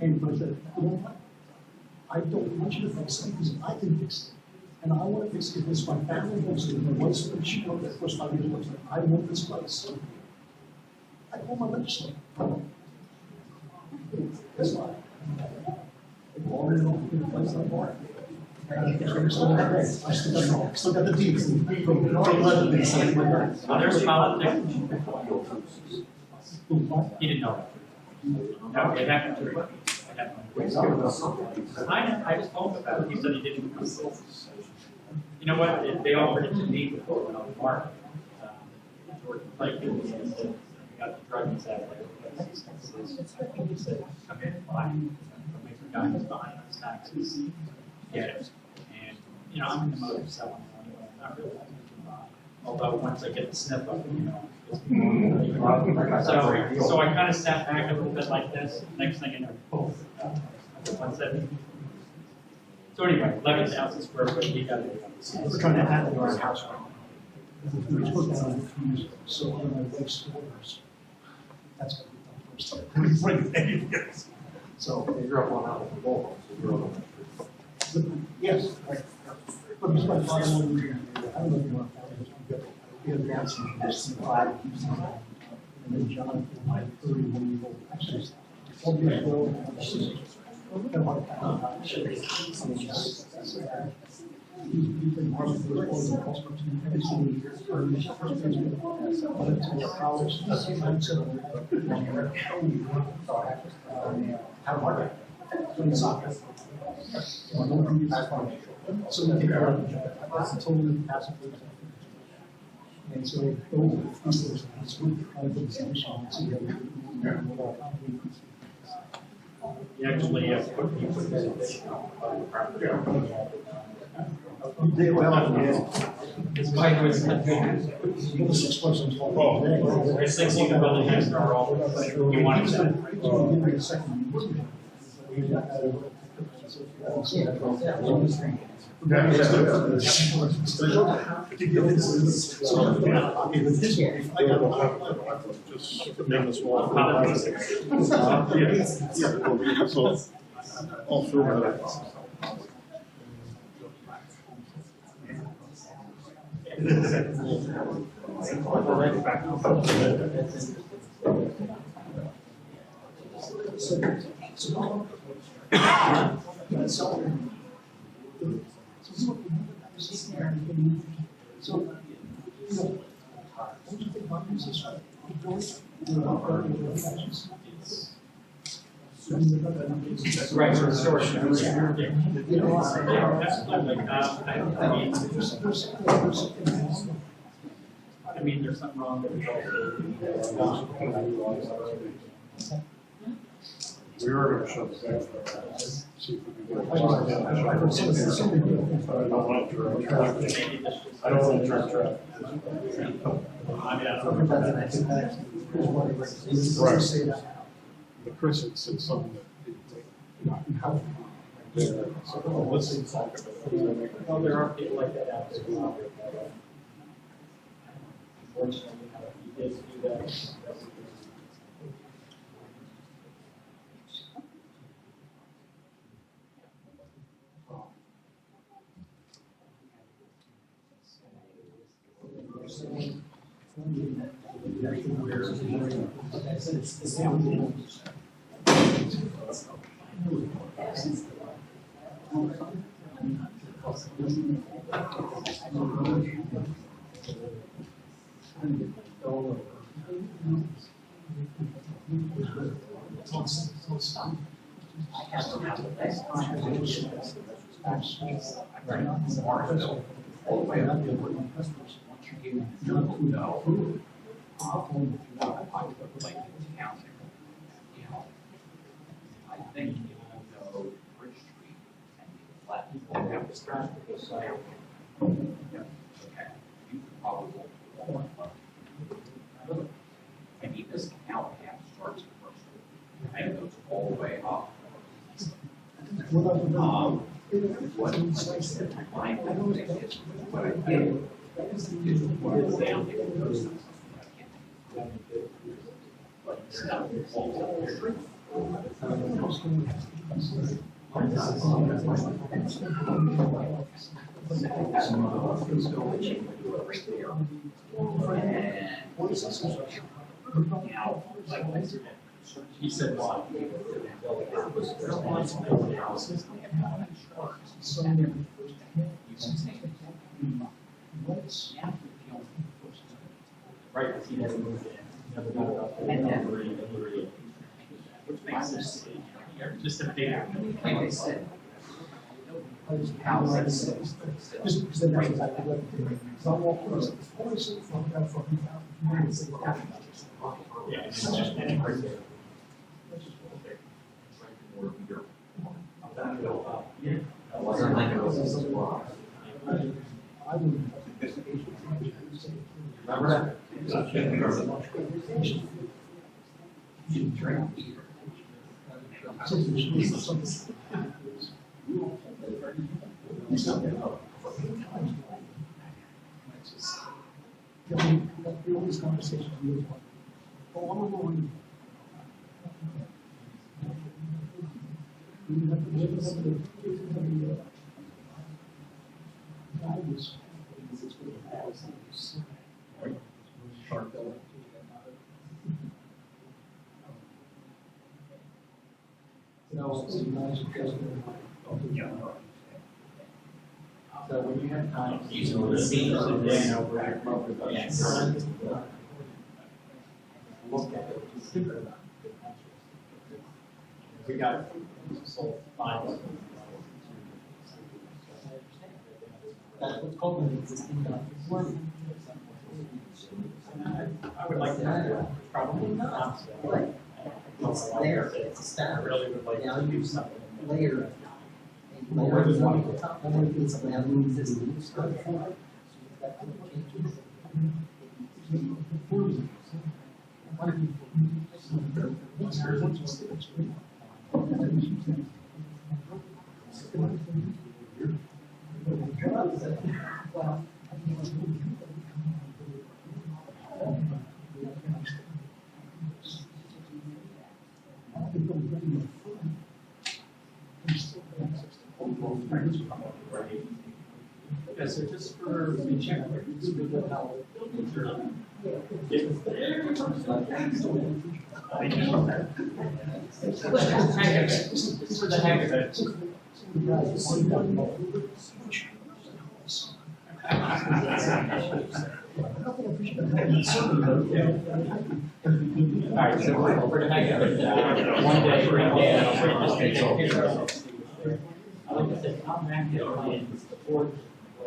And I said, you know what? I don't want you to fix it because I can fix it. And I want to fix it because my family wants it. My wife's going to cheat on the first 5 years. I want this place. I called my legislator. That's why. They all in the place like that. I still got the deeds from Lebanon. There's politics. He didn't know. No, it happened to him. I just told him about it. He said he didn't. You know what? They offered it to me before when I was marked. George Blake and said, "We got the drug example." He said, "Come in, buy, make your guys behind us taxes, get it." And you know, I'm in the mode of selling one, not really. Although once I get the sniff of it, you know. So I kind of sat back a little bit like this. Next thing you know, boom. 170. So anyway, 11,000 square foot. He got it. We're trying to have it in our house. So when my wife's stores, that's what we first started. So you're up on out of the wall. Yes. But it's my father. I don't know if you want to. We have dancing this flag, and then John, my 31-year-old, actually, 12 years old. He's been Morrisville Borough every single year for his first president. I went to college, playing soccer. So we take care of each other. That's the total capacity. And so this week, I did the solution together. You actually put that addition on the property. You did well, yeah. His wife was You're the sixth person talking today. There's 6 you can build next to our office. You wanted that. All through. Right, for storage. I mean, there's something wrong with We were going to shut it down. See if we can get it. I don't want to turn traffic. I don't want to turn traffic. Right. But Chris had said something that let's talk about it. Well, there are people like that out there. Unfortunately, you guys do that. Maybe this canal path starts first and goes all the way up. What I think is what I did is down he said, "Why?" Right, because he never moved in. Never got up. Which makes sense. Just a big. Like I said. Yeah, it's just right there. Remember So when you have time, you know, the scenes and then over at look at it. We got sold five. That's what's called an existing non-conforming. I would like to have it, probably not. It's there, it's established. I really would like to do something. Layer. More than one. Top one is allowed to exist in this country. Okay, so just for me check, how buildings are. Just for the heck of it. right, so we're going to have one day, I like I said, I'm active in support. I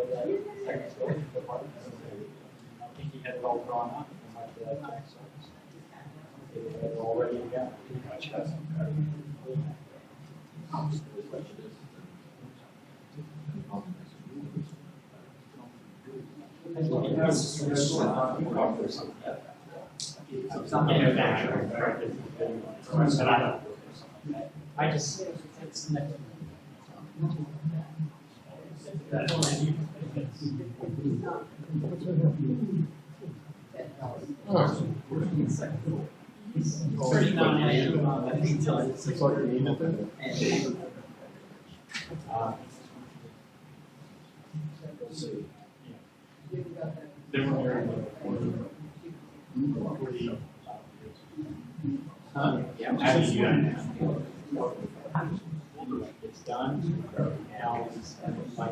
think he had it all drawn up. Already got. I just, it's next. It's done. Now it's like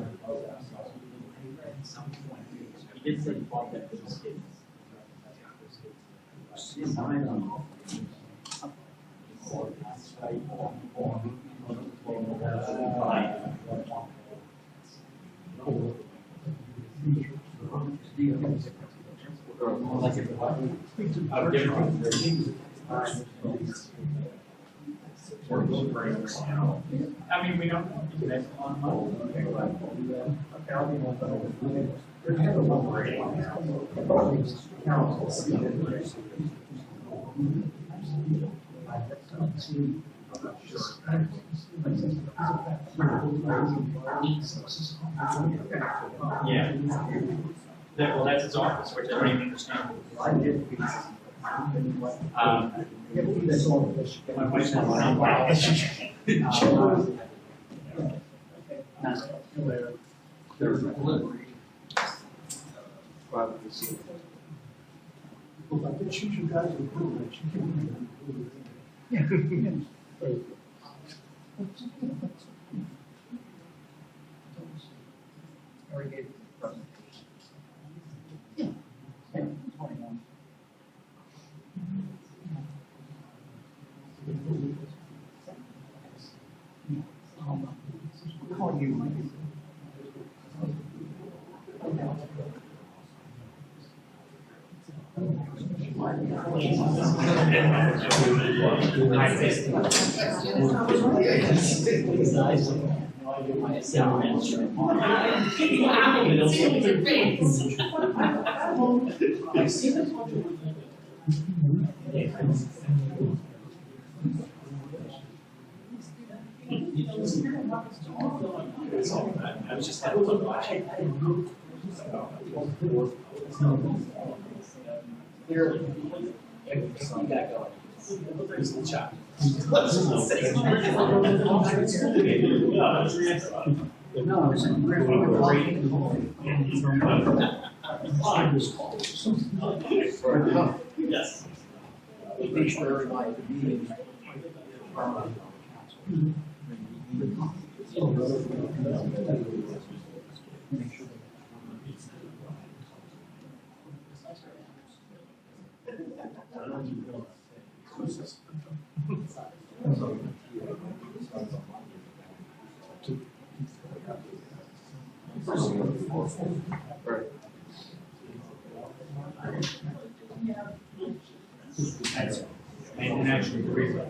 at some point. He did say he bought that for his kids. I mean, we don't invest on yeah. Well, that's his office, which I don't even understand. My wife's I was just having a look. Clearly, everything got going. There's the chop. Yes. And actually, the reason.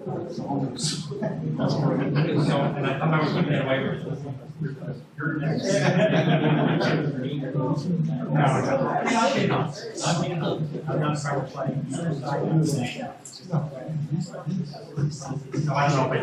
And I thought I was looking at away with it. You're next. I'm not trying to play. No, I don't know if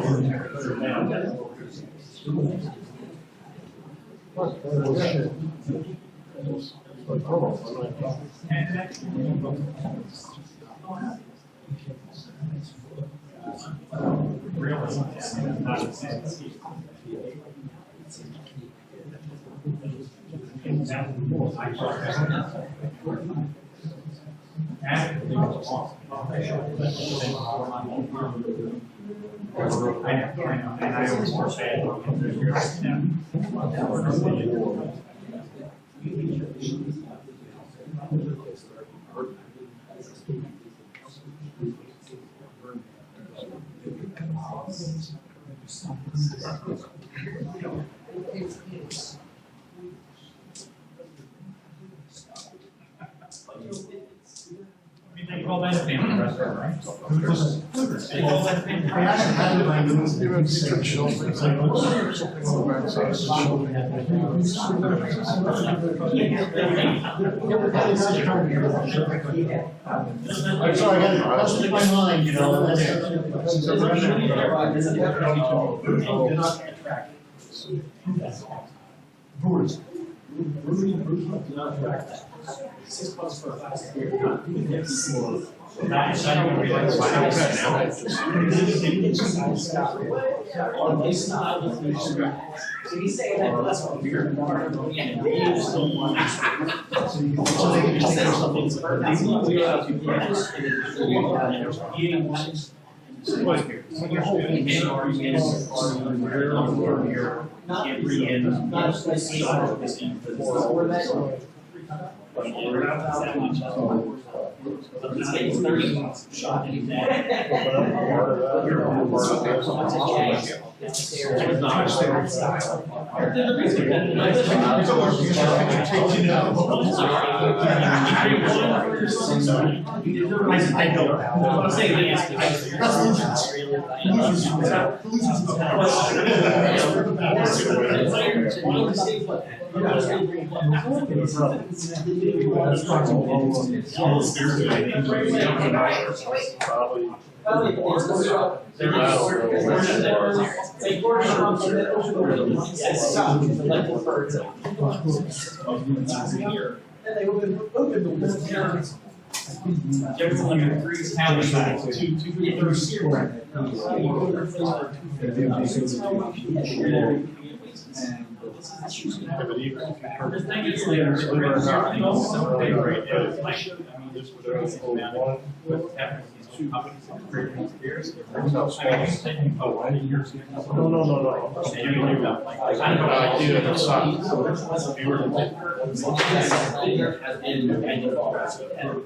They call that a family restaurant, right? I'm sorry, I lost in my mind, you know.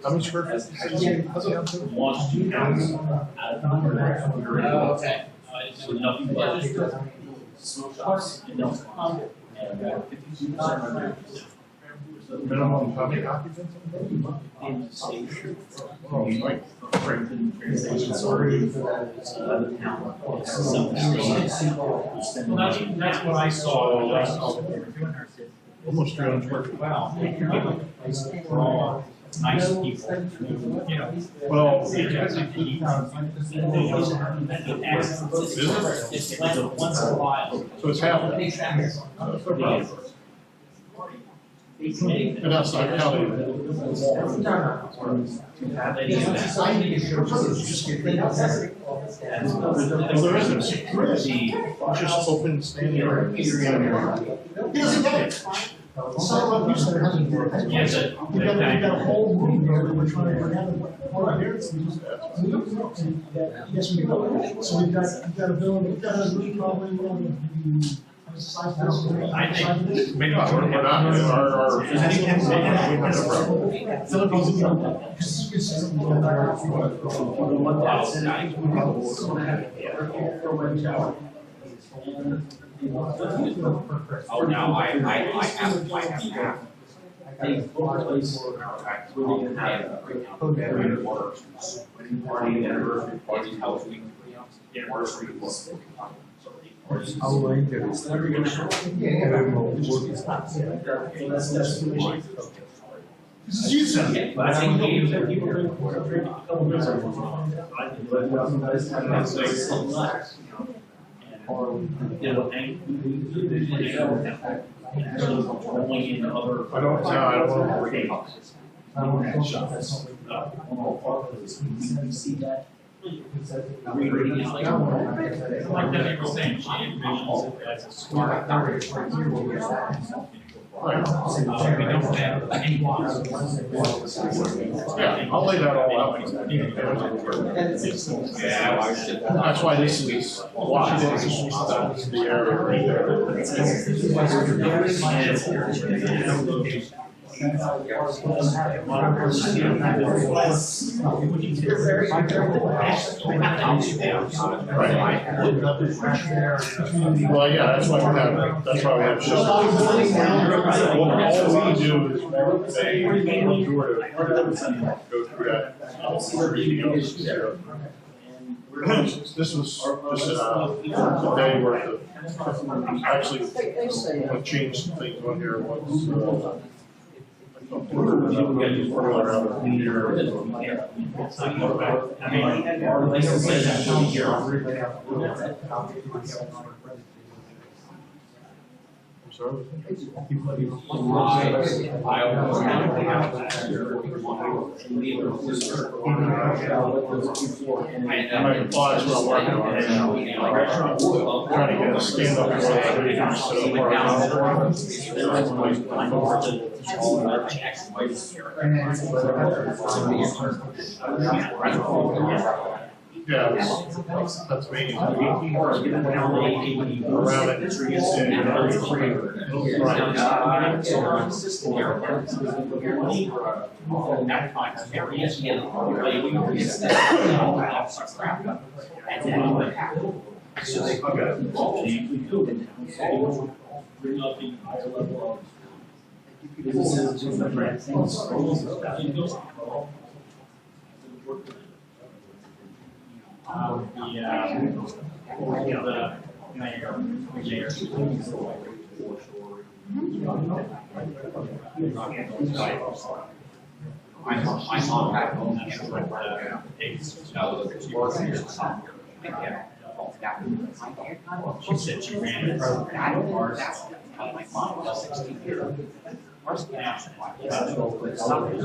How many square feet? Minimum how many occupants? That's what I saw. Almost 300. Wow. For all nice people. You know. Well, it's once in a while. so it's half. And outside county. Well, there isn't. Just open standing. He doesn't get it. It's not like you said, it hasn't worked. Yes, We got a whole room where we're trying to have it. Yes, we do. So we've got a building, we've got a probably, I think maybe we're not, our oh, no, I have. Like that, people saying, she envisions it as a smart. Right. Yeah, I'll lay that all out. That's why this is why this is the area right there. Well, yeah, that's why we have shelters. All we do is say, go through that. This is a day worth of, actually, what changed some things on here was, trying to get a stand up. Yeah, that's me. Around it. My mom back home, she said she ran a program. I don't know that's my mom was 16 years old.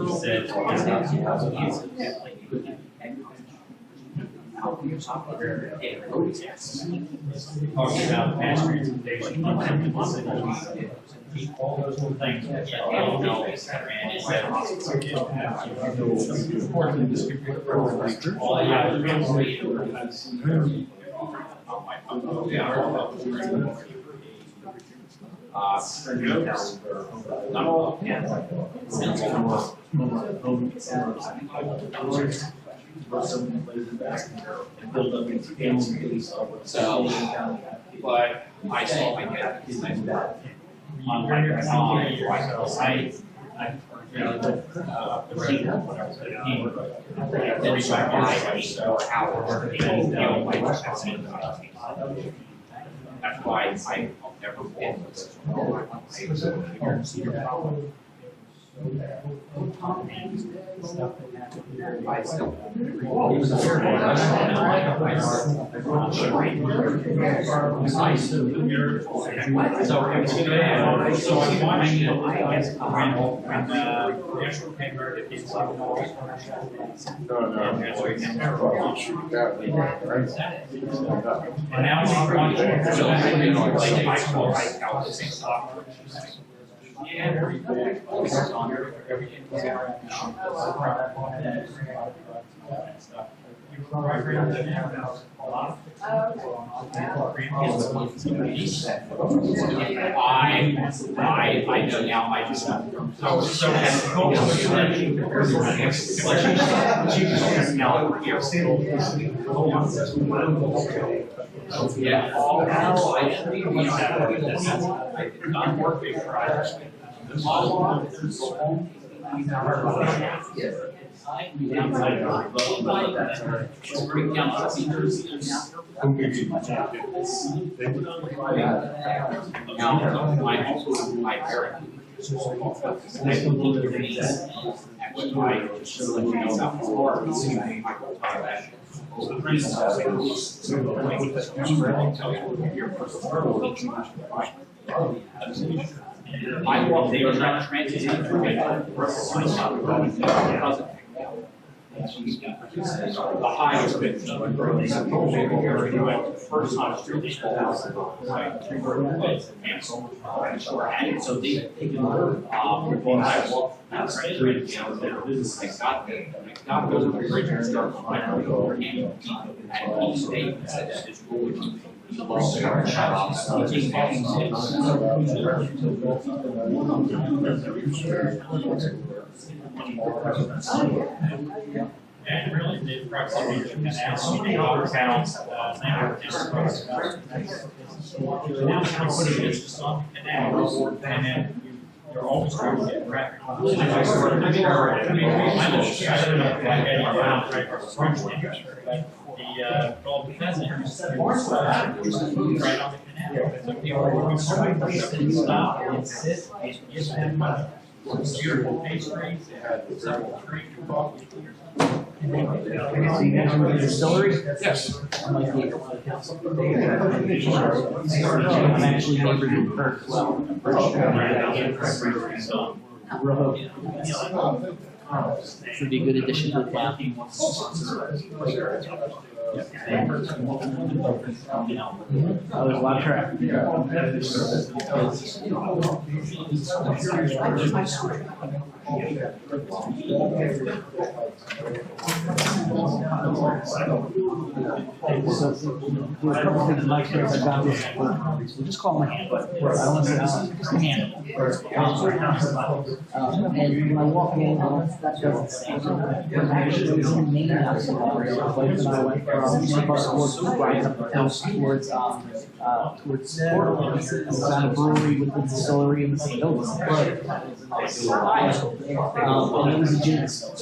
She said, talking about mass transportation, all those little things. So, but I saw my dad on my site. That's why I've never been. I know now I just yeah, I did not work big projects. I walked there trying to transit The highest bid. First time street. And so they can that's three their business got those original start finally over and each state is going and really, the proximity can ask you the other towns, it's just on the canal, and then you're always trying to get traffic. I mean, I know, the Golden Pheasant right on the canal. So people stop and sit and give them money. It's beautiful pastries, they have several trees, coffee. Distillery? Yes. I'm actually neighbors in Perth as well. This would be a good addition to the town. Oh, there's a lot of traffic. So just call my hand. I don't want to say just a hand. And when I walk in, that doesn't say. Actually, it's in Maine outside. My wife and I went from right up the coast towards Portland. It's on a brewery with the distillery in the same building. And it was a gin. So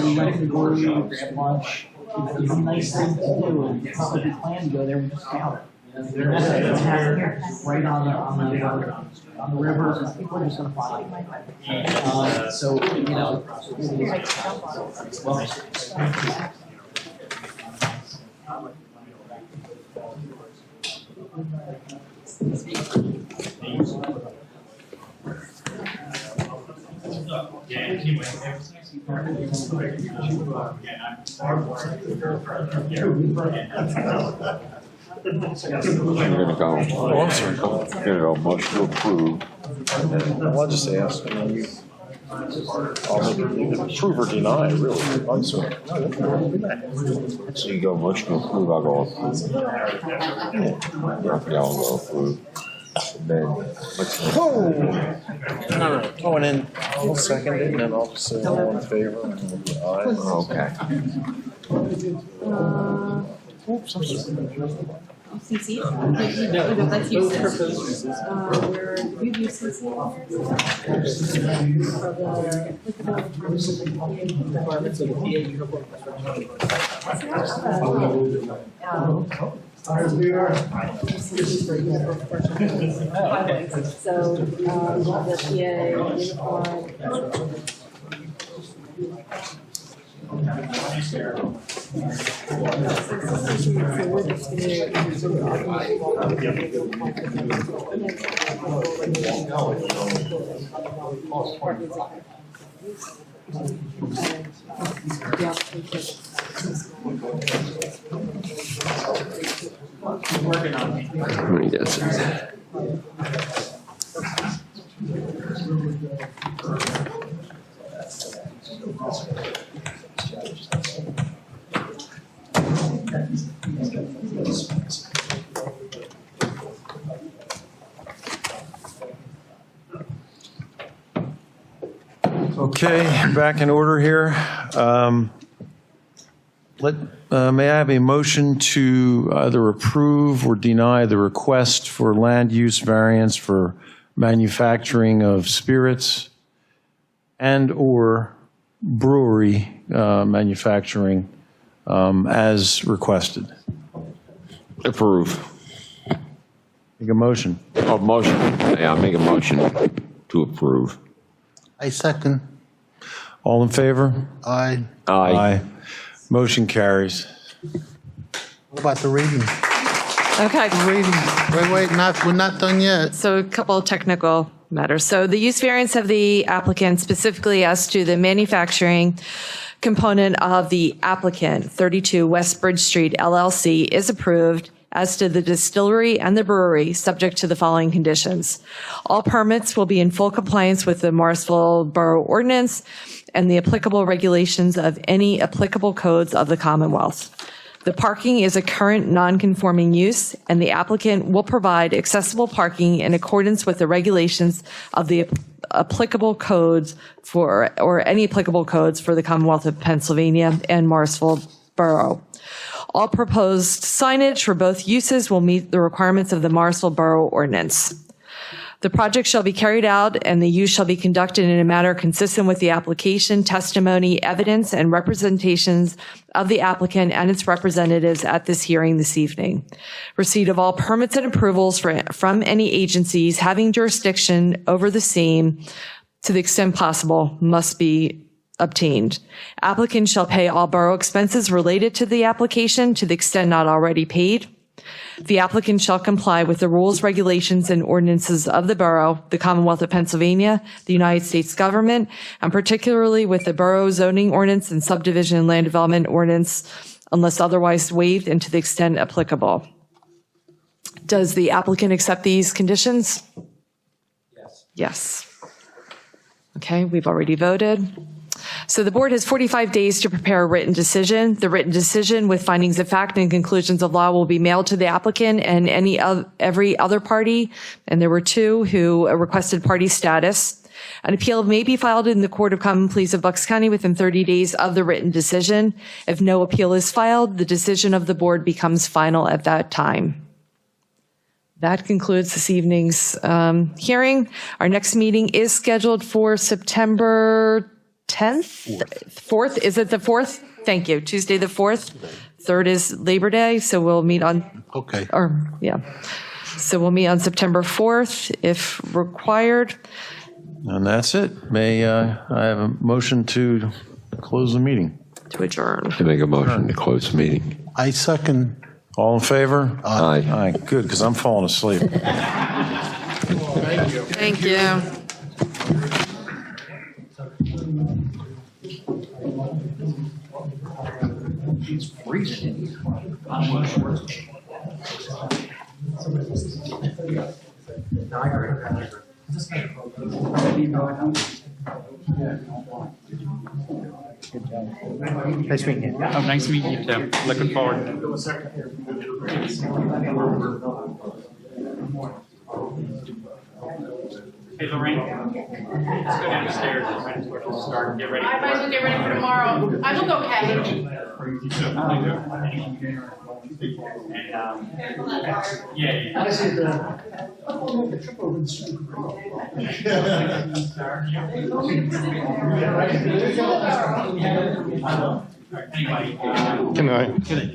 we went to the brewery, we grabbed lunch. It was a nice thing to do, and it's not like we planned to go there, we just found it. It's right on the river, and people are just gonna find it. So, you know, well, You're gonna go, Oh, I'm sorry. you're gonna go motion to approve. Well, I'll just ask, I mean, I'll make it either approve or deny, really. I'm sorry. So you go motion to approve, I'll go approve. Yeah, I'll go approve. And then, Oh, and then I'll second it, and then I'll just say all in favor, and it'll be aye. okay. Oops, I'm sorry. CC? No, that's you. We've used CC. So, the PA uniform. Working on me. Let me get this. Okay, back in order here. May I have a motion to either approve or deny the request for land use variance for manufacturing of spirits and/or brewery manufacturing as requested? Approve. Make a motion. Oh, motion. Yeah, I'll make a motion to approve. I second. All in favor? Aye. Aye. Motion carries. What about the rating? Okay. Rating. Wait, we're not done yet. So a couple of technical matter. So the use variance of the applicant specifically as to the manufacturing component of the applicant, 32 West Bridge Street LLC, is approved as to the distillery and the brewery, subject to the following conditions. All permits will be in full compliance with the Morrisville Borough Ordinance and the applicable regulations of any applicable codes of the Commonwealth. The parking is a current non-conforming use, and the applicant will provide accessible parking in accordance with the regulations of the applicable codes or any applicable codes for the Commonwealth of Pennsylvania and Morrisville Borough. All proposed signage for both uses will meet the requirements of the Morrisville Borough Ordinance. The project shall be carried out and the use shall be conducted in a manner consistent with the application, testimony, evidence, and representations of the applicant and its representatives at this hearing this evening. Receipt of all permits and approvals from any agencies having jurisdiction over the same, to the extent possible, must be obtained. Applicant shall pay all borough expenses related to the application to the extent not already paid. The applicant shall comply with the rules, regulations, and ordinances of the borough, the Commonwealth of Pennsylvania, the United States government, and particularly with the borough zoning ordinance and subdivision and land development ordinance, unless otherwise waived and to the extent applicable. Does the applicant accept these conditions? Yes. Yes. Okay, we've already voted. So the board has 45 days to prepare a written decision. The written decision with findings of fact and conclusions of law will be mailed to the applicant and every other party, and there were 2 who requested party status. An appeal may be filed in the Court of Common Pleas of Bucks County within 30 days of the written decision. If no appeal is filed, the decision of the board becomes final at that time. That concludes this evening's hearing. Our next meeting is scheduled for September 10th? 4th? Is it the 4th? Thank you. Tuesday the 4th. 3rd is Labor Day, so we'll meet on... Okay. So we'll meet on September 4th if required. And that's it. May I have a motion to close the meeting? To adjourn. To make a motion to close the meeting. I second. All in favor? Aye. Aye, good, because I'm falling asleep. Thank you. It's freezing. Nice meeting you. Oh, nice meeting you too. Looking forward. Hey, Lorraine, let's go downstairs and might as well start and get ready. I might as well get ready for tomorrow. I look okay. Good night. Good.